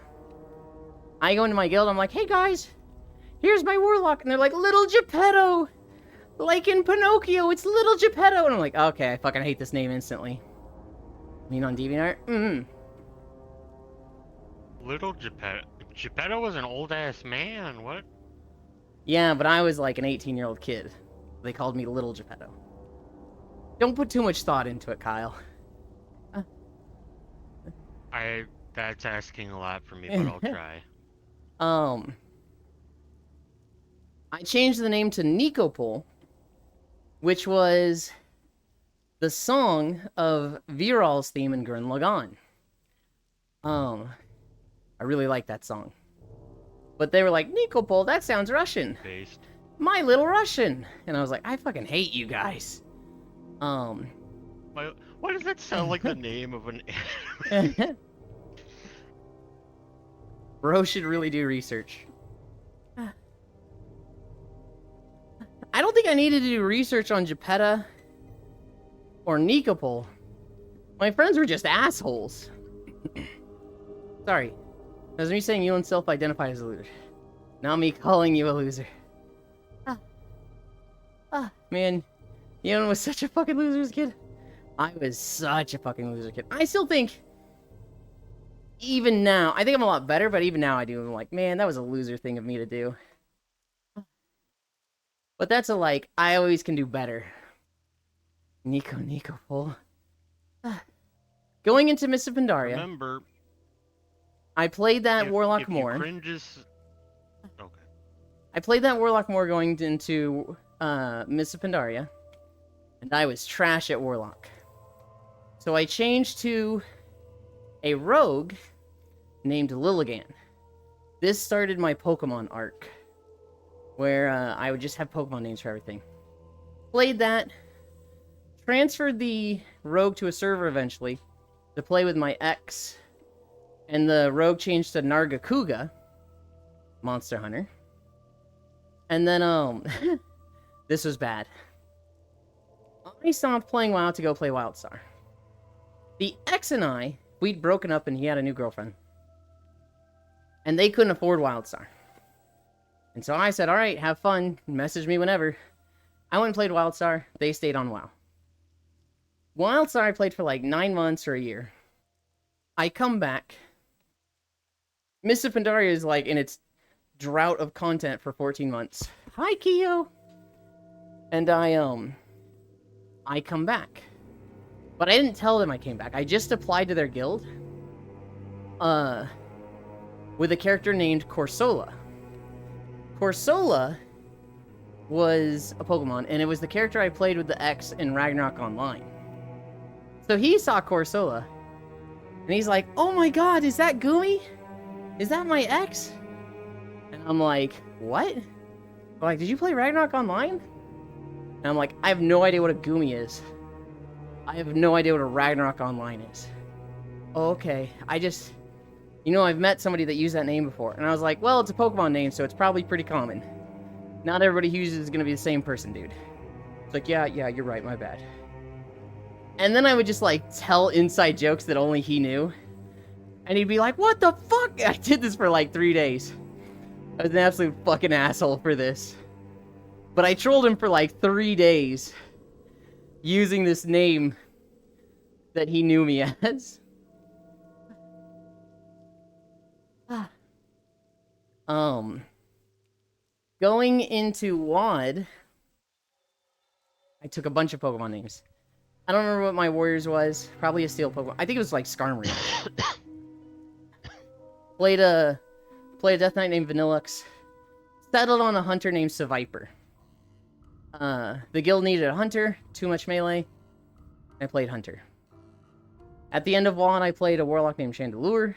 I go into my guild, I'm like, hey guys, here's my Warlock. And they're like, Little Geppetto! Like in Pinocchio, it's Little Geppetto! And I'm like, okay, I fucking hate this name instantly. I mean, on DeviantArt? Mm-hmm. Little Geppetto. Geppetto was an old-ass man, what? Yeah, but I was like an 18-year-old kid. They called me Little Geppetto. Don't put too much thought into it, Kyle. That's asking a lot from me, but I'll try. I changed the name to Nikopol, which was the song of Viral's theme in Gurren Lagann. I really like that song. But they were like, Nikopol, that sounds Russian. Based. My Little Russian. And I was like, I fucking hate you guys. Why does that sound like the name of an anime? Bro should really do research. I don't think I needed to do research on Geppetta or Nikopol. My friends were just assholes. Sorry. That was me saying you self-identify as a loser. Not me calling you a loser. Man. Ewan was such a fucking loser as a kid. I was such a fucking loser kid. I still think, even now, I think I'm a lot better, but even now I do. I'm like, man, that was a loser thing of me to do. But that's like, I always can do better. Nikopol. Going into Mists of Pandaria. Remember, I played that Warlock if more. Cringes... Okay. I played that Warlock more going into Mists of Pandaria. And I was trash at Warlock. So I changed to a rogue named Lilligan. This started my Pokemon arc, where I would just have Pokemon names for everything. Played that, transferred the rogue to a server eventually to play with my ex, and the rogue changed to Nargacuga, Monster Hunter. And then, this was bad. I stopped playing WoW to go play WildStar. The ex and I, we'd broken up and he had a new girlfriend. And they couldn't afford WildStar. And so I said, alright, have fun, message me whenever. I went and played WildStar, they stayed on WoW. WildStar I played for like 9 months or a year. I come back. Mists of Pandaria is like in its drought of content for 14 months. Hi, Kyo! And I come back. But I didn't tell them I came back. I just applied to their guild. With a character named Corsola. Corsola was a Pokemon, and it was the character I played with the X in Ragnarok Online. So he saw Corsola, and he's like, oh my god, is that Gumi? Is that my ex? And I'm like, what? I'm like, did you play Ragnarok Online? And I'm like, I have no idea what a Gumi is. I have no idea what a Ragnarok Online is. Oh, okay, I've met somebody that used that name before. And I was like, well, it's a Pokemon name, so it's probably pretty common. Not everybody who uses it is going to be the same person, dude. It's like, yeah, you're right, my bad. And then I would just, like, tell inside jokes that only he knew. And he'd be like, what the fuck? I did this for, like, 3 days. I was an absolute fucking asshole for this. But I trolled him for, like, 3 days. Using this name that he knew me as. Going into WoD, I took a bunch of Pokemon names. I don't remember what my Warriors was. Probably a Steel Pokemon. I think it was like Skarmory. Played a Death Knight named Vanillux. Settled on a Hunter named Seviper. The guild needed a Hunter. Too much melee. I played Hunter. At the end of WoD, I played a Warlock named Chandelure.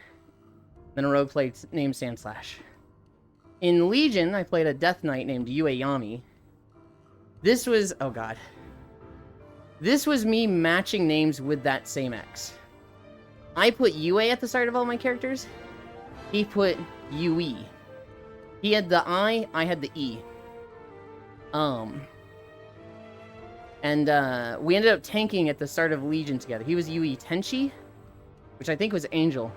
Then a Rogue named Sandslash. In Legion, I played a Death Knight named Yami. This was... oh god. This was me matching names with that same ex. I put Yue at the start of all my characters. He put Yui. He had the I had the E. And we ended up tanking at the start of Legion together. He was Yui Tenchi, which I think was Angel.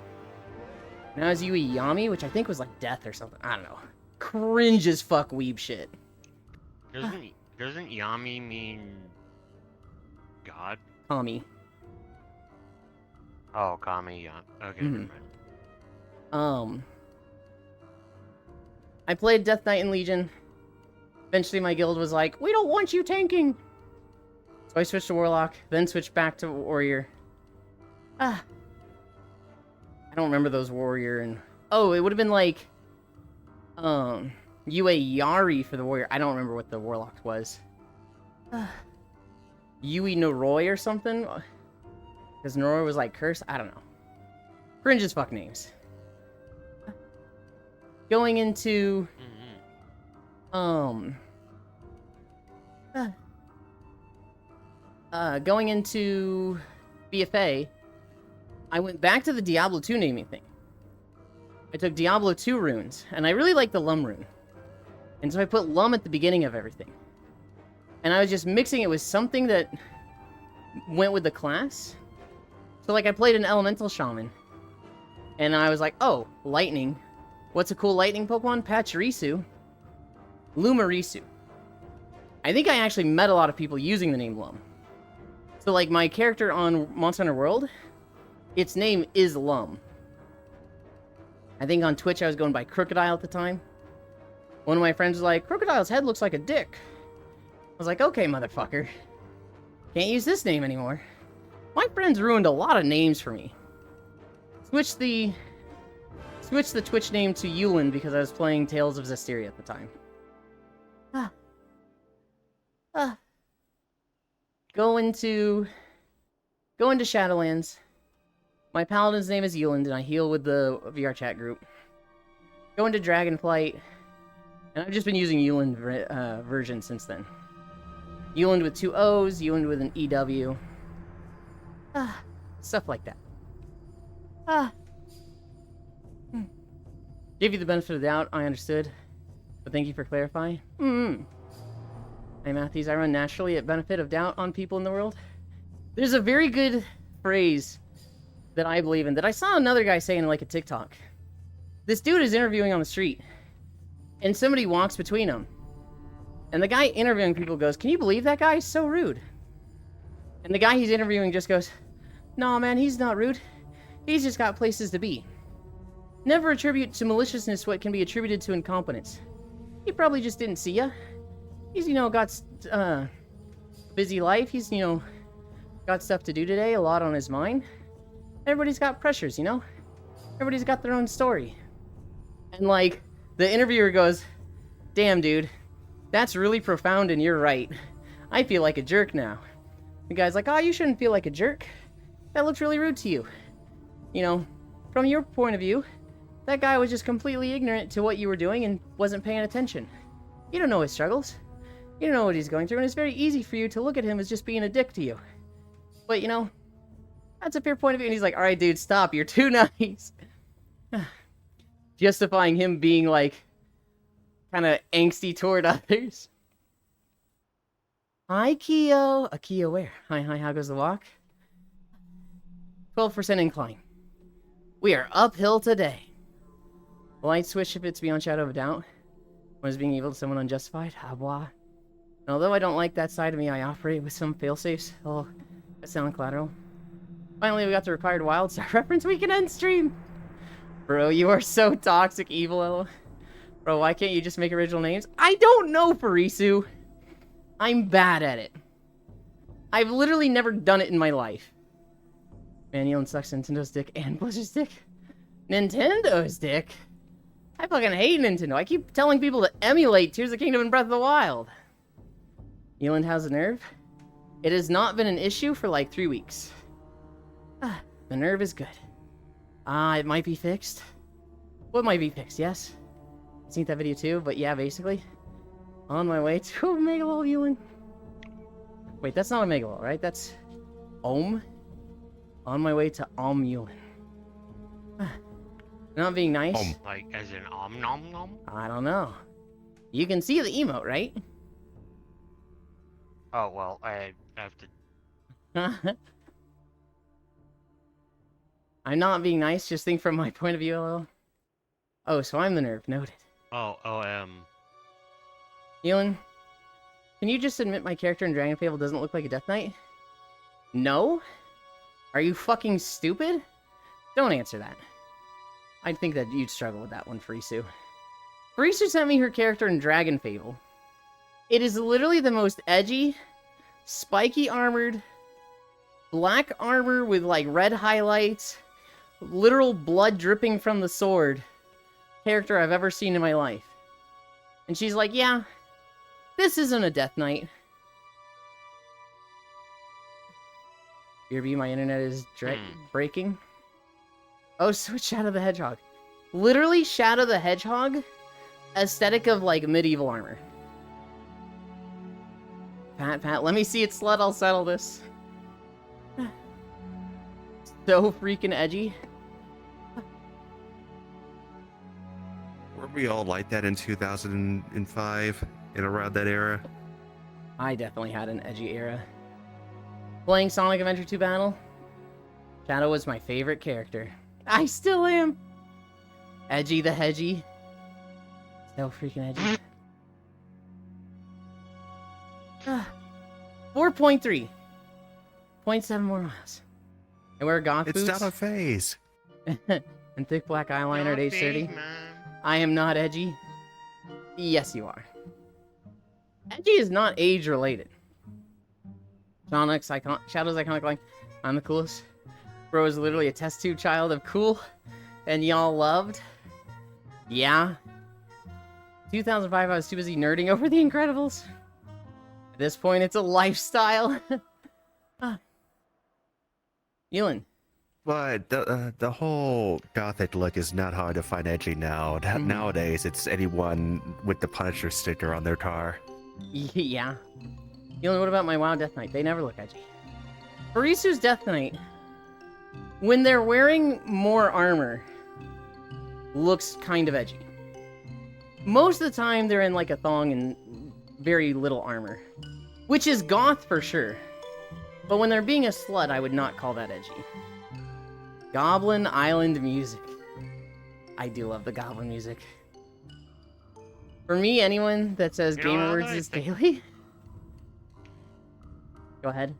Now it's Yui Yami, which I think was like Death or something. I don't know. Cringe as fuck weeb shit. Doesn't Yami mean God? Kami. Oh, Kami, yeah. Okay, never mind. I played Death Knight in Legion. Eventually my guild was like, we don't want you tanking! So I switched to Warlock, then switched back to Warrior. I I don't remember those warrior and... Oh, it would have been like... Yue Yari for the warrior. I don't remember what the warlock was. Yui Noroi or something? Because Noroi was like cursed? I don't know. Cringe as fuck names. Going into... going into BFA, I went back to the Diablo 2 naming thing. I took Diablo 2 runes, and I really like the Lum rune. And so I put Lum at the beginning of everything. And I was just mixing it with something that went with the class. So like I played an Elemental Shaman. And I was like, oh, Lightning. What's a cool Lightning Pokemon? Pachirisu. Lumarisu. I think I actually met a lot of people using the name Lum. So like my character on Monster Hunter World, its name is Lum. I think on Twitch I was going by Crocodile at the time. One of my friends was like, Crocodile's head looks like a dick. I was like, okay, motherfucker. Can't use this name anymore. My friends ruined a lot of names for me. Switched the Twitch name to Yulin because I was playing Tales of Zestiria at the time. Go into Shadowlands. My paladin's name is Yulin, and I heal with the VR chat group. Go into Dragonflight, and I've just been using Yulin version since then. Yulin with 2 O's, Yulin with an EW. Stuff like that. Gave you the benefit of the doubt, I understood. But thank you for clarifying. Hey Matthews, I run naturally at benefit of doubt on people in the world. There's a very good phrase that I believe in that I saw another guy saying in like a TikTok. This dude is interviewing on the street, and somebody walks between them. And the guy interviewing people goes, can you believe that guy is so rude? And the guy he's interviewing just goes, no man, he's not rude. He's just got places to be. Never attribute to maliciousness what can be attributed to incompetence. He probably just didn't see ya. He's, got busy life. He's, got stuff to do today, a lot on his mind. Everybody's got pressures, Everybody's got their own story. And, like, the interviewer goes, damn, dude, that's really profound and you're right. I feel like a jerk now. The guy's like, oh, you shouldn't feel like a jerk. That looks really rude to you. From your point of view, that guy was just completely ignorant to what you were doing and wasn't paying attention. You don't know his struggles. You don't know what he's going through, and it's very easy for you to look at him as just being a dick to you. But, that's a fair point of view. And he's like, alright, dude, stop. You're too nice. Justifying him being, like, kind of angsty toward others. Hi, Keo. Keo where? Hi, how goes the walk? 12% incline. We are uphill today. Light switch if it's beyond shadow of a doubt. When is being evil to someone unjustified? Ah, blah. And although I don't like that side of me, I operate with some failsafes. Oh, that sound collateral. Finally, we got the required wild star reference. We can end stream. Bro, you are so toxic, evil. Bro, why can't you just make original names? I don't know, Farisu. I'm bad at it. I've literally never done it in my life. Man, Elon sucks. Nintendo's dick and Blizzard's dick. Nintendo's dick? I fucking hate Nintendo. I keep telling people to emulate Tears of the Kingdom and Breath of the Wild. Elon has a nerve? It has not been an issue for like 3 weeks. The nerve is good. It might be fixed. What might be fixed, yes? Seen that video too, but yeah, basically. On my way to Megalol, Elon. Wait, that's not a Megalol, right? That's Ohm. On my way to Yulin. Not being nice. Like, as in om nom nom? I don't know. You can see the emote, right? Oh, well, I have to... I'm not being nice, just think from my point of view, LL. Oh, so I'm the nerve, noted. Oh, Elon, can you just admit my character in Dragon Fable doesn't look like a Death Knight? No? Are you fucking stupid? Don't answer that. I'd think that you'd struggle with that one, Farisu. Farisu sent me her character in Dragon Fable. It is literally the most edgy, spiky armored, black armor with like red highlights, literal blood dripping from the sword character I've ever seen in my life. And she's like, yeah, this isn't a Death Knight. BRB, my internet is breaking. Oh, so it's Shadow the Hedgehog. Literally Shadow the Hedgehog, aesthetic of, like, medieval armor. Pat, let me see it slut, I'll settle this. So freaking edgy. Were we all like that in 2005 and around that era? I definitely had an edgy era. Playing Sonic Adventure 2 Battle, Shadow was my favorite character. I still am. Edgy the Hedgy. So freaking edgy. 4.3. 0.7 more miles. I wear goth It's boots not a phase. and thick black eyeliner at age 30. I am not edgy. Yes, you are. Edgy is not age related. Shadow's iconic line. I'm the coolest. Bro is literally a test tube child of cool, and y'all loved. Yeah. 2005, I was too busy nerding over The Incredibles. At this point, it's a lifestyle. Elin. But the whole gothic look is not hard to find edgy now. Nowadays, it's anyone with the Punisher sticker on their car. Yeah. Elin, what about my WoW Death Knight? They never look edgy. Farisu's Death Knight, when they're wearing more armor, looks kind of edgy. Most of the time, they're in like a thong and very little armor, which is goth for sure. But when they're being a slut, I would not call that edgy. Goblin Island music. I do love the Goblin music. For me, anyone that says Game Awards is daily. Go ahead.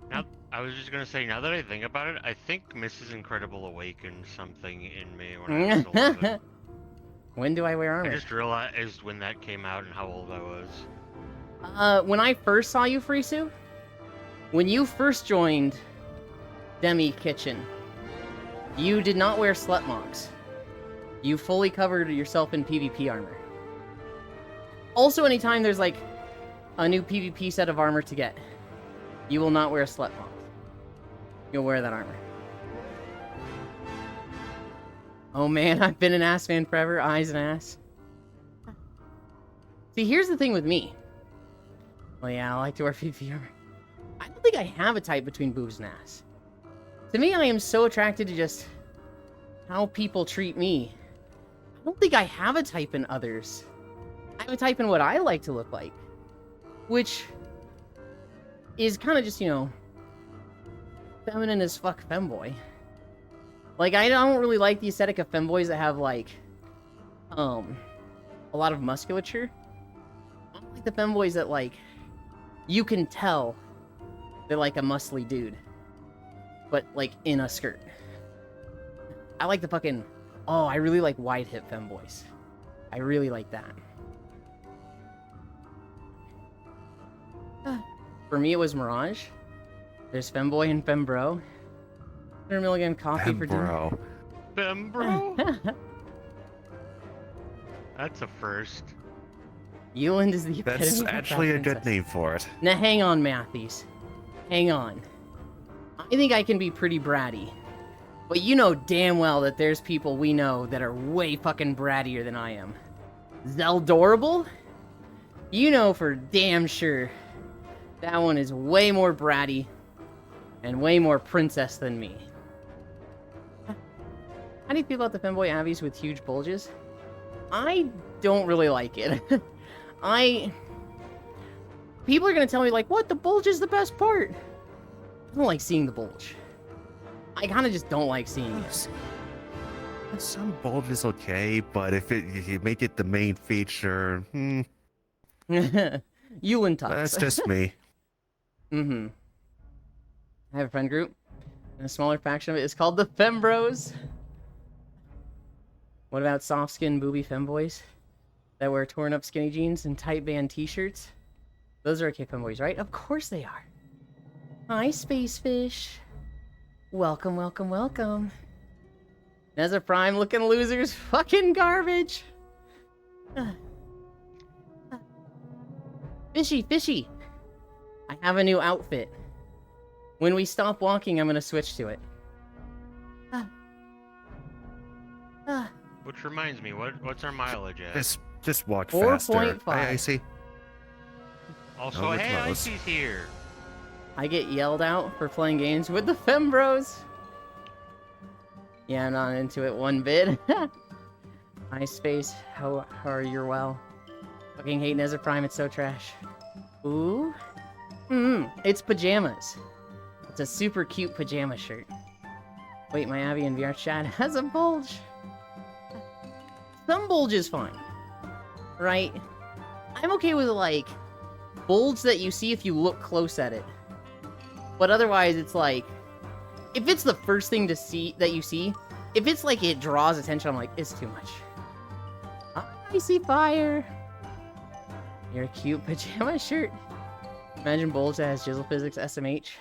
Now, I was just gonna say, now that I think about it, I think Mrs. Incredible awakened something in me when I was 11. When do I wear I armor? just realized when that came out and how old I was. When I first saw you, Frisu, when you first joined Demi Kitchen, you did not wear slut monks. You fully covered yourself in PvP armor. Also, anytime there's like a new PvP set of armor to get, you will not wear a slut monk. You'll wear that armor. Oh man, I've been an ass fan forever. Eyes and ass. See, here's the thing with me. Well, yeah, I like to wear PvP armor. I don't think I have a type between boobs and ass. To me, I am so attracted to just how people treat me. I don't think I have a type in others. I have a type in what I like to look like. Which is kind of just, you know, feminine as fuck femboy. Like, I don't really like the aesthetic of femboys that have, like, a lot of musculature. I don't like the femboys that, like, you can tell they're like a muscly dude. But, like, in a skirt. I like the fucking... Oh, I really like wide hip femboys. I really like that. For me, it was Mirage. There's Femboy and Fembro. 100 milligram coffee for dinner. Fembro? That's a first. Euland is the epitome That's of actually a good princess. name for it. Now, hang on, Matthews. Hang on. I think I can be pretty bratty. But you know damn well that there's people we know that are way fucking brattier than I am. Zeldorable? You know for damn sure that one is way more bratty and way more princess than me. How do you feel about the femboy Abbies with huge bulges? I don't really like it. People are gonna tell me like, what? The bulge is the best part. I don't like seeing the bulge. I kind of just don't like seeing it. Some bulge is okay, but if you make it the main feature, Ewan talks. that's just me. Mm-hmm. I have a friend group, and a smaller faction of it is called the Fembros. What about soft skin booby femboys that wear torn up skinny jeans and tight band t-shirts? Those are okay femboys, right? Of course they are. Hi, Space Fish. Welcome, welcome, welcome. Nezza Prime looking losers. Fucking garbage. Fishy, fishy. I have a new outfit. When we stop walking, I'm gonna switch to it. Which reminds me, what's our mileage at? Just walk 4.5. faster. I see. Also, we're hey, close. Icy's here. I get yelled out for playing games with the Fembros. Yeah, I'm not into it one bit. MySpace, how are you well? Fucking hate Nezza Prime, it's so trash. Ooh. It's pajamas. It's a super cute pajama shirt. Wait, my Abby in VR chat has a bulge. Some bulge is fine. Right? I'm okay with, like, bulge that you see if you look close at it. But otherwise, it's like, if it's the first thing to see that you see, if it's like it draws attention, I'm like, it's too much. I see fire. Your cute pajama shirt. Imagine bulge that has Jizzle Physics SMH.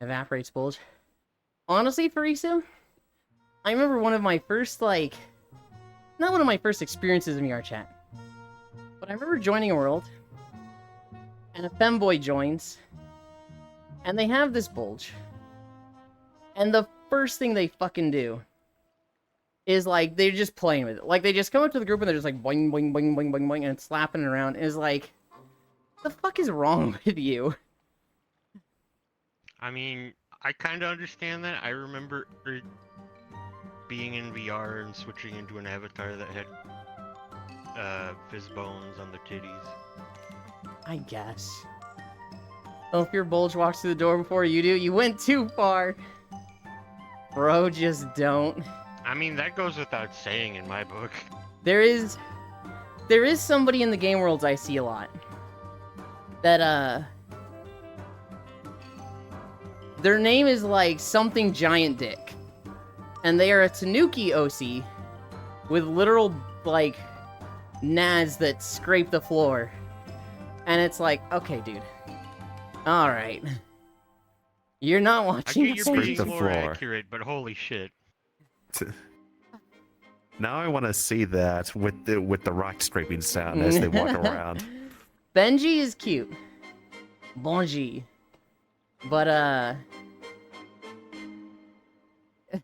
Evaporates bulge. Honestly, Farisa, I remember one of my first, like, not one of my first experiences in VR chat, but I remember joining a world, and a femboy joins, and they have this bulge, and the first thing they fucking do is, like, they're just playing with it. Like, they just come up to the group and they're just like, boing, boing, boing, boing, boing, boing, and slapping it around. And it's like, what the fuck is wrong with you? I mean, I kind of understand that. I remember being in VR and switching into an avatar that had fizz bones on the titties. I guess. Well, if your bulge walks through the door before you do, you went too far. Bro, just don't. I mean, that goes without saying in my book. There is somebody in the game worlds I see a lot that their name is like something giant dick, and they are a Tanuki OC with literal like nads that scrape the floor, and it's like, okay, dude, all right, you're not I watching get the you're same. being the more floor. accurate, but holy shit. Now I want to see that with the rock scraping sound as they walk around. Benji is cute. Bonji. But,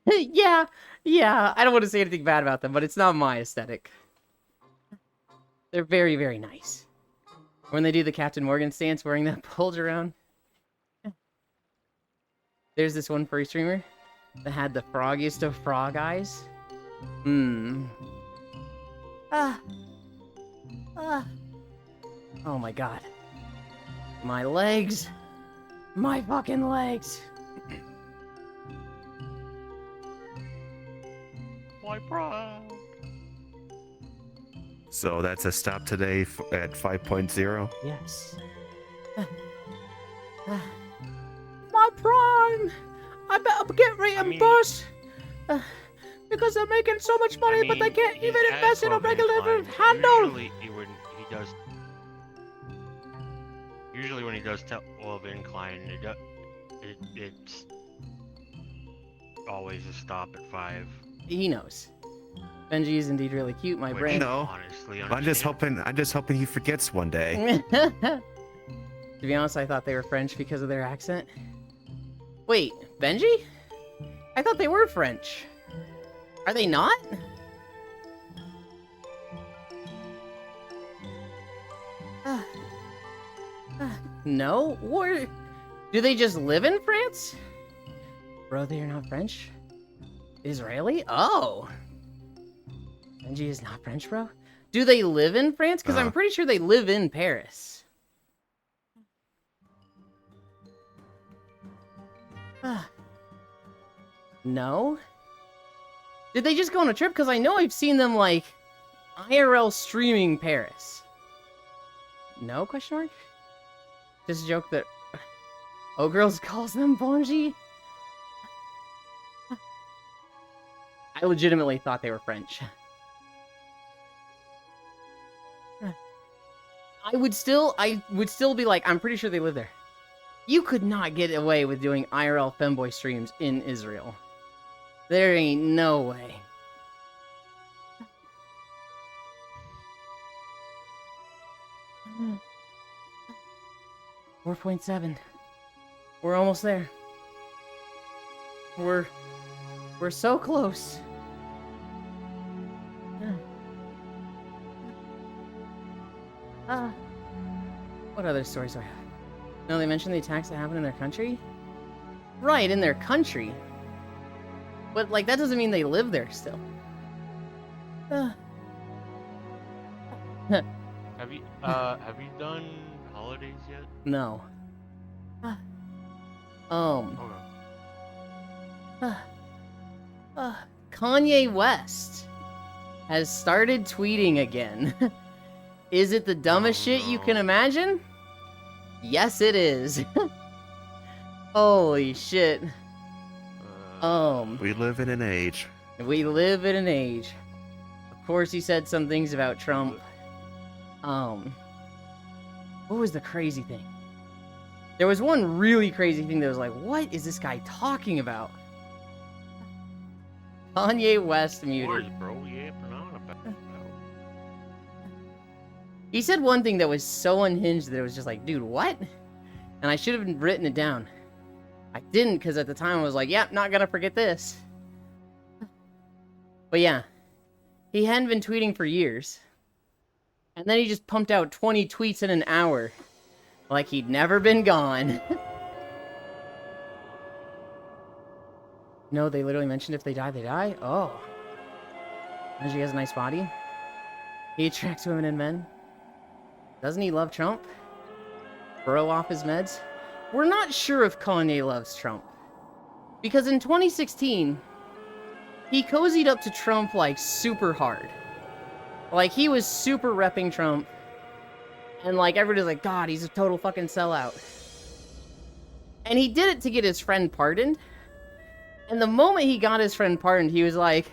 yeah, I don't want to say anything bad about them, but it's not my aesthetic. They're very, very nice. When they do the Captain Morgan stance wearing that bulge around. There's this one furry streamer that had the froggiest of frog eyes. Oh my god. My legs. My fucking legs. My pride. So that's a stop today at 5.0. Yes. My prime! I better get reimbursed! Because they're making so much money, but they can't he's even at invest in a 12 regular incline. handle! Usually when he does 12 incline, it's always a stop at 5. He knows. Benji is indeed really cute, my Which, brain. No. honestly, I'm just hoping he forgets one day. To be honest, I thought they were French because of their accent. Wait, Benji? I thought they were French. Are they not? No? Or do they just live in France? Bro, they are not French? Israeli? Oh. Benji is not French, bro? Do they live in France? Because I'm pretty sure they live in Paris. No? Did they just go on a trip? Because I know I've seen them, like, IRL streaming Paris. No, question mark? Just a joke that O-Girls calls them Bonji? I legitimately thought they were French. I would still be like, I'm pretty sure they live there. You could not get away with doing IRL femboy streams in Israel. There ain't no way. 4.7. We're almost there. We're so close. What other stories do I have? No, they mentioned the attacks that happened in their country? Right, in their country. But, like, that doesn't mean they live there still. Have you done holidays yet? No. Kanye West has started tweeting again. Is it the dumbest shit you can imagine? Yes, it is. Holy shit. We live in an age. We live in an age. Of course, he said some things about Trump. What was the crazy thing? There was one really crazy thing that was like, what is this guy talking about? Kanye West muted. Wars, bro, yapping on about. He said one thing that was so unhinged that it was just like, dude, what? And I should have written it down. I didn't, because at the time I was like, yeah, not gonna forget this. But yeah, he hadn't been tweeting for years. And then he just pumped out 20 tweets in an hour. Like he'd never been gone. No, they literally mentioned if they die, they die? Oh. And he has a nice body. He attracts women and men. Doesn't he love Trump? Bro off his meds? We're not sure if Kanye loves Trump. Because in 2016, he cozied up to Trump like super hard. Like he was super repping Trump. And like everybody's like, God, he's a total fucking sellout. And he did it to get his friend pardoned. And the moment he got his friend pardoned, he was like,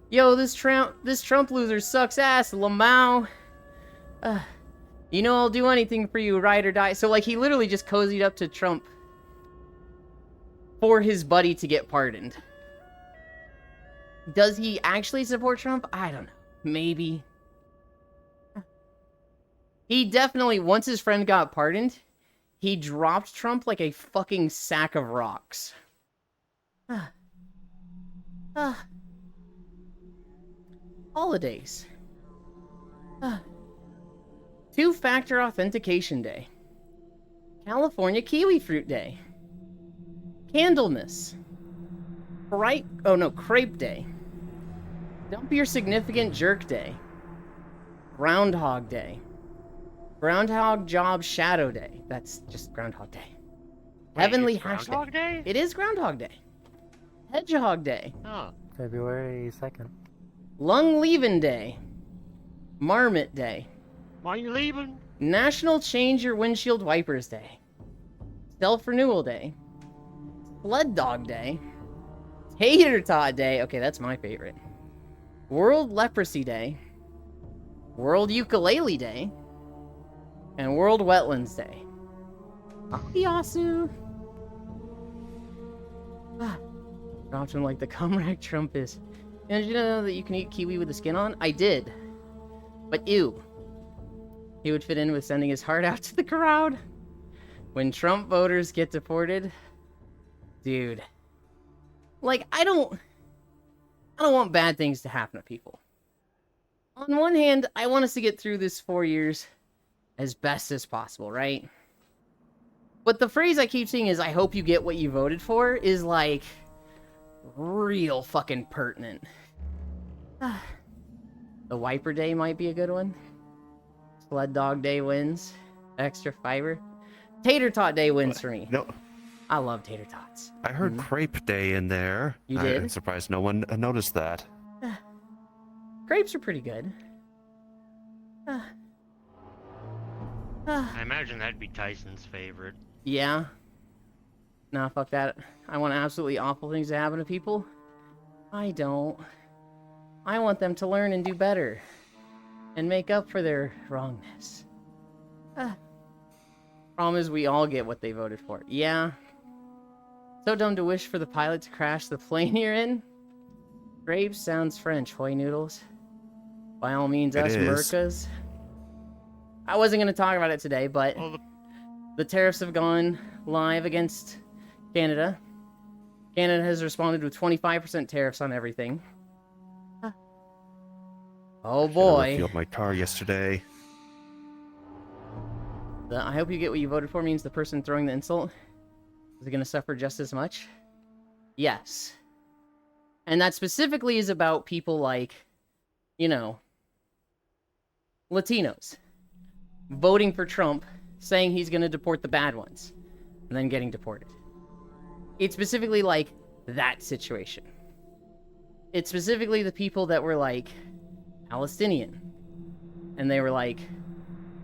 yo, this Trump loser sucks ass, Lamau. You know I'll do anything for you, ride or die. So like he literally just cozied up to Trump for his buddy to get pardoned. Does he actually support Trump? I don't know. Maybe. He definitely, once his friend got pardoned, he dropped Trump like a fucking sack of rocks. Holidays. Two-factor authentication day. California Kiwi Fruit Day. Candlemas. Crepe Day. Dump Your Significant Jerk Day. Groundhog Day. Groundhog Job Shadow Day. That's just Groundhog Day. Heavenly Hash Groundhog Day? It is Groundhog Day. Hedgehog Day. Oh. February 2nd. Lung Leavin' Day. Marmot Day. Why you leaving? National Change Your Windshield Wipers Day. Self-Renewal Day. Sled Dog Day. Tater Tot Day. Okay, that's my favorite. World Leprosy Day. World Ukulele Day. And World Wetlands Day. Yasu. Dropped him like the comrade Trump is. And did you know that you can eat kiwi with the skin on? I did. But ew. He would fit in with sending his heart out to the crowd. When Trump voters get deported. Dude. Like, I don't want bad things to happen to people. On one hand, I want us to get through this 4 years as best as possible, right? But the phrase I keep seeing is, I hope you get what you voted for, is like, real fucking pertinent. The Wiper Day might be a good one. Sled Dog Day wins. Extra fiber. Tater Tot Day wins for me. No, I love tater tots. I heard Crepe Day in there. You did? I'm surprised no one noticed that. Crepes are pretty good. I imagine that'd be Tyson's favorite. Yeah. Nah, fuck that. I want absolutely awful things to happen to people. I don't. I want them to learn and do better. And make up for their wrongness. Problem is we all get what they voted for. Yeah. So dumb to wish for the pilot to crash the plane you're in. Grapes sounds French, hoy noodles. By all means, It us is. Mercas. I wasn't going to talk about it today, but Well, the tariffs have gone live against Canada. Canada has responded with 25% tariffs on everything. Oh Should've boy. refueled my car yesterday. The I hope you get what you voted for means the person throwing the insult is going to suffer just as much? Yes. And that specifically is about people like, you know, Latinos voting for Trump, saying he's going to deport the bad ones, and then getting deported. It's specifically like that situation. It's specifically the people that were like Palestinian, and they were like,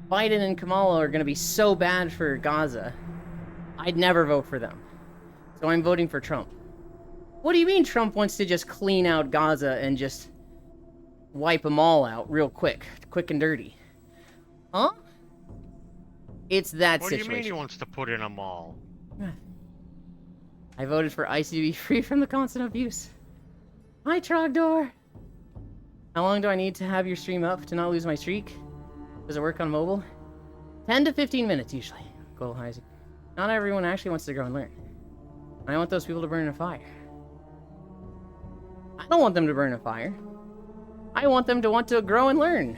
Biden and Kamala are going to be so bad for Gaza, I'd never vote for them. So I'm voting for Trump. What do you mean Trump wants to just clean out Gaza and just wipe them all out real quick and dirty? Huh? It's that what situation. do you mean he wants to put in a mall? I voted for ICE to be free from the constant abuse. Hi, Trogdor. How long do I need to have your stream up to not lose my streak? Does it work on mobile? 10 to 15 minutes, usually. Go, Isaac. Not everyone actually wants to grow and learn. I want those people to burn in a fire. I don't want them to burn in a fire. I want them to want to grow and learn.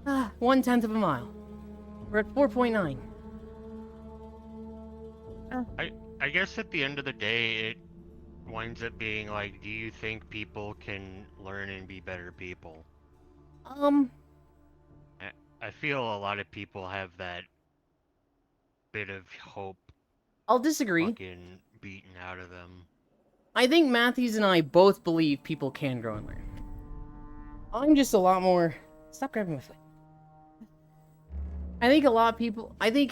1/10 of a mile. We're at 4.9. I guess at the end of the day, it winds up being like, do you think people can learn and be better people? I feel a lot of people have that bit of hope I'll disagree. fucking beaten out of them. I think Matthews and I both believe people can grow and learn. I'm just a lot more... Stop grabbing my foot. I think a lot of people... I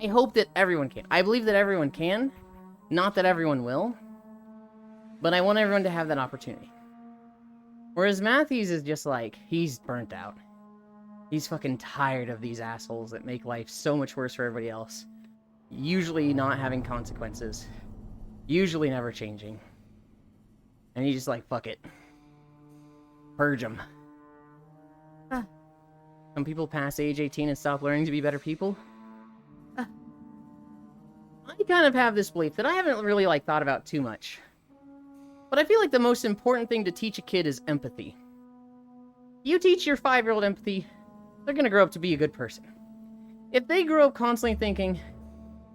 hope that everyone can. I believe that everyone can. Not that everyone will. But I want everyone to have that opportunity. Whereas Matthews is just like, he's burnt out. He's fucking tired of these assholes that make life so much worse for everybody else. Usually not having consequences. Usually never changing. And he's just like, fuck it. Purge them. Some people pass age 18 and stop learning to be better people. I kind of have this belief that I haven't really thought about too much. But I feel like the most important thing to teach a kid is empathy. You teach your 5-year-old empathy, they're gonna grow up to be a good person. If they grow up constantly thinking,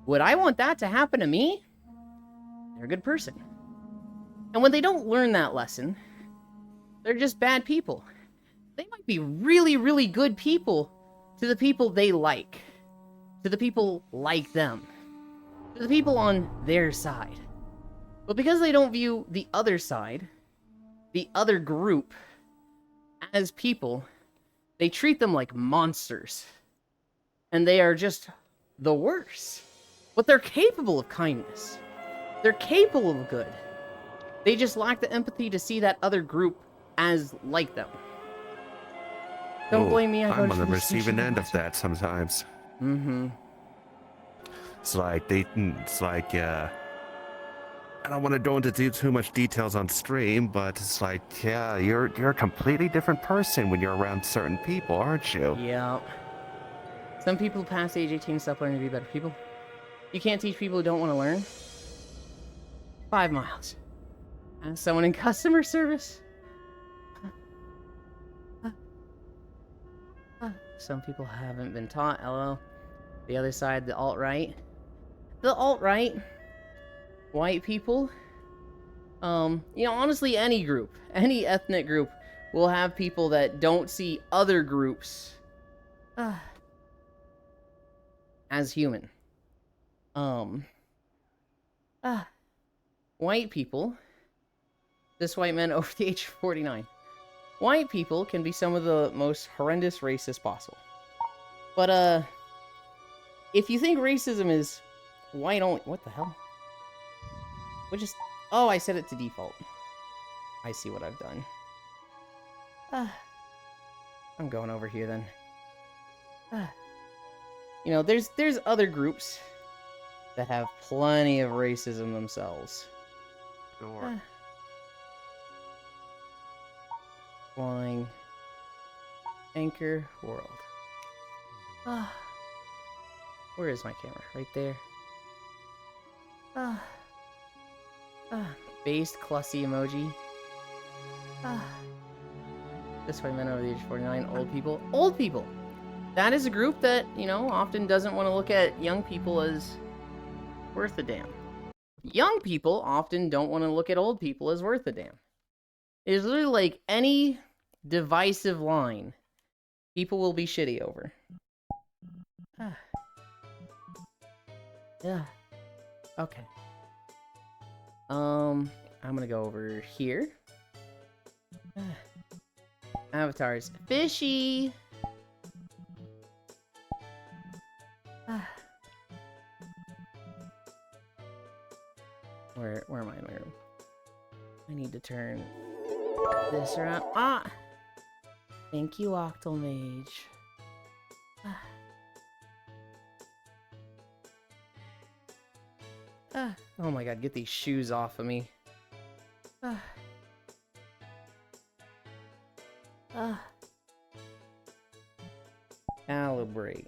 would I want that to happen to me? They're a good person. And when they don't learn that lesson, they're just bad people. They might be really, really good people to the people they like. To the people like them. To the people on their side. But because they don't view the other side, the other group, as people, they treat them like monsters. And they are just the worst. But they're capable of kindness. They're capable of good. They just lack the empathy to see that other group as like them. Don't blame me, I I'm voted on for the this receiving station. end of that sometimes. Mm-hmm. It's like I don't want to go into too much details on stream, but it's like, yeah, you're a completely different person when you're around certain people, aren't you? Yeah. Some people past age 18 stop learning to be better people. You can't teach people who don't want to learn. 5 miles. Ask someone in customer service. Some people haven't been taught, LOL. The other side, the alt-right. The alt-right, white people, honestly, any group, any ethnic group will have people that don't see other groups as human. White people, this white man over the age of 49, white people can be some of the most horrendous racists possible. But, if you think racism is white only, what the hell? Oh, I set it to default. I see what I've done. I'm going over here then. You know, there's other groups that have plenty of racism themselves. Sure. Flying Anchor World. Ah. Where is my camera? Right there. Ah. Ah. Based Clussy emoji. Ah. This way, men over the age of 49. Old people. Old people! That is a group that, you know, often doesn't want to look at young people as worth a damn. Young people often don't want to look at old people as worth a damn. It's literally like any divisive line, people will be shitty over. Yeah. Okay. I'm gonna go over here. Avatars. Fishy! Where am I in my room? I need to turn this around. Ah! Thank you, Octomage. Oh my god, get these shoes off of me. Calibrate.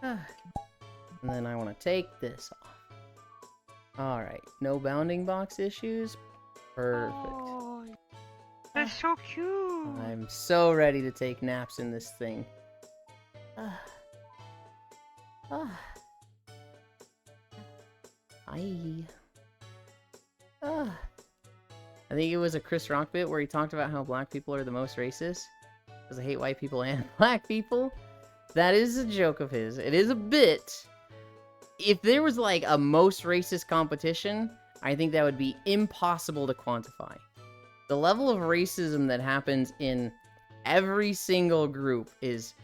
And then I want to take this off. Alright, no bounding box issues. Perfect. Oh, that's so cute. I'm so ready to take naps in this thing. I think it was a Chris Rock bit where he talked about how black people are the most racist because they hate white people and black people. That is a joke of his. It is a bit. If there was like a most racist competition, I think that would be impossible to quantify. The level of racism that happens in every single group is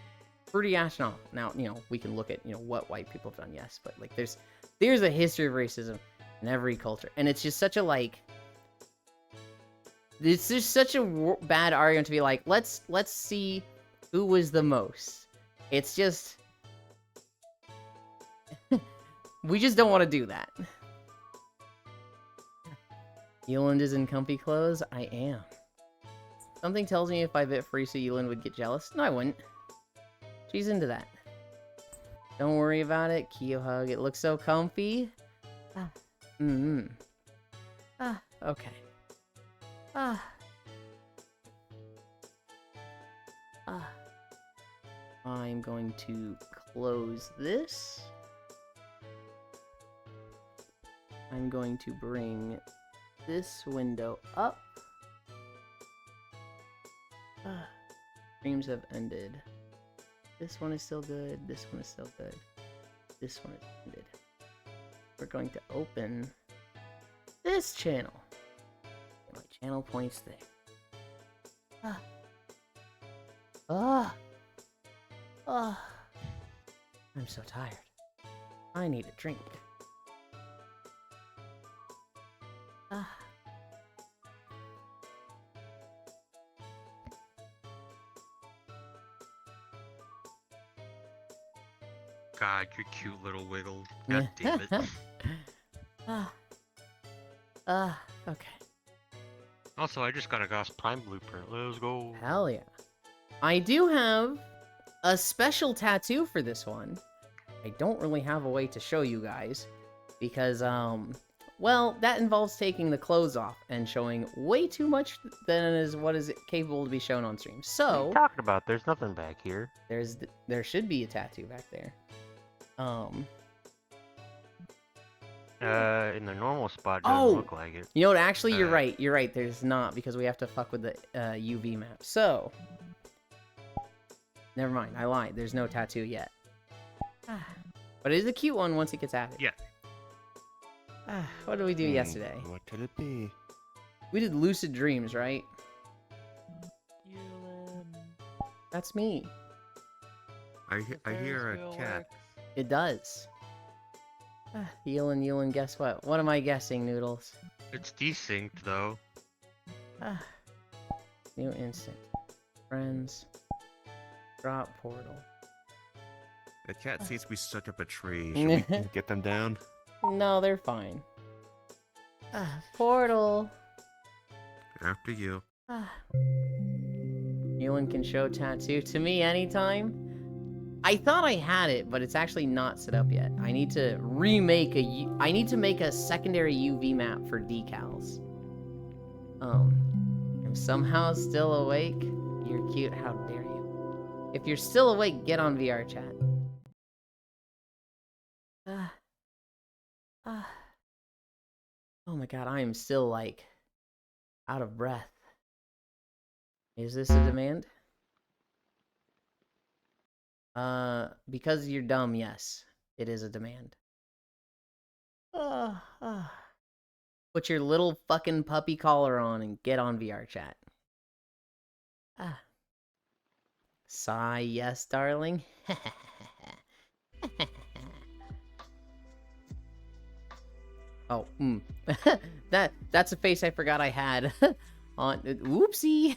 pretty astronomical. Now, you know, we can look at, you know, what white people have done, yes, but like there's a history of racism in every culture, and it's just such a like, it's just such a bad argument to be like, let's see who was the most. It's just we just don't want to do that. Yuland is in comfy clothes. I am. Something tells me if I bit Frieza, Yuland would get jealous. No, I wouldn't. She's into that. Don't worry about it. Kyo hug. It looks so comfy. Okay. I'm going to close this. I'm going to bring this window up. Streams have ended. This one is still good. This one is still good. This one is ended. We're going to open this channel. My channel points there. I'm so tired. I need a drink. God, you cute little wiggle. God damn it. Okay. Also, I just got a Gauss Prime blueprint. Let's go. Hell yeah. I do have a special tattoo for this one. I don't really have a way to show you guys because, well, that involves taking the clothes off and showing way too much than is what is capable to be shown on stream. What are So you talking about? There's nothing back here. there should be a tattoo back there. In the normal spot, doesn't Oh! look like it. You know what? Actually, you're Uh. right. You're right. There's not because we have to fuck with the UV map. So, never mind. I lied. There's no tattoo yet. But it is a cute one once it gets added. Yeah. What did we do yesterday? What could it be? We did lucid dreams, right? That's me. I hear a cat. It does. Yulin, guess what? What am I guessing, Noodles? It's desynced though. New instant. Friends. Drop portal. The cat seems to be stuck up a tree. Should we get them down? No, they're fine. Portal. After you. Ewan can show tattoo to me anytime. I thought I had it, but it's actually not set up yet. I need to remake I need to make a secondary UV map for decals. I'm somehow still awake. You're cute, how dare you. If you're still awake, get on VR chat. Oh my god, I am still, like, out of breath. Is this a demand? Because you're dumb, yes. It is a demand. Put your little fucking puppy collar on and get on VR chat. Sigh, yes, darling. Oh, that's a face I forgot I had. On whoopsie.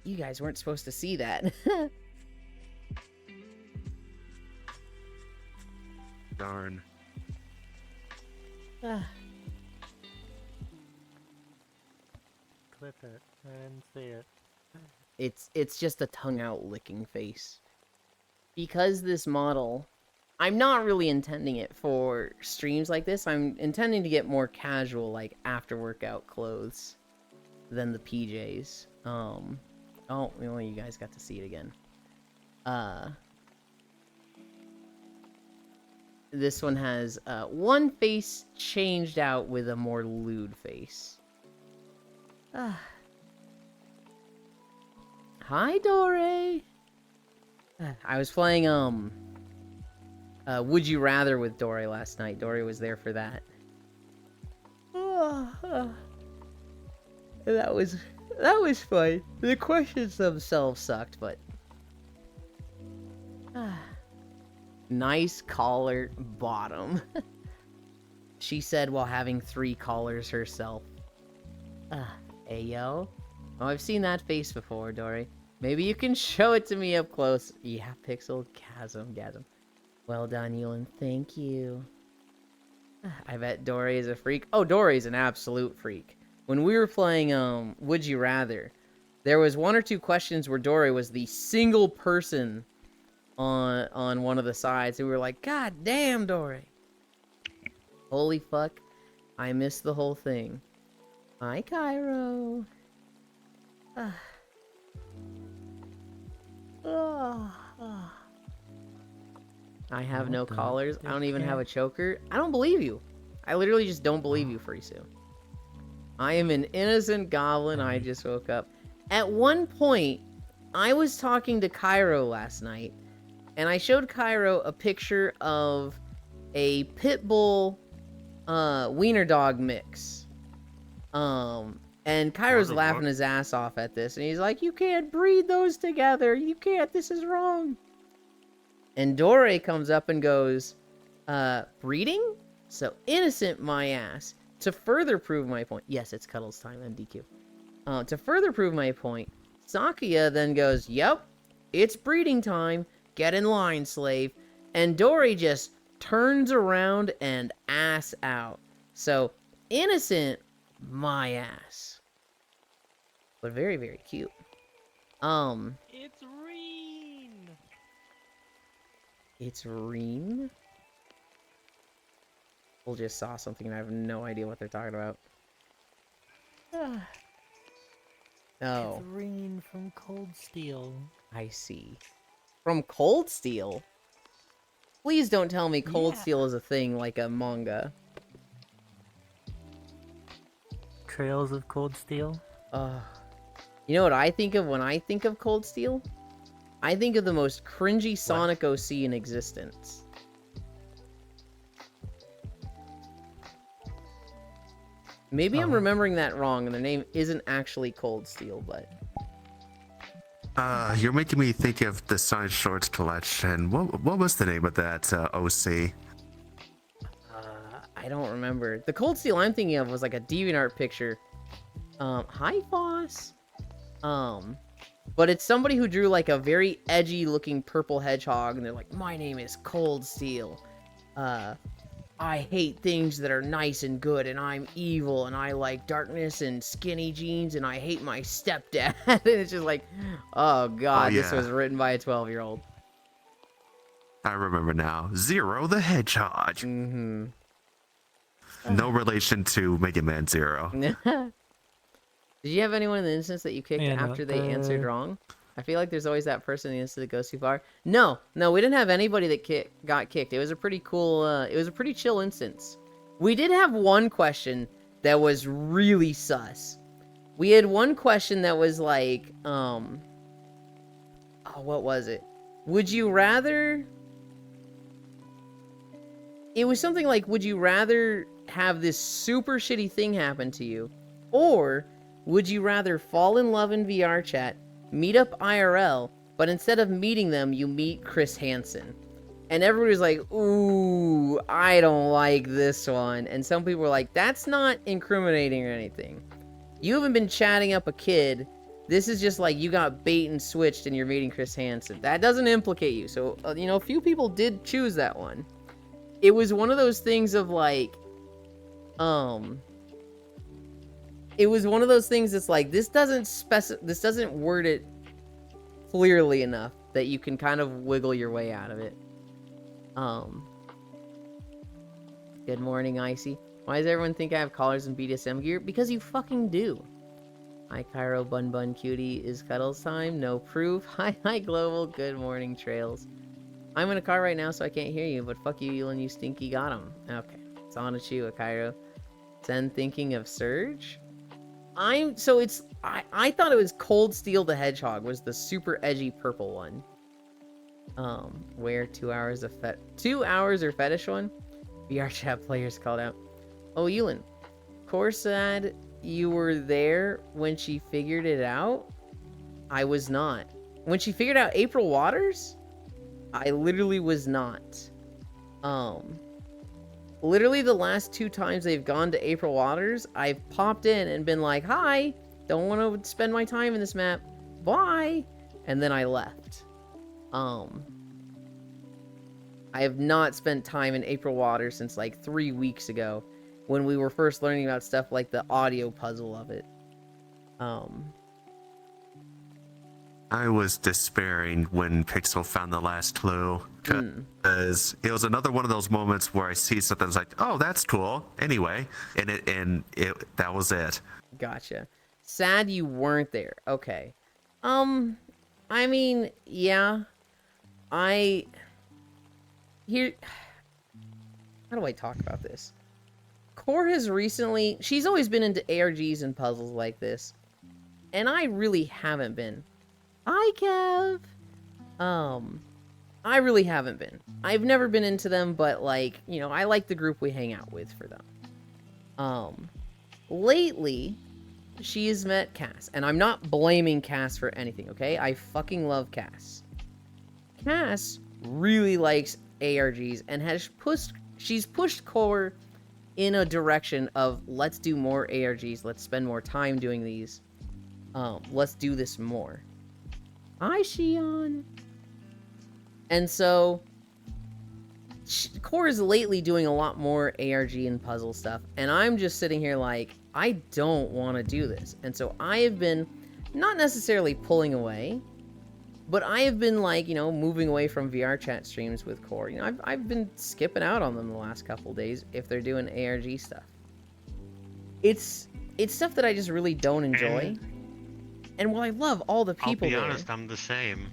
You guys weren't supposed to see that. Darn. Clip it and see it. It's just a tongue out licking face. Because this model, I'm not really intending it for streams like this. I'm intending to get more casual, like after workout clothes than the PJs. Oh, well, you guys got to see it again. This one has one face changed out with a more lewd face. Hi, Dore. I was playing Would You Rather with Dore last night. Dore was there for that. That was fun. The questions themselves sucked, but nice collar bottom. She said while having 3 collars herself. Hey yo. Oh, I've seen that face before, Dory. Maybe you can show it to me up close. Yeah, Pixel Gasm. Well done, Ewan. Thank you. I bet Dory is a freak. Oh, Dory's an absolute freak. When we were playing Would You Rather, there was 1 or 2 questions where Dory was the single person on one of the sides, and we were like, God damn, Dory. Holy fuck. I missed the whole thing. Hi, Cairo. I have no collars. I don't even have a choker. I don't believe you. I literally just don't believe you, Frisu. I am an innocent goblin. I just woke up. At one point, I was talking to Cairo last night, and I showed Cairo a picture of a pit bull wiener dog mix. And Cairo's laughing his ass off at this, and he's like, you can't breed those together. You can't. This is wrong. And Dore comes up and goes, breeding? So innocent, my ass. To further prove my point. Yes, it's Cuddles time, MDQ. To further prove my point, Sakuya then goes, yep, it's breeding time. Get in line, slave. And Dore just turns around and ass out. So, innocent, my ass. But very, very cute. It's Reen! It's Reen? People just saw something and I have no idea what they're talking about. Oh. It's Reen from Cold Steel. I see. From Cold Steel? Please don't tell me Cold Steel is a thing like a manga. Trails of Cold Steel? You know what I think of when I think of Cold Steel? I think of the most cringy Sonic OC in existence. Maybe I'm remembering that wrong and the name isn't actually Cold Steel, but... You're making me think of the Sonic Shorts collection. What was the name of that OC? I I don't remember. The Cold Steel I'm thinking of was like a DeviantArt picture. Hi, Foss. But it's somebody who drew like a very edgy looking purple hedgehog, and they're like, my name is Cold Steel. I hate things that are nice and good, and I'm evil, and I like darkness and skinny jeans, and I hate my stepdad. And it's just like, oh god, this yeah. was written by a 12-year-old. I remember now. Zero the Hedgehog. Mm-hmm. No relation to Mega Man Zero. Did you have anyone in the instance that you kicked Yeah, after no, they answered wrong? I feel like there's always that person in the instance that goes too far. No, we didn't have anybody that got kicked. It was a pretty cool, it was a pretty chill instance. We did have one question that was really sus. We had one question that was like, oh, what was it? Would you rather... It was something like, would you rather have this super shitty thing happen to you, or would you rather fall in love in VR chat, meet up IRL, but instead of meeting them, you meet Chris Hansen? And everybody was like, ooh, I don't like this one. And some people were like, that's not incriminating or anything. You haven't been chatting up a kid. This is just like you got bait and switched and you're meeting Chris Hansen. That doesn't implicate you. So, a few people did choose that one. It was one of those things of like, it was one of those things that's like, this doesn't word it clearly enough that you can kind of wiggle your way out of it. Good morning, Icy. Why does everyone think I have collars and BDSM gear? Because you fucking do. Hi, Cairo, Bun Bun Cutie. Is Cuddles time? No proof. Hi, Global. Good morning, Trails. I'm in a car right now, so I can't hear you, but fuck you, Elon, you stinky got him. Okay, it's on to you, Cairo. Then thinking of Surge? I thought it was Cold Steel the Hedgehog was the super edgy purple one. Where 2 hours of 2 hours or fetish one? VR chat players called out. Oh, Yulin. Core said you were there when she figured it out? I was not. When she figured out April Waters? I literally was not. Literally the last 2 times they've gone to April Waters, I've popped in and been like, hi, don't want to spend my time in this map. Bye. And then I left. I have not spent time in April Waters since like 3 weeks ago when we were first learning about stuff like the audio puzzle of it. I was despairing when Pixel found the last clue, because it was another one of those moments where I see something that's like, oh, that's cool. Anyway, and that was it. Gotcha. Sad you weren't there. Okay. I mean, yeah. How do I talk about this? Core has recently, she's always been into ARGs and puzzles like this, and I really haven't been. Hi, Kev. I really haven't been. I've never been into them, but like, I like the group we hang out with for them. Lately, she has met Cass, and I'm not blaming Cass for anything, okay? I fucking love Cass. Cass really likes ARGs and she's pushed Core in a direction of let's do more ARGs, let's spend more time doing these. Let's do this more. Hi, Shion. And so, Core is lately doing a lot more ARG and puzzle stuff, and I'm just sitting here like, I don't want to do this. And so I have been, not necessarily pulling away, but I have been like, moving away from VR chat streams with Core. I've been skipping out on them the last couple days if they're doing ARG stuff. It's stuff that I just really don't enjoy. And while I love all the people there... I'll be honest, I'm the same.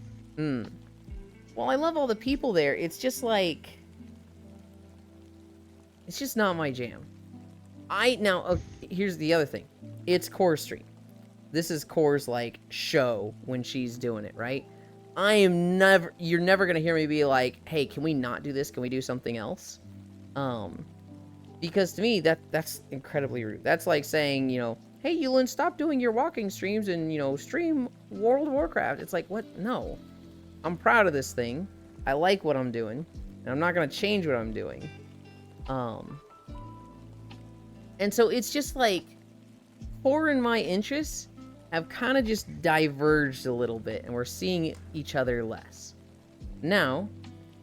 While I love all the people there, it's just like... It's just not my jam. Here's the other thing. It's Core's stream. This is Core's, like, show when she's doing it, right? You're never gonna hear me be like, hey, can we not do this? Can we do something else? Because to me, that's incredibly rude. That's like saying, hey, Yulin, stop doing your walking streams and, stream World of Warcraft. It's like, what? No. I'm proud of this thing. I like what I'm doing. And I'm not going to change what I'm doing. And so it's just like, Core and my interests have kind of just diverged a little bit, and we're seeing each other less. Now,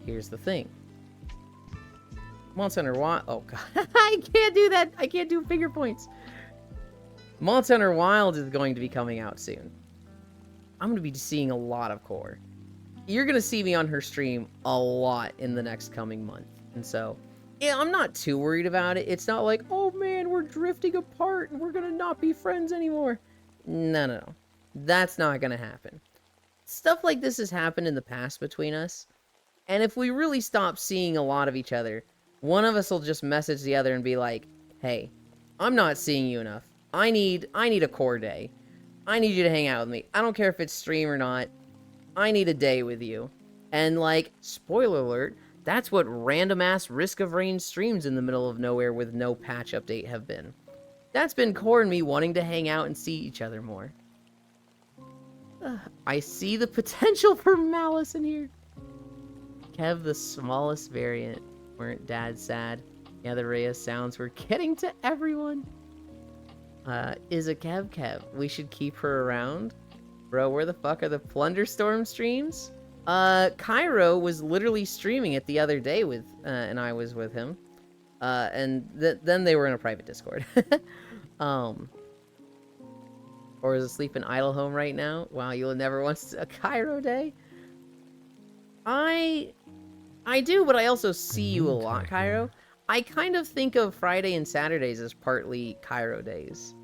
here's the thing. Monster Hunter Wild. Oh god, I can't do that. I can't do finger points. Monster Hunter Wild is going to be coming out soon. I'm going to be seeing a lot of Core. You're going to see me on her stream a lot in the next coming month. And so, yeah, I'm not too worried about it. It's not like, oh man, we're drifting apart and we're going to not be friends anymore. No. That's not going to happen. Stuff like this has happened in the past between us. And if we really stop seeing a lot of each other, one of us will just message the other and be like, hey, I'm not seeing you enough. I need a Core day. I need you to hang out with me. I don't care if it's stream or not. I need a day with you. And like, spoiler alert, that's what random-ass Risk of Rain streams in the middle of nowhere with no patch update have been. That's been Core and me wanting to hang out and see each other more. I see the potential for malice in here. Kev, the smallest variant. Weren't Dad sad? Yeah, the Rhea sounds were getting to everyone. Is a Kev. We should keep her around. Bro, where the fuck are the Plunderstorm streams? Cairo was literally streaming it the other day with, and I was with him. And then they were in a private Discord. Or is asleep in Idle Home right now? Wow, you'll never want a Cairo day? I do, but I also see you a lot, Cairo. I kind of think of Friday and Saturdays as partly Cairo days.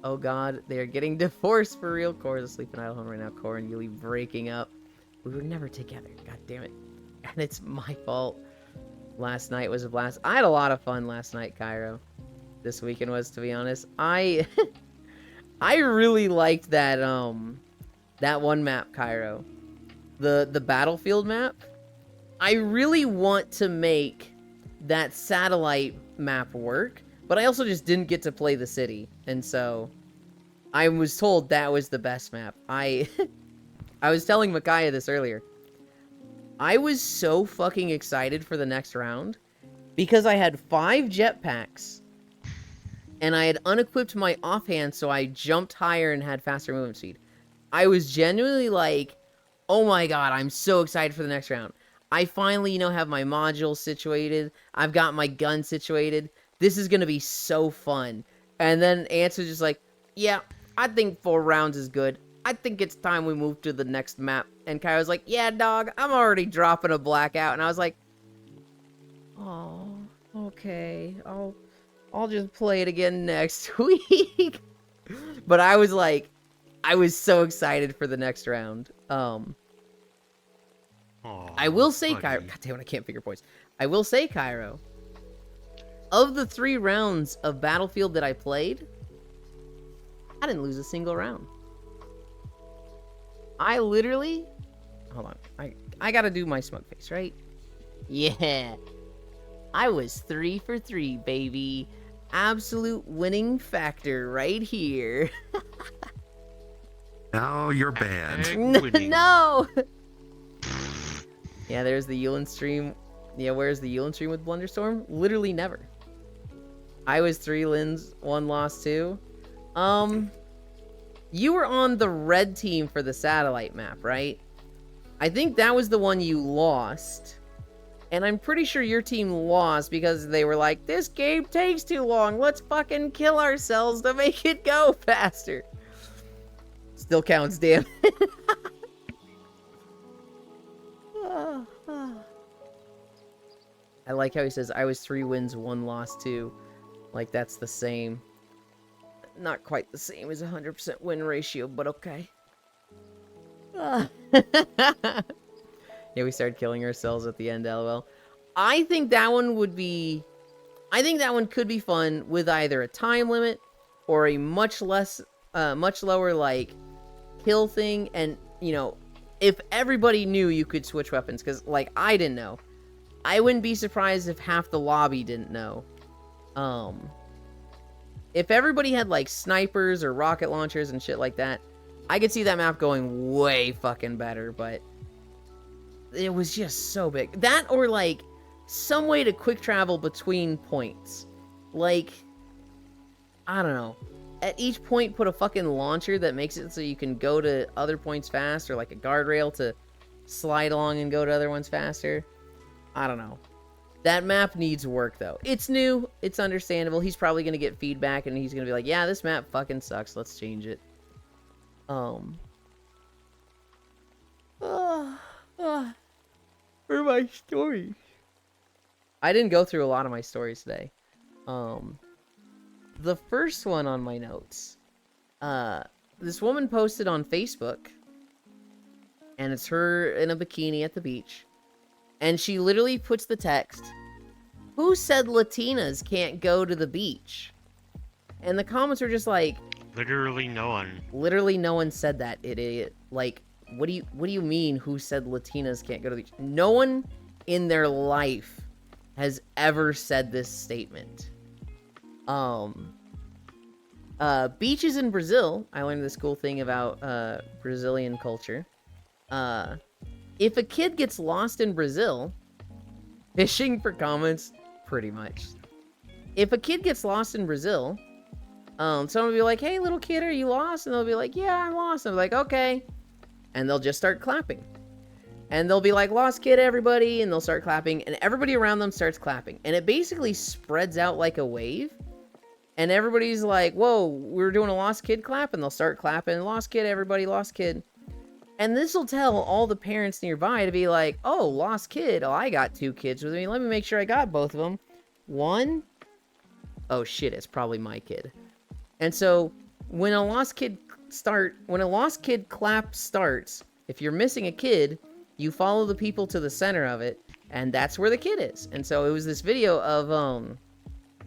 Oh god, they are getting divorced for real. Core's asleep in Idle Home right now. Core and Yuli breaking up. We were never together. God damn it. And it's my fault. Last night was a blast. I had a lot of fun last night, Cairo. This weekend was, to be honest. I really liked that that one map, Cairo. The battlefield map. I really want to make that satellite map work, but I also just didn't get to play the city, and so I was told that was the best map. I was telling Micaiah this earlier. I was so fucking excited for the next round because I had 5 jetpacks and I had unequipped my offhand, so I jumped higher and had faster movement speed. I was genuinely like, oh my god, I'm so excited for the next round. I finally, have my modules situated. I've got my gun situated. This is going to be so fun. And then Ants was just like, yeah, I think 4 rounds is good. I think it's time we move to the next map. And Kai was like, yeah, dog, I'm already dropping a blackout. And I was like, oh, okay. I'll just play it again next week. But I was like, I was so excited for the next round. I will say, Cairo. God damn it, I can't figure points. I will say, Cairo. Of the 3 rounds of Battlefield that I played, I didn't lose a single round. I literally... Hold on. I gotta do my smug face, right? Yeah. I was 3 for 3, baby. Absolute winning factor right here. Now you're banned. No! Yeah, there's the Yulin stream. Yeah, where's the Yulin stream with Blunderstorm? Literally never. I was 3 wins, 1 loss, 2. You were on the red team for the satellite map, right? I think that was the one you lost. And I'm pretty sure your team lost because they were like, this game takes too long. Let's fucking kill ourselves to make it go faster. Still counts, damn it. I like how he says, I was 3 wins, 1 loss, 2. Like, that's the same. Not quite the same as 100% win ratio, but okay. Yeah, we started killing ourselves at the end, lol. I think that one would be... I think that one could be fun with either a time limit or a much lower, like, kill thing. And, if everybody knew you could switch weapons, because, like, I didn't know. I wouldn't be surprised if half the lobby didn't know. If everybody had, like, snipers or rocket launchers and shit like that, I could see that map going way fucking better, but it was just so big. That or, like, some way to quick travel between points. Like, I don't know. At each point, put a fucking launcher that makes it so you can go to other points fast, or like a guardrail to slide along and go to other ones faster. I don't know. That map needs work, though. It's new. It's understandable. He's probably going to get feedback, and he's going to be like, yeah, this map fucking sucks. Let's change it. For my stories. I didn't go through a lot of my stories today. The first one on my notes. This woman posted on Facebook, and it's her in a bikini at the beach. And she literally puts the text, "Who said Latinas can't go to the beach?" And the comments are just like, Literally no one. literally no one said that, idiot. Like, what do you mean, who said Latinas can't go to the beach? No one in their life has ever said this statement. Beaches in Brazil, I learned this cool thing about Brazilian culture. If a kid gets lost in Brazil, fishing for comments, pretty much. If a kid gets lost in Brazil, someone will be like, "Hey, little kid, are you lost?" And they'll be like, "Yeah, I'm lost." And I'm like, "Okay." And they'll just start clapping. And they'll be like, "Lost kid, everybody." And they'll start clapping. And everybody around them starts clapping. And it basically spreads out like a wave. And everybody's like, "Whoa, we're doing a lost kid clap." And they'll start clapping. "Lost kid, everybody, lost kid." And this will tell all the parents nearby to be like, "Oh, lost kid. Oh, I got 2 kids with me. Let me make sure I got both of them. 1. Oh shit, it's probably my kid." And so when a lost kid clap starts, if you're missing a kid, you follow the people to the center of it, and that's where the kid is. And so it was this video of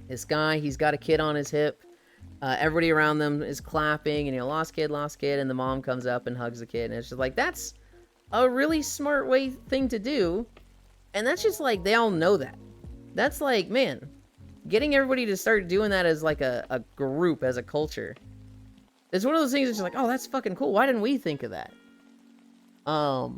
this guy, he's got a kid on his hip. Everybody around them is clapping, and lost kid, and the mom comes up and hugs the kid, and it's just like, that's a really smart thing to do, and that's just like, they all know that. That's like, man, getting everybody to start doing that as like a group, as a culture. It's one of those things that's just like, oh, that's fucking cool. Why didn't we think of that? I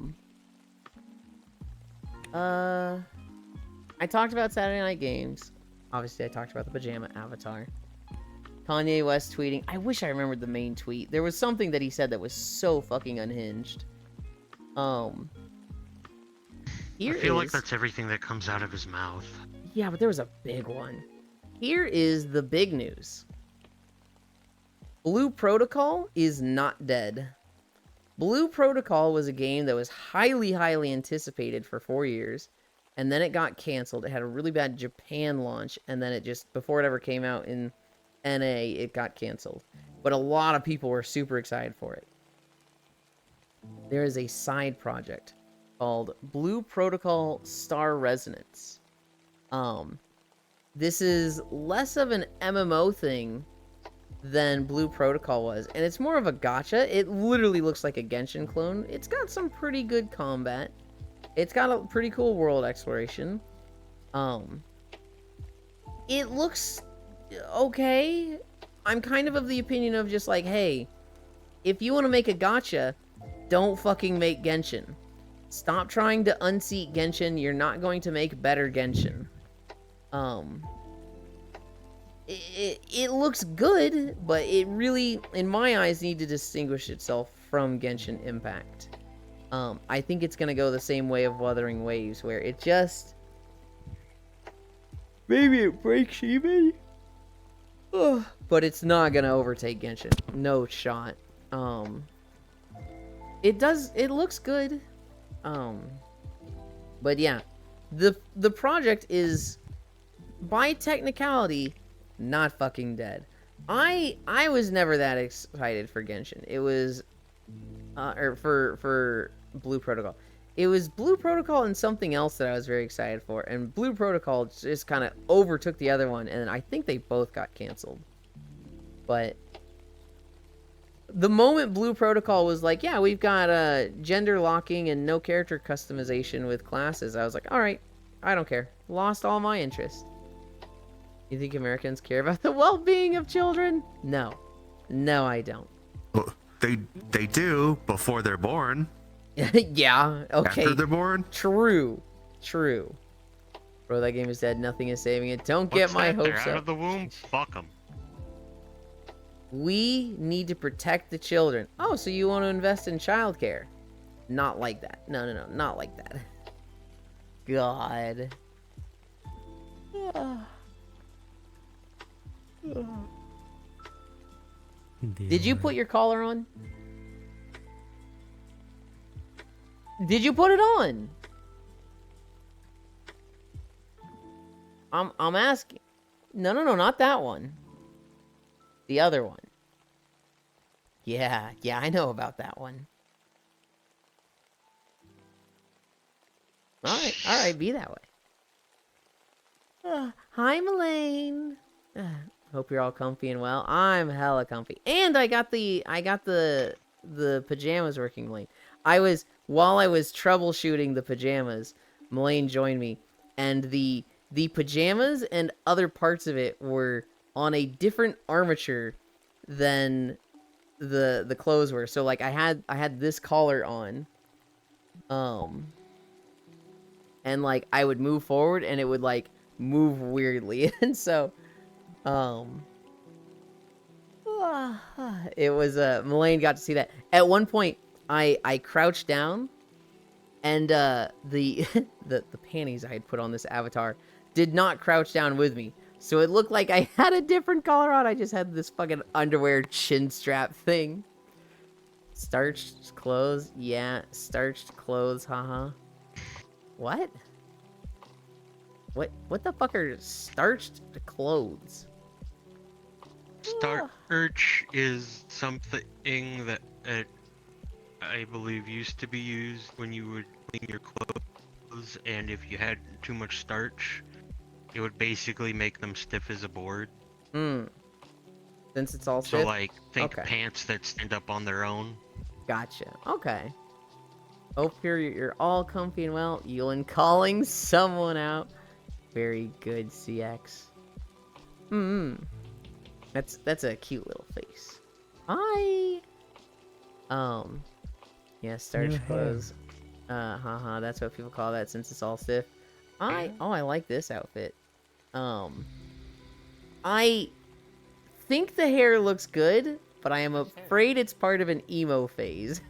talked about Saturday Night Games. Obviously, I talked about the pajama avatar. Kanye West tweeting. I wish I remembered the main tweet. There was something that he said that was so fucking unhinged. Here I feel like that's everything that comes out of his mouth. Yeah, but there was a big one. Here is the big news. Blue Protocol is not dead. Blue Protocol was a game that was highly, highly anticipated for 4 years, and then it got canceled. It had a really bad Japan launch, and then it just, before it ever came out in NA, it got canceled. But a lot of people were super excited for it. There is a side project called Blue Protocol Star Resonance. This is less of an MMO thing than Blue Protocol was, and it's more of a gacha. It literally looks like a Genshin clone. It's got some pretty good combat. It's got a pretty cool world exploration. It looks okay. I'm kind of the opinion of just like, hey, if you want to make a gacha, don't fucking make Genshin. Stop trying to unseat Genshin. You're not going to make better Genshin. It looks good, but it really, in my eyes, needs to distinguish itself from Genshin Impact. I think it's gonna go the same way of Wuthering Waves, where it just, maybe it breaks even, but it's not gonna overtake Genshin. No shot. It looks good. But yeah, the project is, by technicality, not fucking dead. I was never that excited for Genshin. It was, or for Blue Protocol. It was Blue Protocol and something else that I was very excited for, and Blue Protocol just kind of overtook the other one, and I think they both got canceled. But the moment Blue Protocol was like, yeah, we've got gender locking and no character customization with classes, I was like, alright, I don't care. Lost all my interest. You think Americans care about the well-being of children? No. No, I don't. Well, they do before they're born. Yeah, okay. After they're born? True. Bro, that game is dead. Nothing is saving it. Don't What's get my that? They're hopes out up. of the womb? Fuck them. We need to protect the children. Oh, so you want to invest in childcare? Not like that. No, no, no, not like that. God. Did you put your collar on? Did you put it on? I'm asking. No, no, no, not that one. The other one. Yeah, I know about that one. All right, be that way. Hi, Melaine. Hope you're all comfy and well. I'm hella comfy, and I got the pajamas working, Melaine. While I was troubleshooting the pajamas, Melaine joined me, and the pajamas and other parts of it were on a different armature than the clothes were. So like I had this collar on, and like I would move forward and it would like move weirdly, and so it was Melaine got to see that. At one point I crouched down, and the panties I had put on this avatar did not crouch down with me. So it looked like I had a different collar on. I just had this fucking underwear chin strap thing. Starched clothes? Yeah, starched clothes, haha. What? What the fuck are starched clothes? Starch is something that I believe used to be used when you would clean your clothes, and if you had too much starch, it would basically make them stiff as a board. Since it's all So stiff? like, think Okay. pants that stand up on their own. Gotcha. Okay. Hope you're all comfy and well. Ewan calling someone out. Very good, CX. That's a cute little face. Hi. Yeah, starch clothes. Haha, that's what people call that since it's all stiff. I like this outfit. I think the hair looks good, but I am afraid it's part of an emo phase.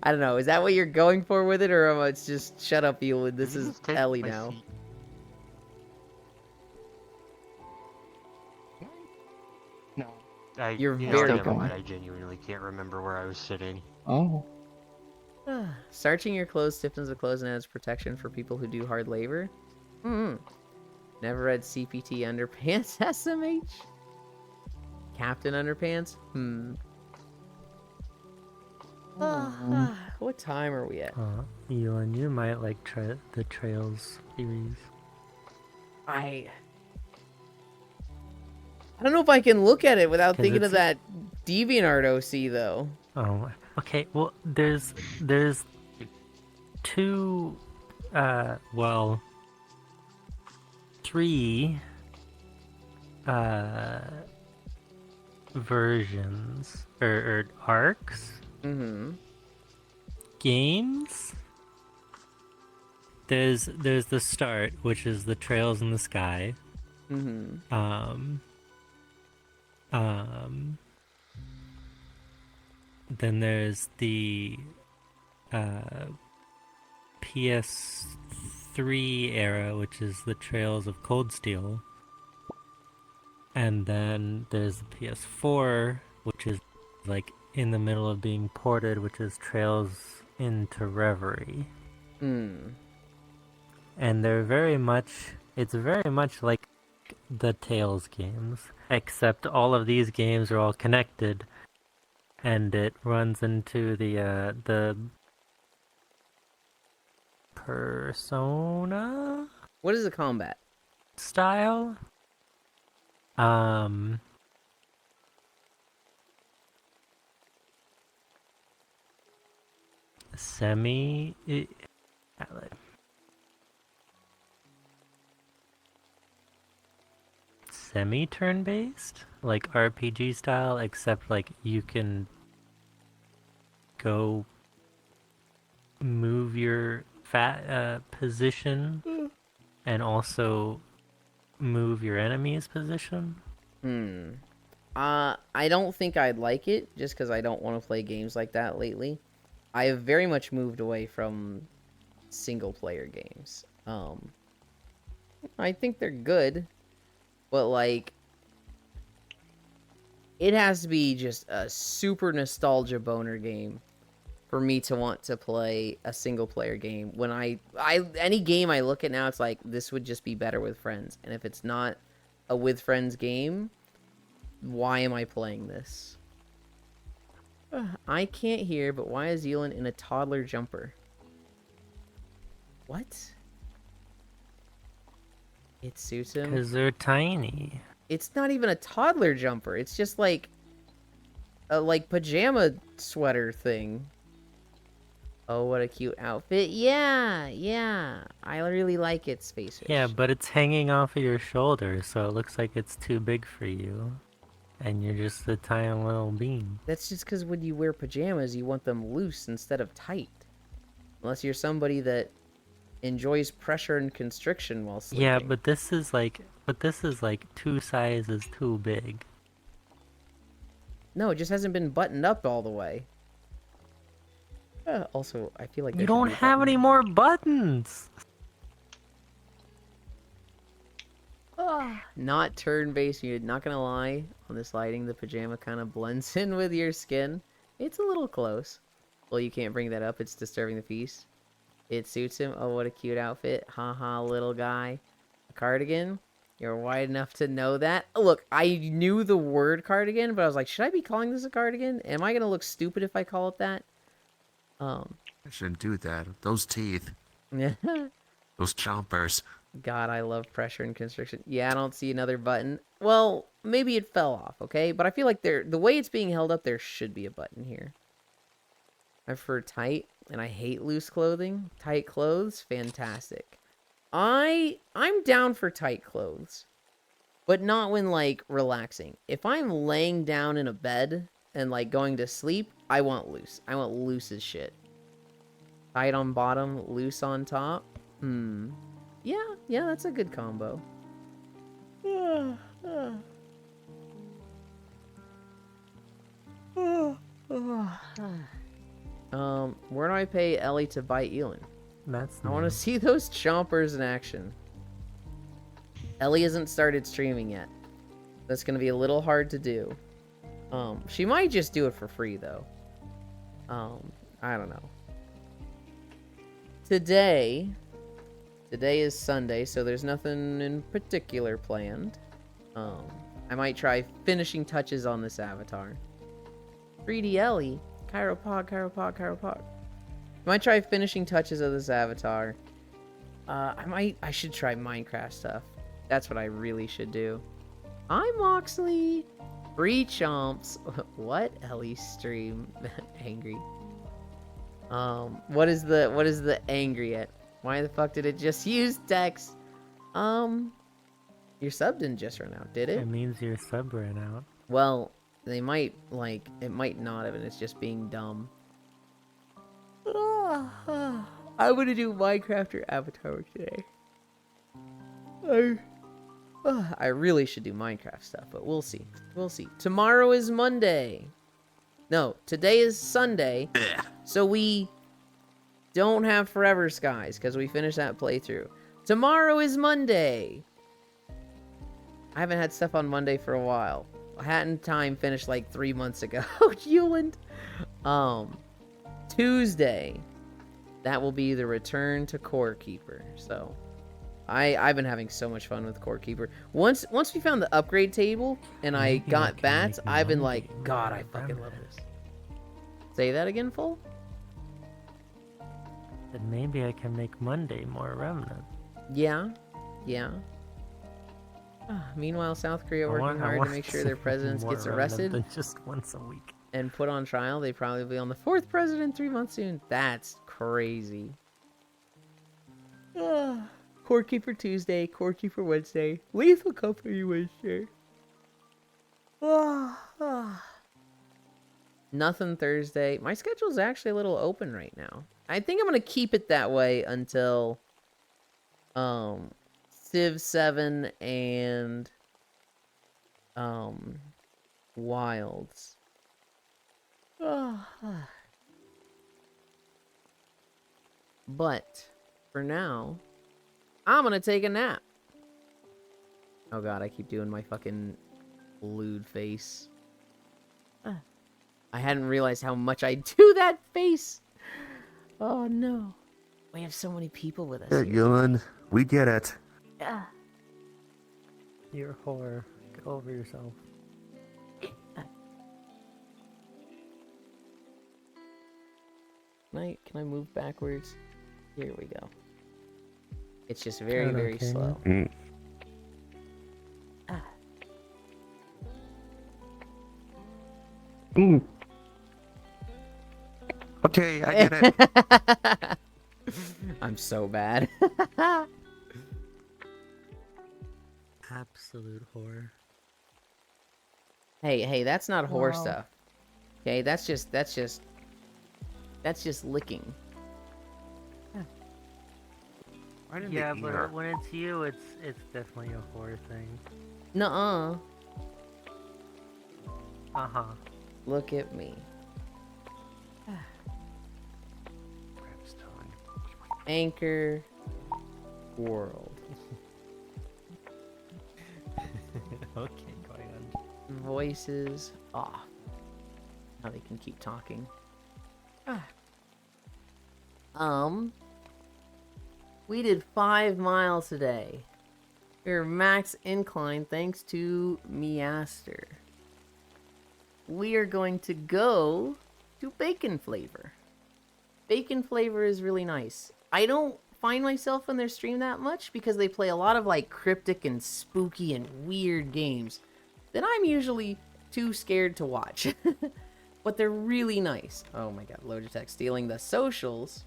I don't know. Is that what you're going for with it, or it's just shut up, Ewan? This Did you is just take Ellie my now. seat? No. You're yeah, very never calm. mind, I genuinely can't remember where I was sitting. Oh. Starching your clothes stiffens the clothes and adds protection for people who do hard labor. Never read CPT Underpants SMH? Captain Underpants? What time are we at? Ewan, you might like the Trails series. I don't know if I can look at it without 'Cause thinking of it's- that DeviantArt OC though. Oh, okay. Well, there's two, well, three, versions or arcs games. There's the start, which is the Trails in the Sky. Then there's the PS3 era, which is the Trails of Cold Steel. And then there's the PS4, which is like in the middle of being ported, which is Trails into Reverie. And they're it's very much like the Tales games, except all of these games are all connected, and it runs into the Persona What is the combat? style. Semi turn-based, like RPG style, except like you can go move your position and also move your enemy's position. I don't think I'd like it, just because I don't want to play games like that lately. I have very much moved away from single-player games. I think they're good, but, like, it has to be just a super nostalgia boner game for me to want to play a single-player game. When any game I look at now, it's like, this would just be better with friends. And if it's not a with friends game, why am I playing this? I can't hear, but why is Elon in a toddler jumper? What? It suits him? Because they're tiny. It's not even a toddler jumper. It's just like a pajama sweater thing. Oh, what a cute outfit. Yeah. I really like it, Spacefish. Yeah, but it's hanging off of your shoulder, so it looks like it's too big for you. And you're just a tiny little bean. That's just because when you wear pajamas, you want them loose instead of tight. Unless you're somebody that enjoys pressure and constriction while sleeping. Yeah, but this is like 2 sizes too big. No, it just hasn't been buttoned up all the way. Also, I feel like You don't have any more buttons! Not turn-based, you're not gonna lie. On this lighting, the pajama kind of blends in with your skin. It's a little close. Well, you can't bring that up, it's disturbing the peace. It suits him. Oh, what a cute outfit. Haha, little guy. A cardigan? You're wide enough to know that. Oh, look, I knew the word cardigan, but I was like, should I be calling this a cardigan? Am I gonna look stupid if I call it that? I shouldn't do that. Those teeth. Those chompers. God, I love pressure and constriction. Yeah, I don't see another button. Well, maybe it fell off, okay? But I feel like the way it's being held up, there should be a button here. I prefer tight, and I hate loose clothing. Tight clothes, fantastic. I'm down for tight clothes, but not when, like, relaxing. If I'm laying down in a bed and, like, going to sleep, I want loose. I want loose as shit. Tight on bottom, loose on top. Yeah, that's a good combo. Where do I pay Ellie to bite Elin? That's I want to new. see those chompers in action. Ellie hasn't started streaming yet. That's going to be a little hard to do. She might just do it for free, though. I don't know. Today is Sunday, so there's nothing in particular planned. I might try finishing touches on this avatar. 3D Ellie. Chiropod. I might try finishing touches of this avatar. I should try Minecraft stuff. That's what I really should do. I'm Moxley. Free chomps. What? Ellie stream. Angry. What is the angry at? Why the fuck did it just use text? Your sub didn't just run out, did it? It means your sub ran out. Well, they might, it might not have, and it's just being dumb. I'm gonna do Minecraft or Avatar today. I really should do Minecraft stuff, but we'll see. We'll see. Tomorrow is Monday. No, today is Sunday. So we don't have Forever Skies, because we finished that playthrough. Tomorrow is Monday. I haven't had stuff on Monday for a while. Hat in Time finished like 3 months ago. Hewland. Tuesday. That will be the return to Core Keeper. So I've been having so much fun with Core Keeper. Once we found the upgrade table and I Maybe I got can bats, make I've been Monday like, God, I fucking love this. Say that again, Full? And maybe I can make Monday more Remnant. Yeah. Meanwhile, South Korea working hard to make sure their president more gets Remnant arrested than just once a week. and put on trial. They probably will be on the 4th president 3 months soon. That's crazy. Core Keeper Tuesday, Core Keeper Wednesday, Lethal Company Wednesday. Nothing Thursday. My schedule's actually a little open right now. I think I'm gonna keep it that way until Civ 7 and Wilds. But for now, I'm gonna take a nap. Oh god, I keep doing my fucking lewd face. I hadn't realized how much I do that face. Oh no. We have so many people with us Yeah, here. Ewan, we get it. Yeah. You're a whore. Get over yourself. Can I move backwards? Here we go. It's just very, Kinda, very can you? slow. Mm. Mm. Okay, I get it. I'm so bad. Absolute whore. Hey, that's not whore Wow. stuff. Okay, that's just licking. Why did Yeah, they eat but her? when it's you, it's definitely a whore thing. Nuh-uh. Uh-huh. Look at me. Crap's tongue. Anchor world. Okay, going on. Voices off. Now they can keep talking. We did 5 miles today. We're max incline thanks to Measter. We are going to go to Bacon Flavor. Bacon Flavor is really nice. I don't find myself in their stream that much because they play a lot of like cryptic and spooky and weird games that I'm usually too scared to watch. But they're really nice. Oh my god, Logitech stealing the socials.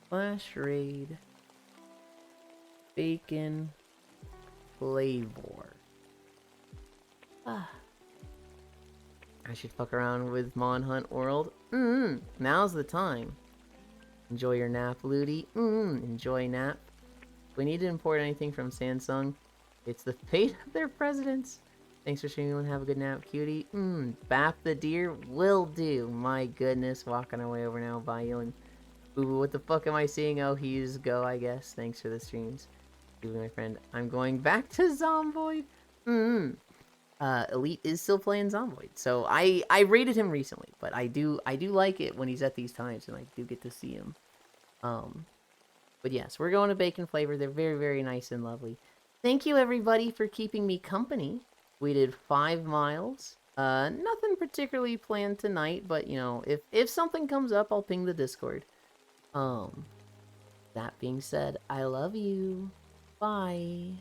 Flash Raid. Bacon Flavor. I should fuck around with Mon Hunt World. Now's the time. Enjoy your nap, Ludi. Enjoy nap. If we need to import anything from Samsung, it's the fate of their presidents. Thanks for streaming and have a good nap, cutie. Bap the deer will do. My goodness, walking our way over now by you and Boo, what the fuck am I seeing? Oh, he's go, I guess. Thanks for the streams. Boo, my friend. I'm going back to Zomboid. Elite is still playing Zomboid, so I rated him recently, but I do like it when he's at these times, and I do get to see him. But yes, we're going to Bacon Flavor. They're very, very nice and lovely. Thank you, everybody, for keeping me company. We did 5 miles. Nothing particularly planned tonight, but, you know, if something comes up, I'll ping the Discord. That being said, I love you. Bye.